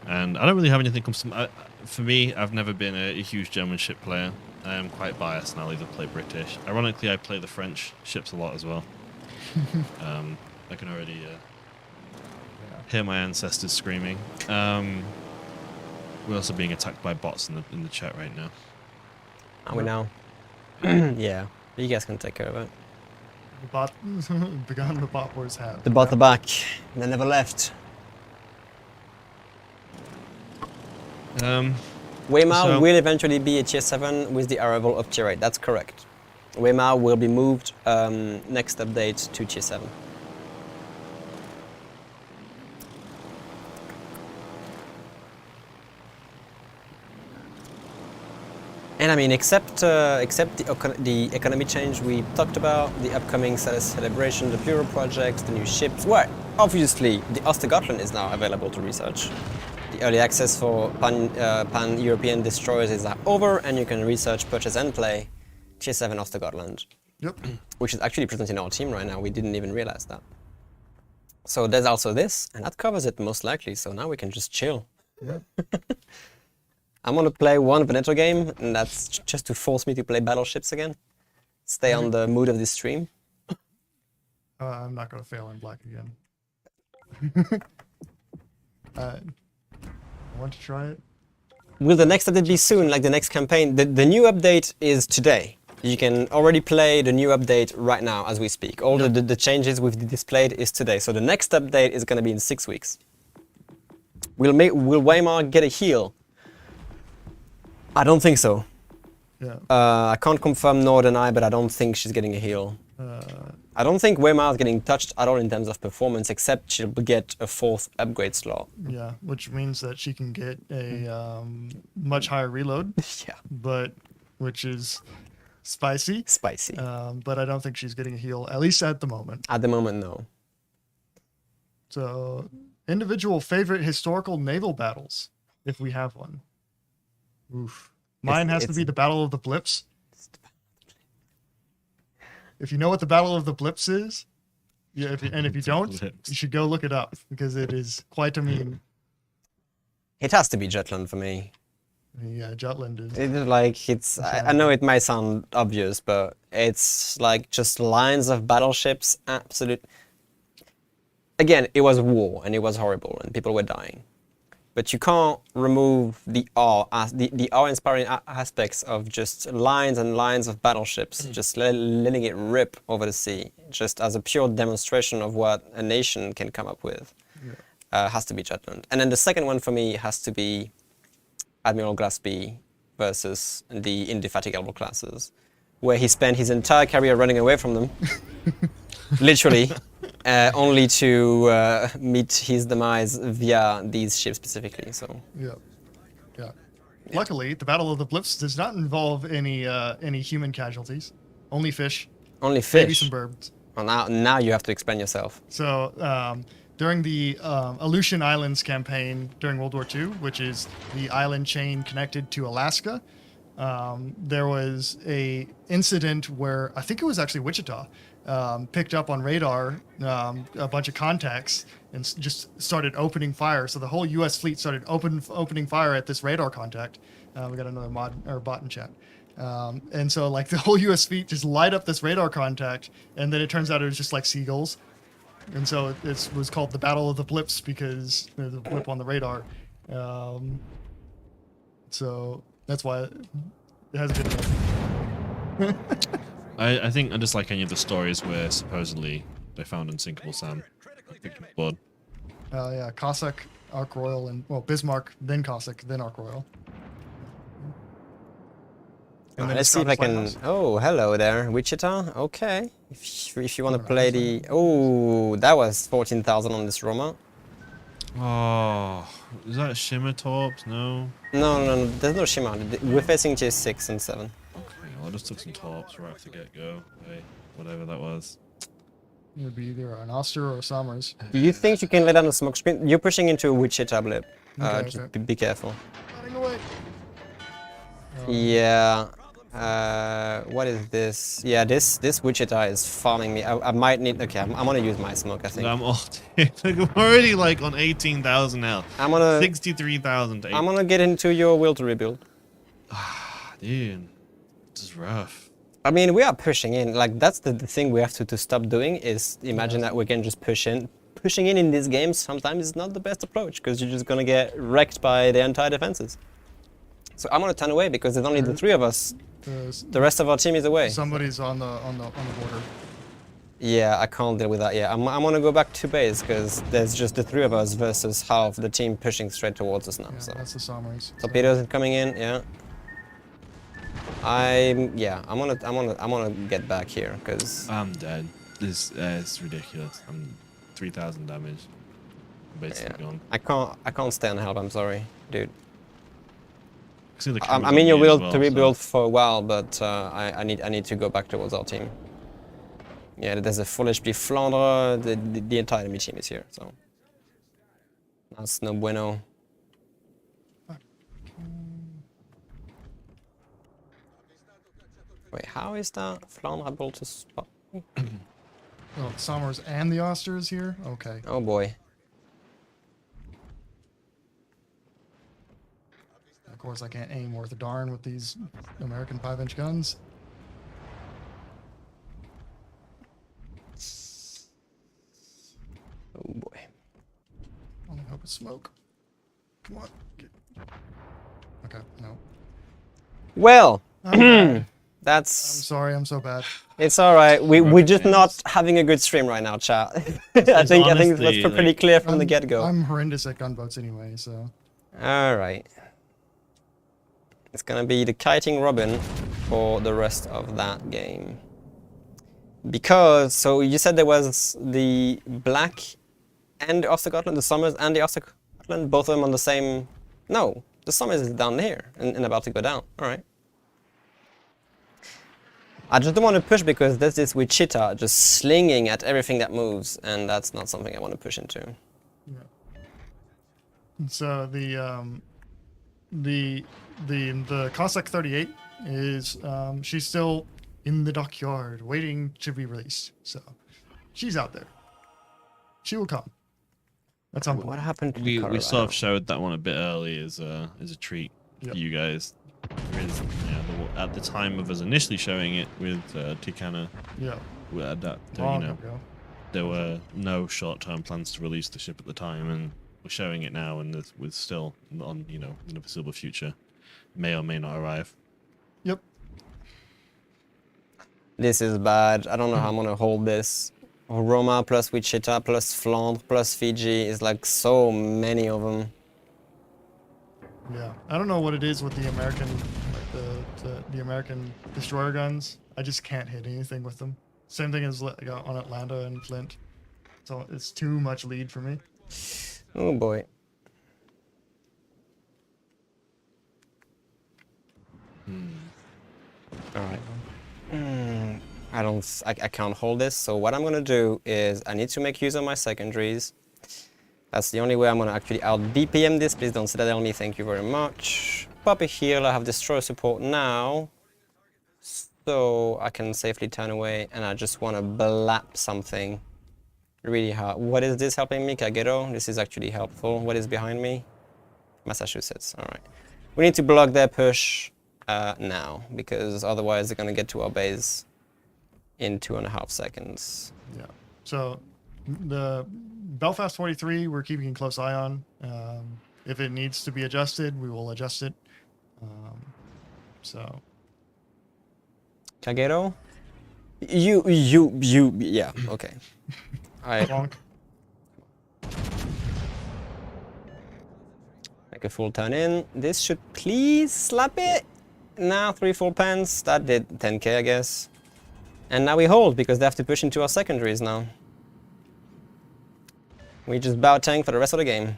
And I don't really have anything comes to for me, I've never been a huge German ship player. I am quite biased and I'll either play British. Ironically, I play the French ships a lot as well. I can already hear my ancestors screaming. We're also being attacked by bots in the chat right now. Are we now? Yeah, you guys can take care of it. The bot, begun the bot wars have. The bot are back. They never left. Weimar So- will eventually be a tier 7 with the arrival of tier 8. That's correct. Weimar will be moved next update to tier 7. And I mean, except the economy change we talked about, the upcoming celebration, the Bureau projects, the new ships. Well, obviously, the Ostergotland is now available to research. The early access for pan-European destroyers is now over, and you can research, purchase, and play Tier 7 Ostergotland, Yep. which is actually present in our team right now. We didn't even realize that. So there's also this, and that covers it most likely. So now we can just chill. Yep. I'm gonna play one Veneto game, and that's just to force me to play battleships again. Stay on the mood of this stream. I'm not going to fail in black again. I want to try it. Will the next update be soon, like the next campaign? The new update is today. You can already play the new update right now as we speak. All the changes we've displayed is today. So the next update is going to be in 6 weeks. Will Weimar get a heal? I don't think so. Yeah. I can't confirm nor deny, but I don't think she's getting a heal. I don't think Weimar is getting touched at all in terms of performance, except she'll get a 4th upgrade slot. Yeah, which means that she can get a much higher reload, Yeah. but which is spicy. Spicy. But I don't think she's getting a heal, at least at the moment. At the moment, no. So, individual favorite historical naval battles, if we have one. Oof. Mine has to be the Battle of the Blips. If you know what the Battle of the Blips is, yeah, if you don't, you should go look it up because it is quite a meme. It has to be Jutland for me. Yeah, Jutland is. It's like it's. I know it might sound obvious, but it's like just lines of battleships. Absolute. Again, it was war and it was horrible and people were dying, but you can't remove the awe-inspiring aspects of just lines and lines of battleships, just letting it rip over the sea, just as a pure demonstration of what a nation can come up with. Yeah. Has to be Jutland, and then the second one for me has to be Admiral Glaspie versus the Indefatigable classes, where he spent his entire career running away from them, literally, only to meet his demise via these ships specifically. So yeah. Luckily, the Battle of the Blips does not involve any human casualties, only fish. Only fish. Maybe some birds. Well, now you have to explain yourself. So during the Aleutian Islands campaign during World War II, which is the island chain connected to Alaska, there was a incident where I think it was actually Wichita picked up on radar a bunch of contacts and just started opening fire. So the whole U.S. fleet started opening fire at this radar contact. We got another bot in chat. And so like the whole U.S. fleet just light up this radar contact, and then it turns out it was just like seagulls. And so it was called the Battle of the Blips because there's a blip on the radar. So that's why it has a good name. I think I just like any of the stories where supposedly they found unsinkable Sam. Blood. Yeah, Cossack, Ark Royal, and Bismarck, then Cossack, then Ark Royal. And then Let's see if I can. Oh, hello there, Wichita. Okay, if you want to play the. Oh, that was 14,000 on this Roma. Oh, is that Shimmer Torps? No. No, there's no Shimmer. We're facing tier 6 and 7. Okay, well, I just took some Torps right off the get-go. Hey, whatever that was. It would be either an Oster or a Somers. Do you think you can lay down a smoke screen? You're pushing into a Wichita blip. Okay, Just be careful. Running away. Yeah. What is this? Yeah, this Wichita is farming me. I might need. Okay, I'm gonna use my smoke. I think. I'm already like on 18,000 now. I'm gonna 63,000. I'm gonna get into your will to rebuild. Dude, this is rough. I mean, we are pushing in. Like that's the thing we have to stop doing is imagine that we can just push in. Pushing in these games sometimes is not the best approach because you're just gonna get wrecked by the entire defenses. So I'm gonna turn away because there's only the three of us. The rest of our team is away. Somebody's on the border. Yeah, I can't deal with that yet. I'm gonna go back to base because there's just the three of us versus half the team pushing straight towards us now. Yeah, so that's the Somers. torpedoes coming in. Yeah. I'm gonna get back here because I'm dead. This it's ridiculous. I'm 3,000 damage. I'm basically gone. I can't stay on help. I'm sorry, dude. The I'm in your will to rebuild for a while, but I need to go back towards our team. Yeah, there's a full HP Flandre. The entire enemy team is here, so that's no bueno. Wait, how is that Flandre able to spot me? Oh, the Somers and the Osters here? Okay. Oh boy. Of course, I can't aim worth a darn with these American 5-inch guns. Oh boy. I only hope it's smoke. Come on. Okay, no. Well, I'm bad. I'm that's. sorry, I'm so bad. It's all right. We're just not having a good stream right now, chat. I think that's pretty clear from the get-go. I'm horrendous at gunboats anyway, so. All right. It's gonna be the kiting Robin for the rest of that game. Because, so you said there was the Black and the Ostergotland, the Somers and the Ostergotland, both of them on the same... No, the Somers is down here and about to go down. All right. I just don't want to push because there's this Wichita just slinging at everything that moves, and that's not something I want to push into. Yeah. So the Cossack 38 is she's still in the dockyard waiting to be released. So she's out there. She will come. At some point. What happened to We Colorado? sort of showed that one a bit early as a treat Yep. for you guys. There is, at the time of us initially showing it with Tikana, Yeah. Long you know, ago. there were no short-term plans to release the ship at the time, and we're showing it now, and with still on, in the foreseeable future, may or may not arrive. Yep. This is bad. I don't know how I'm gonna hold this. Roma plus Wichita plus Flandre plus Fiji is like so many of them. Yeah. I don't know what it is with the American, like the American destroyer guns. I just can't hit anything with them. Same thing as like, on Atlanta and Flint. So it's too much lead for me. Oh boy. All right. I can't hold this. So what I'm gonna do is I need to make use of my secondaries. That's the only way I'm gonna actually out BPM this. Please don't citadel me. Thank you very much. Pop a heal. I have destroyer support now, so I can safely turn away. And I just want to blap something really hard. What is this helping me, Kageto? This is actually helpful. What is behind me? Massachusetts. All right. We need to block their push now, because otherwise they're gonna get to our base in 2.5 seconds. Yeah. So the Belfast 43, we're keeping a close eye on. If it needs to be adjusted, we will adjust it. So Kageto? Yeah, okay. bonk. Make a full turn in. This should please slap it. Now 3 full pens. That did 10k, I guess. And now we hold because they have to push into our secondaries now. We just bow tank for the rest of the game.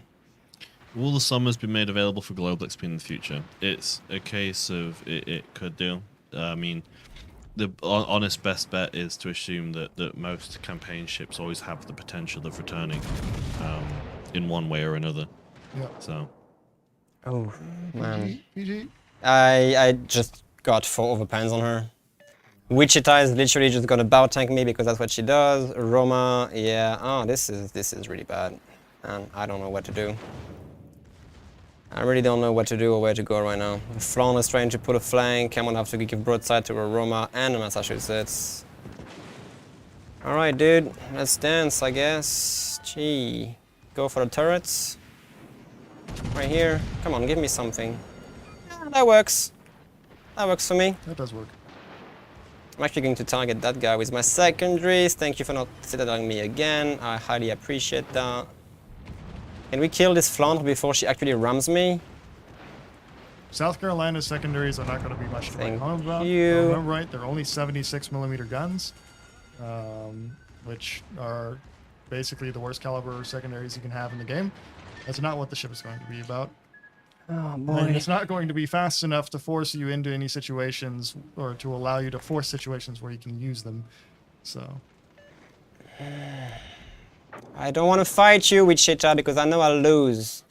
Will the summers be made available for global XP in the future? It's a case of it could do. I mean, the honest best bet is to assume that most campaign ships always have the potential of returning in one way or another. Yeah. So. Oh, man. PG. I just got 4 overpans on her. Wichita is literally just gonna bow tank me because that's what she does. Roma, yeah. Oh, this is really bad. And I don't know what to do. I really don't know what to do or where to go right now. Flandre is trying to put a flank. I'm gonna have to give broadside to a Roma and a Massachusetts. Alright, dude. Let's dance, I guess. Gee. Go for the turrets. Right here. Come on, give me something. Yeah, that works. That works for me. That does work. I'm actually going to target that guy with my secondaries. Thank you for not citadeling me again. I highly appreciate that. Can we kill this Flandre before she actually rams me? South Carolina's secondaries are not going to be much to write Thank home about. you. If I remember right, they're only 76mm guns, which are basically the worst caliber secondaries you can have in the game. That's not what the ship is going to be about. Oh And it's not going to be fast enough to force you into any situations or to allow you to force situations where you can use them. So, I don't want to fight you, Wichita, because I know I'll lose.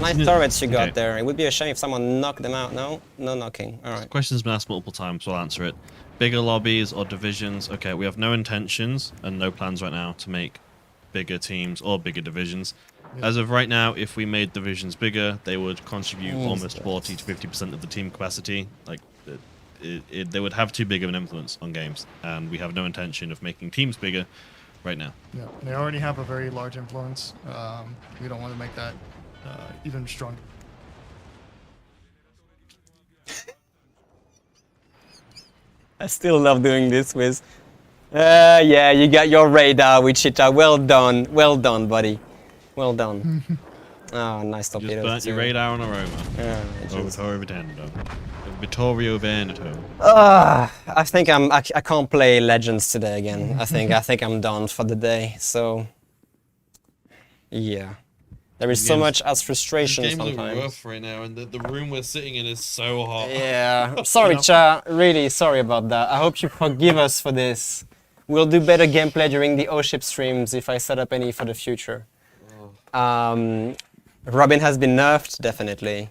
Nice turrets you got Okay. there. It would be a shame if someone knocked them out. No? No knocking. Alright. Question's been asked multiple times, so I'll answer it. Bigger lobbies or divisions? Okay, we have no intentions and no plans right now to make bigger teams or bigger divisions. Yeah. As of right now, if we made divisions bigger, they would contribute Jesus. almost 40 to 50% of the team capacity. Like, they would have too big of an influence on games, and we have no intention of making teams bigger right now. yeah, they already have a very large influence. We don't want to make that even stronger. I still love doing this with... yeah, you got your radar, Wichita. Well done, buddy. Well done. Oh, nice Just torpedoes. burnt your too. radar on Aroma. Yeah, Over just- Vittorio Veneto. Vittorio Veneto. I think I can't play Legends today again. I think I'm done for the day. So, yeah. There is so much as frustration This game looks sometimes. rough right now, and the room we're sitting in is so hot. Yeah, sorry, chat. Really sorry about that. I hope you forgive us for this. We'll do better gameplay during the Warship streams if I set up any for the future. Robin has been nerfed, definitely.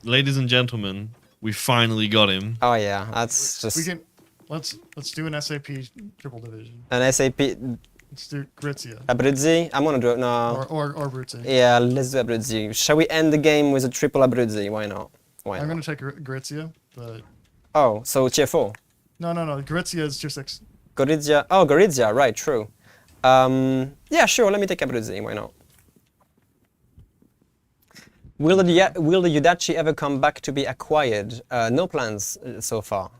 Ladies and gentlemen, we finally got him. Oh yeah, that's We just can let's do an SAP triple division. an SAP. Let's do Gritzia Abruzzi? I'm gonna do it now. or Brutze. Yeah, let's do Abruzzi. Shall we end the game with a triple Abruzzi? Why not? Why I'm not? gonna take Gritzia, but Oh, so tier 4. no. Gritzia is just Gorizia. Oh, Gorizia, right, true. Yeah, sure, let me take Abruzzi, why not? Will the Yudachi ever come back to be acquired? No plans so far.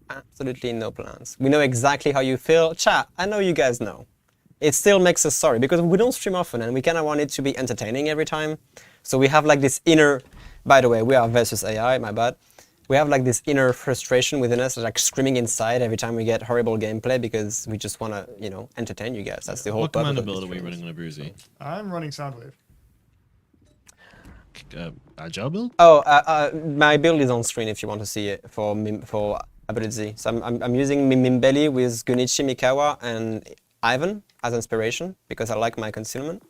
Absolutely no plans. We know exactly how you feel. Chat, I know you guys know. It still makes us sorry because we don't stream often and we kind of want it to be entertaining every time. So we have like this inner, by the way, we are versus AI, my bad. We have like this inner frustration within us, like screaming inside every time we get horrible gameplay because we just want to, you know, entertain you guys. That's the whole What purpose commander of build the are we streams. running on Abruzzi? I'm running Soundwave. Agile build? Oh, my build is on screen if you want to see it for Abruzzi. So I'm using Mimbelli with Gunichi Mikawa and Ivan as inspiration because I like my concealment.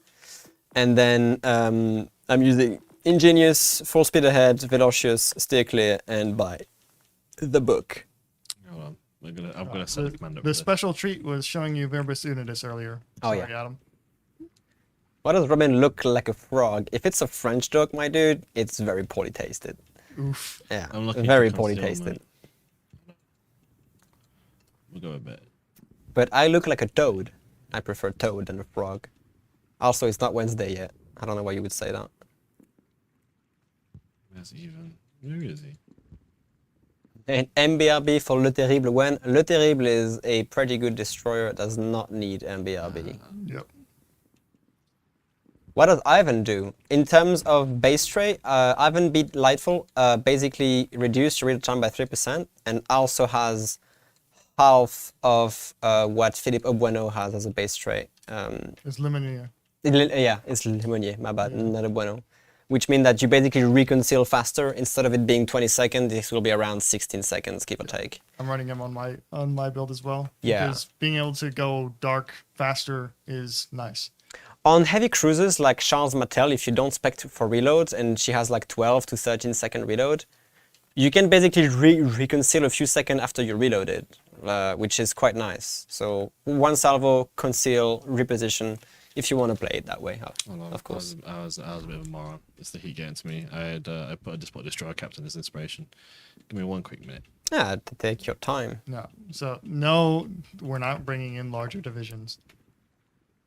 And then I'm using Ingenious, Full Speed Ahead, Velocious, Steer Clear, and Buy the book. Hold on. I'm gonna set the commander. The special treat was showing you Verbis Unitas earlier. Oh, Sorry, yeah. Adam. Why does Robin look like a frog? If it's a French joke, my dude, it's very poorly tasted. Oof. Yeah, I'm looking very for poorly concealment. tasted. We'll go a bit. But I look like a toad. I prefer toad than a frog. Also, it's not Wednesday yet. I don't know why you would say that. Where's even? Where is he? And MBRB for Le Terrible when Le Terrible is a pretty good destroyer, it does not need MBRB. Yep. What does Ivan do? In terms of base trait, Ivan beat Lightful, basically reduced real time by 3% and also has half of what Philippe Obueno has as a base trait. It's Limonier. Yeah, it's Limonier, my bad, not Obueno. Which means that you basically reconcile faster. Instead of it being 20 seconds, this will be around 16 seconds, give or take. I'm running him on my build as well. Yeah. Because being able to go dark faster is nice. On heavy cruisers like Charles Martel, if you don't spec for reloads and she has like 12 to 13 second reload, you can basically reconcile a few seconds after you reloaded, which is quite nice. So one salvo, conceal, reposition, if you want to play it that way, of course. I was a bit of a moron. It's the heat getting to me. I just put Destroyer Captain as inspiration. Give me 1 quick minute. Yeah, to take your time. No. So no, we're not bringing in larger divisions.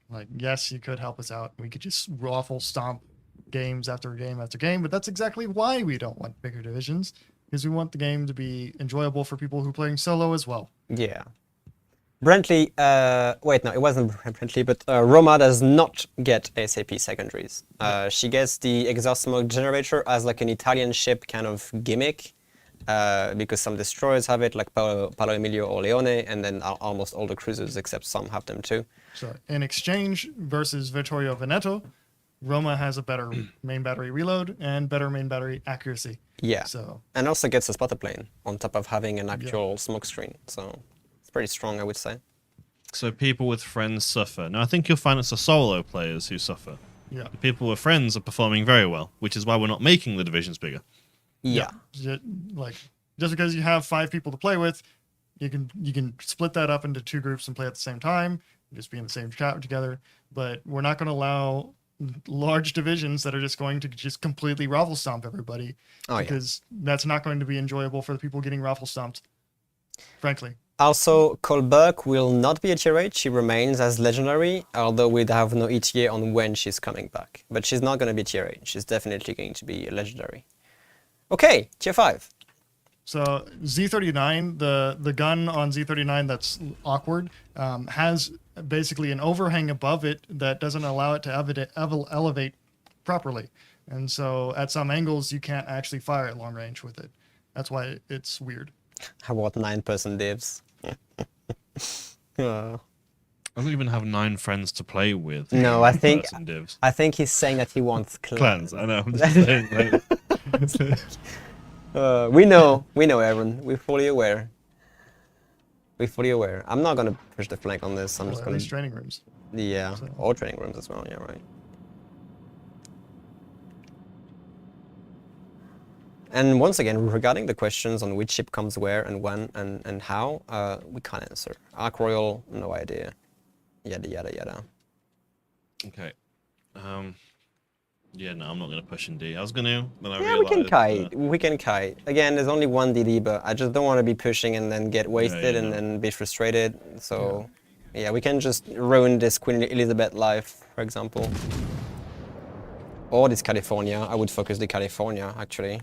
Like, yes, you could help us out. We could just raffle stomp games after game after game, but that's exactly why we don't want bigger divisions, because we want the game to be enjoyable for people who are playing solo as well. Yeah. Brentley, wait, no, it wasn't Brentley, but Roma does not get SAP secondaries. She gets the exhaust smoke generator as like an Italian ship kind of gimmick, because some destroyers have it, like Paolo Emilio or Leone, and then almost all the cruisers except some have them too. So in exchange versus Vittorio Veneto, Roma has a better main battery reload and better main battery accuracy. Yeah, So and also gets a spotter plane on top of having an actual smoke screen, so it's pretty strong, I would say. So people with friends suffer. Now I think you'll find it's the solo players who suffer. yeah. The people with friends are performing very well, which is why we're not making the divisions bigger. Yeah. Like, just because you have 5 people to play with, you can split that up into 2 groups and play at the same time, just be in the same chat together. But we're not going to allow large divisions that are just going to just completely raffle stomp everybody, because that's not going to be enjoyable for the people getting raffle stomped, frankly. Also, Kolberg will not be a tier 8, she remains as legendary, although we'd have no ETA on when she's coming back. But she's not going to be tier 8, she's definitely going to be a legendary. Okay, tier 5. So Z39, the gun on Z39 that's awkward, has basically an overhang above it that doesn't allow it to elevate properly. And so at some angles, you can't actually fire at long range with it. That's why it's weird. How about 9% divs? I don't even have 9 friends to play with. No, I think Person divs. I think he's saying that he wants Clans. I know. I'm just saying. Like, we know, Aaron. We're fully aware. We're fully aware. I'm not gonna push the flank on this. I'm just At gonna. least training rooms. Yeah, So- all training rooms as well. Yeah, right. And once again, regarding the questions on which ship comes where and when and how, we can't answer. Ark Royal, no idea. Yada yada yada. okay. Yeah, no, I'm not gonna push in D. I was gonna, then I Yeah, we can realised, kite. We can kite. Again, there's only one DD, but I just don't want to be pushing and then get wasted you and know. then be frustrated. So, yeah, we can just ruin this Queen Elizabeth life, for example. Or this California. I would focus the California, actually.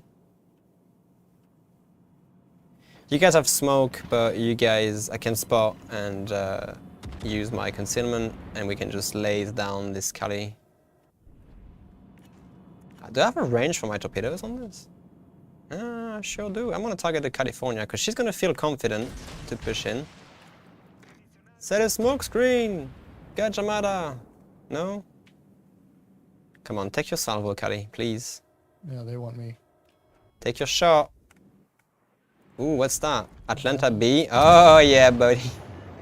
You guys have smoke, but you guys, I can spot and use my concealment, and we can just laze down this Cali. Do I have a range for my torpedoes on this? I sure do. I'm gonna target the California, because she's gonna feel confident to push in. Set a smoke screen! Gajamada! No? Come on, take your salvo, Cali, please. Yeah, they want me. Take your shot. Ooh, what's that? Atlanta B? Oh, yeah, buddy.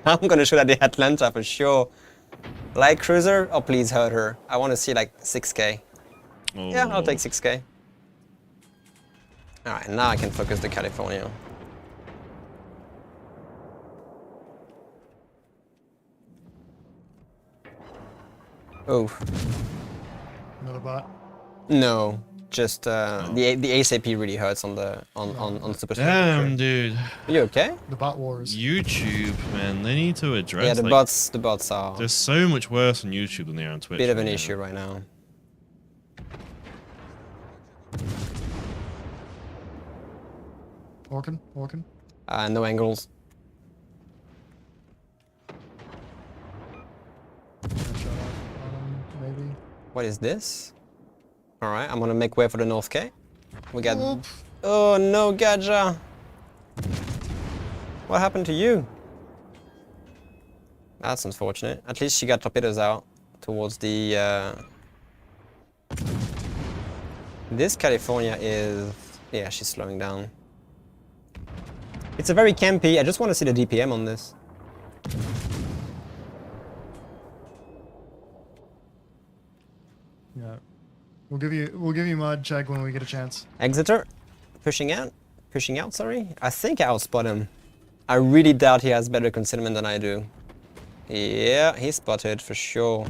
I'm gonna shoot at the Atlanta for sure. Light cruiser? Oh, please hurt her. I want to see like 6k. Oh, Yeah, I'll take 6k. Alright, now I can focus the California. Oh, Another bot. no. Just the ASAP really hurts on the on Super Damn, dude. Are you okay? The bot wars. YouTube, man, they need to address. Yeah, the like, bots are They're so much worse on YouTube than they are on Twitch. a bit of an right now. issue right now. Orkin. No angles. Maybe. What is this? Alright, I'm gonna make way for the North K. We got... Oop. Oh no, Gaja! What happened to you? That's unfortunate. At least she got torpedoes out towards the... This California is... Yeah, she's slowing down. It's a very campy. I just want to see the DPM on this. Yeah. We'll give you mod check when we get a chance. Exeter, pushing out, sorry. I think I'll spot him. I really doubt he has better concealment than I do. Yeah, he's spotted for sure.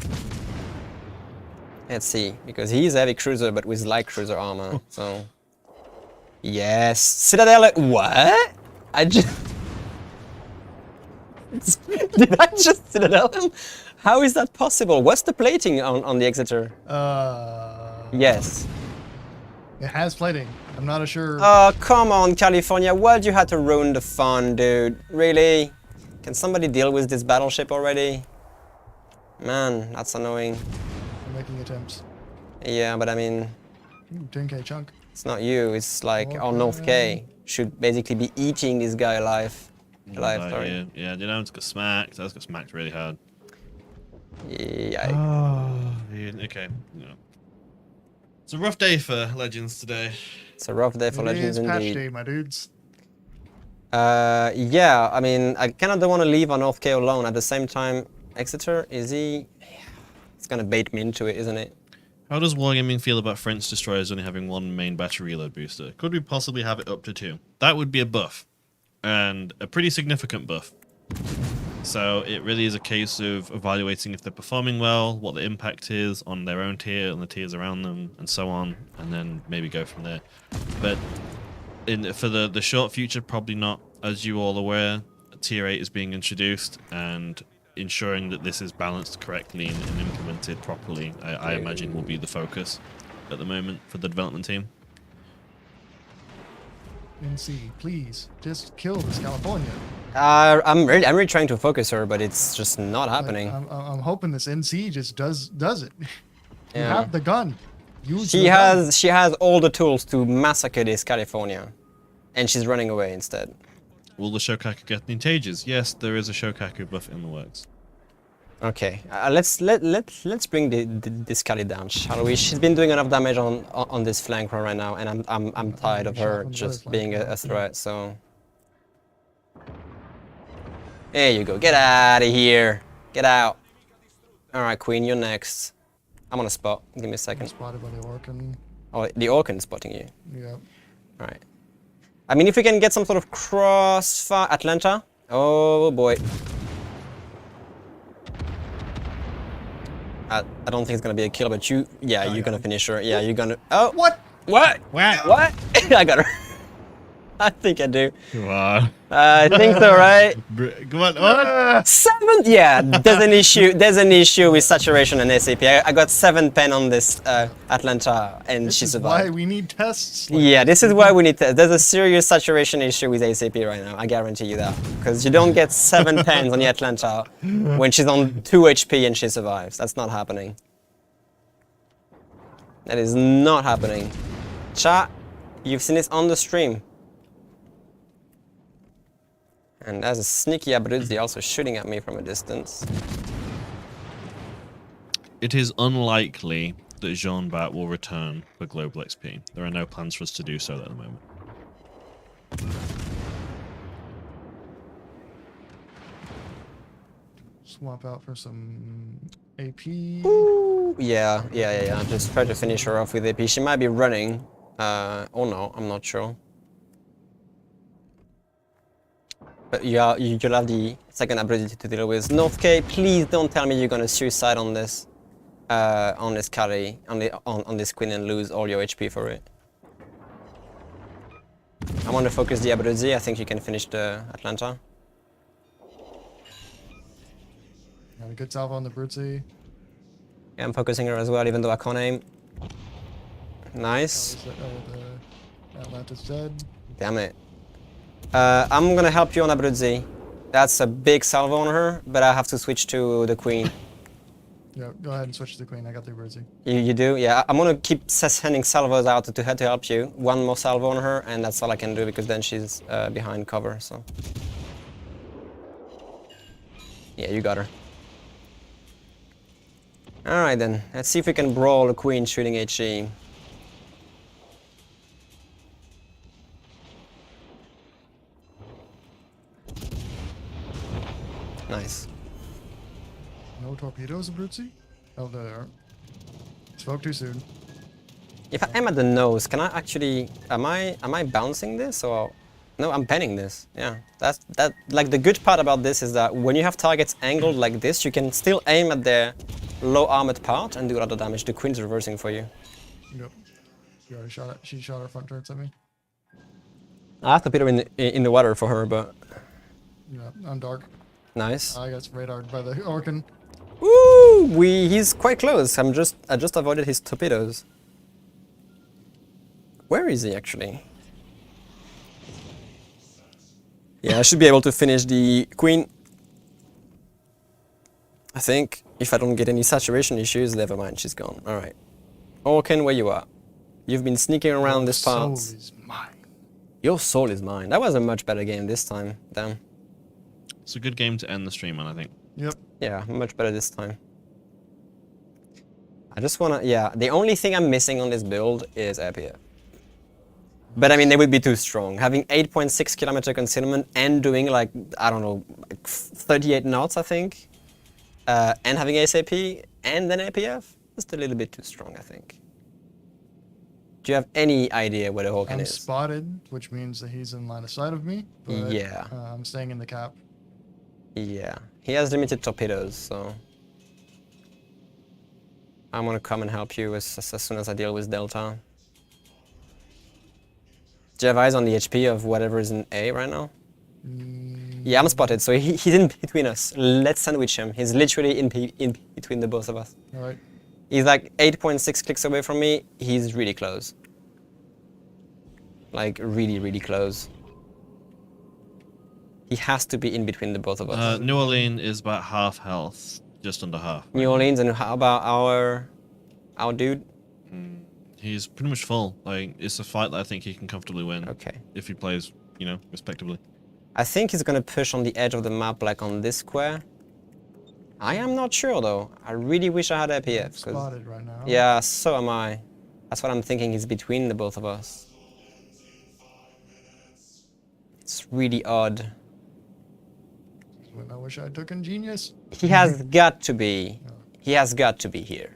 Let's see, because he's a heavy cruiser but with light cruiser armor, so... Yes, Citadel, what? I just... Did I just Citadel him? How is that possible? What's the plating on the Exeter? Yes. It has plating. I'm not sure. Oh, come on, California. Why'd you have to ruin the fun, dude? Really? Can somebody deal with this battleship already? Man, that's annoying. I'm making attempts. Yeah, but I mean, Ooh, 10k chunk. it's not you. It's like our North K should basically be eating this guy alive. Alive, sorry. Yeah, you know, it's got smacked. That's got smacked really hard. Yeah. Oh, okay. Yeah. It's a rough day for Legends today. It's a rough day for It Legends is patch indeed. day, my dudes. Yeah, I mean, I kind of don't want to leave on North K alone. At the same time, Exeter, is he... It's gonna bait me into it, isn't it? How does Wargaming feel about French destroyers only having one main battery reload booster? Could we possibly have it up to 2? That would be a buff. And a pretty significant buff. So it really is a case of evaluating if they're performing well, what the impact is on their own tier and the tiers around them, and so on, and then maybe go from there. But for the short future, probably not. As you all aware, tier 8 is being introduced, and ensuring that this is balanced correctly and implemented properly, I imagine will be the focus at the moment for the development team. NC, please, just kill this California. I'm really trying to focus her, but it's just not happening. Like, I'm hoping this NC just does it. You Yeah. have the gun. Use She the gun. has all the tools to massacre this California, and she's running away instead. Will the Shokaku get any Tages? Yes, there is a Shokaku buff in the works. Okay, let's bring this Kali down, shall we? She's been doing enough damage on this flank right now, and I'm tired of her just being a threat. So there you go. Get out of here. Get out. All right, Queen, you're next. I'm on a spot. Give me a second. Spotted by the Orkan. Oh, the Orkan spotting you. Yeah. All right. I mean, if we can get some sort of crossfire, Atlanta. Oh boy. I don't think it's gonna be a kill, but you're gonna finish her. Yeah, you're gonna. Oh, What? what? What? What? I got her. I think I do. Come on. I think so, right? Come on. Oh. 7. Yeah, there's an issue. There's an issue with saturation and SAP. I got 7 pen on this Atlanta, and This she is survived. why we need tests. Yeah, this is why we need to. There's a serious saturation issue with ASAP right now. I guarantee you that. Because you don't get 7 pens on the Atlanta when she's on 2 HP and she survives. That's not happening. That is not happening. Chat, you've seen this on the stream. And there's a sneaky Abruzzi also shooting at me from a distance. It is unlikely that Jean Bat will return for Global XP. There are no plans for us to do so at the moment. Swap out for some AP. Ooh, yeah. Just try to finish her off with AP. She might be running. Or no, I'm not sure. But you'll have the second Abruzzi to deal with. North K, please don't tell me you're gonna suicide on this carry, on this queen and lose all your HP for it. I want to focus the Abruzzi. I think you can finish the Atlanta. Got a good salvo on the Brutzi. Yeah, I'm focusing her as well, even though I can't aim. Nice. The Atlanta's dead. Damn it. I'm gonna help you on Abruzzi. That's a big salvo on her, but I have to switch to the queen. Yeah, go ahead and switch to the queen. I got the Brutzi. You do? Yeah, I'm gonna keep sending salvos out to help you. One more salvo on her, and that's all I can do because then she's behind cover, so. Yeah, you got her. Alright then, let's see if we can brawl the queen shooting HE. Nice. No torpedoes, Abruzzi? Oh, there they are. Spoke too soon. If I aim at the nose, can I actually... Am I bouncing this or... No, I'm penning this. Yeah, like the good part about this is that when you have targets angled like this, you can still aim at their low armored part and do a lot of damage. The queen's reversing for you. Yep. She already shot it. She shot her front turrets at me. I have to put her in the water for her, but... Yeah, I'm dark. Nice. I got radared by the Orkan. Woo! He's quite close. I just avoided his torpedoes. Where is he actually? Yeah, I should be able to finish the queen. I think if I don't get any saturation issues, never mind, she's gone. All right. Orkan, where you are? You've been sneaking around this part. Soul is mine. Your soul is mine. That was a much better game this time. Damn. It's a good game to end the stream on, I think. Yep. Yeah, much better this time. I just wanna, yeah, the only thing I'm missing on this build is APF. But I mean, they would be too strong. Having 8.6 kilometer concealment and doing like, I don't know, like 38 knots, I think. And having ASAP and then APF, just a little bit too strong, I think. Do you have any idea where the Orkan is? I'm spotted, which means that he's in line of sight of me. But, Yeah. I'm staying in the cap. Yeah, he has limited torpedoes, so I'm gonna come and help you as soon as I deal with Delta. Do you have eyes on the HP of whatever is in A right now? Yeah, I'm spotted, so he's in between us. Let's sandwich him. He's literally in between the both of us. All right. He's like 8.6 clicks away from me. He's really close. Like, really, really close. He has to be in between the both of us. New Orleans is about half health, just under half. New Orleans, and how about our dude? He's pretty much full. Like, it's a fight that I think he can comfortably win. Okay. If he plays, you know, respectably. I think he's gonna push on the edge of the map, like on this square. I am not sure though. I really wish I had APF. 'Cause Spotted right now. yeah, so am I. That's what I'm thinking is between the both of us. It's really odd. When I wish I took Ingenious. He has got to be. He has got to be here.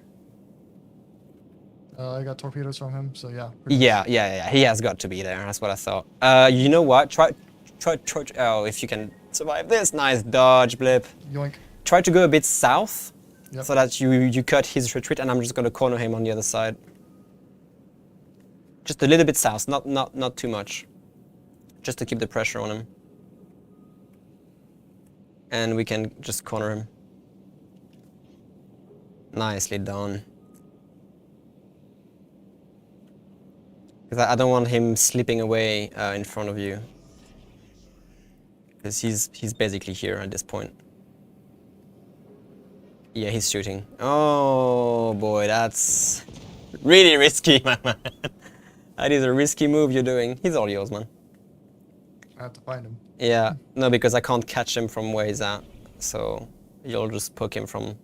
I got torpedoes from him, so yeah. Yeah. He has got to be there. That's what I thought. You know what? Try. Oh, if you can survive this, nice dodge, Blip. Yoink. Try to go a bit south, Yep. so that you cut his retreat, and I'm just gonna corner him on the other side. Just a little bit south, not too much. Just to keep the pressure on him. And we can just corner him. Nicely done. Because I don't want him slipping away in front of you. Because he's basically here at this point. Yeah, he's shooting. Oh boy, that's really risky, my man. That is a risky move you're doing. He's all yours, man. I have to find him. Yeah, no, because I can't catch him from where he's at. So you'll just poke him from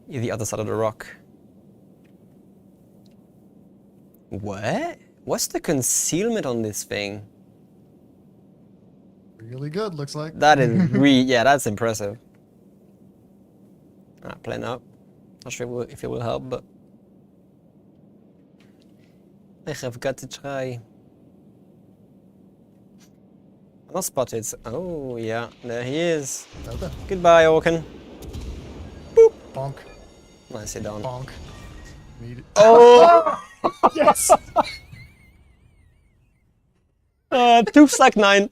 the other side of the rock. What? What's the concealment on this thing? Really good, looks like. That is yeah, that's impressive. Playing up. Not sure if it will help, but I have got to try. I'm not spotted. Oh yeah, there he is. Okay. Goodbye, Orkan. Bonk. Nicely done. Bonk. Need it. Oh! Yes! 2 slack 9.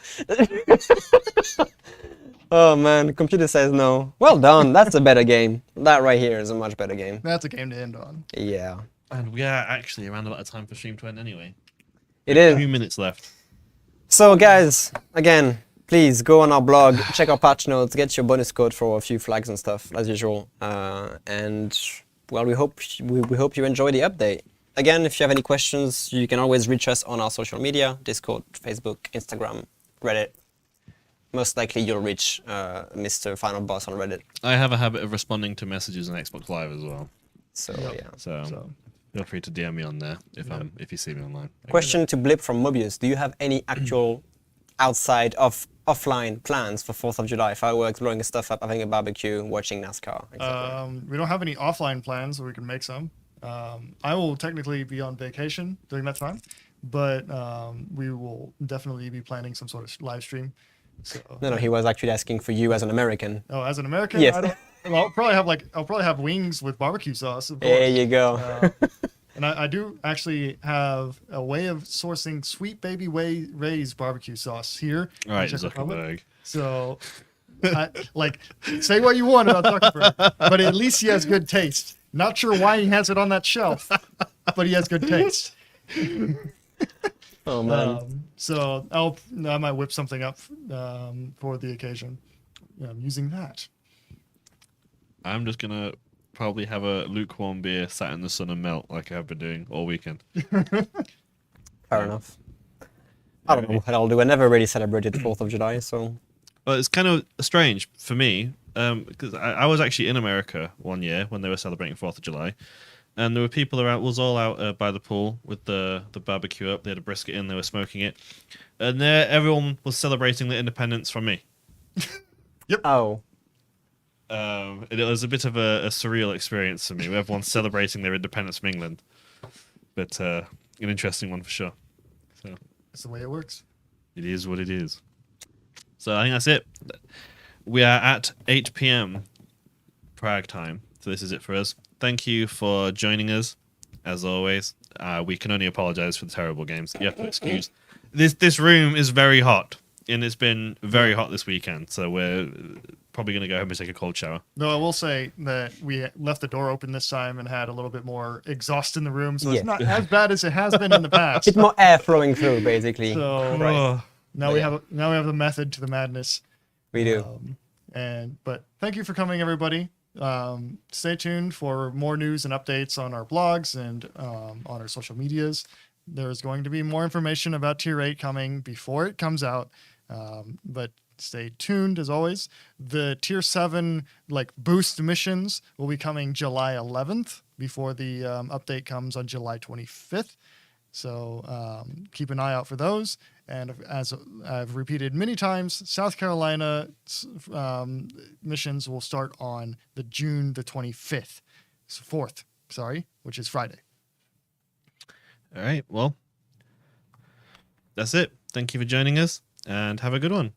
Oh man, computer says no. Well done, that's a better game. That right here is a much better game. That's a game to end on. Yeah. And we are actually around about the time for stream to end anyway. It is. 2 minutes left. So guys, again, please go on our blog, check our patch notes, get your bonus code for a few flags and stuff, as usual. And well, we hope you enjoy the update. Again, if you have any questions, you can always reach us on our social media, Discord, Facebook, Instagram, Reddit. Most likely you'll reach Mr. Final Boss on Reddit. I have a habit of responding to messages on Xbox Live as well. So Yep. yeah. So feel free to DM me on there if you see me online. Question to Blip from Mobius. Do you have any actual outside of offline plans for 4th of July? Fireworks, blowing stuff up, having a barbecue, watching NASCAR, etc. We don't have any offline plans, so we can make some. I will technically be on vacation during that time, but we will definitely be planning some sort of live stream. So, No, he was actually asking for you as an American. Oh, as an American, Yes. I don't. Well, I'll probably have wings with barbecue sauce. Of course. There you go. And I do actually have a way of sourcing Sweet Baby Ray's barbecue sauce here. All right, in Czech Republic. Zuckerberg. So, say what you want about Zuckerberg, but at least he has good taste. Not sure why he has it on that shelf, but he has good taste. Oh man. So I might whip something up for the occasion using that. I'm just gonna probably have a lukewarm beer sat in the sun and melt like I've been doing all weekend. Fair enough. I don't know what I'll do. I never really celebrated the 4th of July, so... Well, it's kind of strange for me because I was actually in America one year when they were celebrating 4th of July, and there were people around. Was all out by the pool with the barbecue up. They had a brisket in. They were smoking it, and there everyone was celebrating their independence from me. Yep. Oh. It was a bit of a surreal experience for me. With everyone celebrating their independence from England, but an interesting one for sure. So That's the way it works. it is what it is. So I think that's it. We are at 8 p.m. Prague time. So this is it for us. Thank you for joining us, as always. We can only apologize for the terrible games. You have to excuse. This room is very hot, and it's been very hot this weekend. So we're probably going to go home and take a cold shower. Though I will say that we left the door open this time and had a little bit more exhaust in the room, so Yeah. it's not as bad as it has been in the past. Bit more air flowing through, basically. So Right. now we have the method to the madness. We do. But thank you for coming, everybody. Stay tuned for more news and updates on our blogs and on our social medias. There's going to be more information about Tier 8 coming before it comes out. But stay tuned as always. The Tier 7 like boost missions will be coming July 11th before the update comes on July 25th. So keep an eye out for those. And as I've repeated many times, South Carolina missions will start on the June the 25th, 4th, sorry, which is Friday. All right. Well, that's it. Thank you for joining us and have a good one.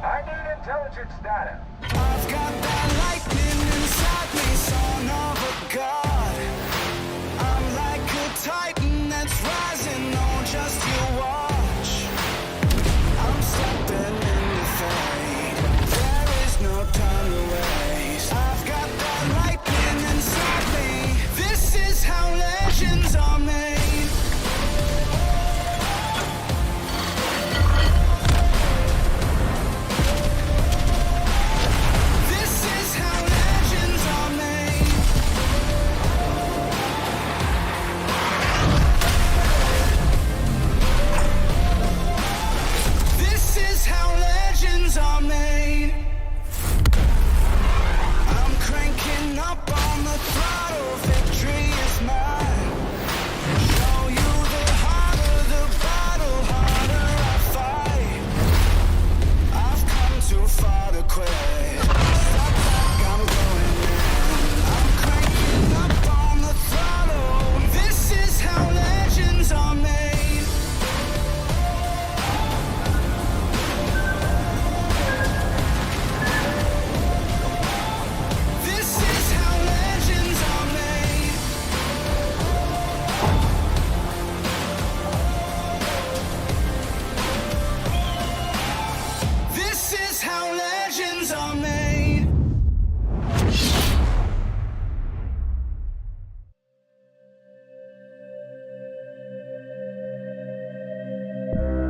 I need intelligence data. I've got that lightning inside me, son of a god. I'm like a titan that's rising, oh, just you watch. I'm stepping in the fade. There is no time to waste. I've got that lightning inside me. This is how legends are made. This is how legends are made. This is how legends are made. I'm cranking up on the throttle, victory is mine. Show you the harder the battle, harder I fight. I've come too far to quit.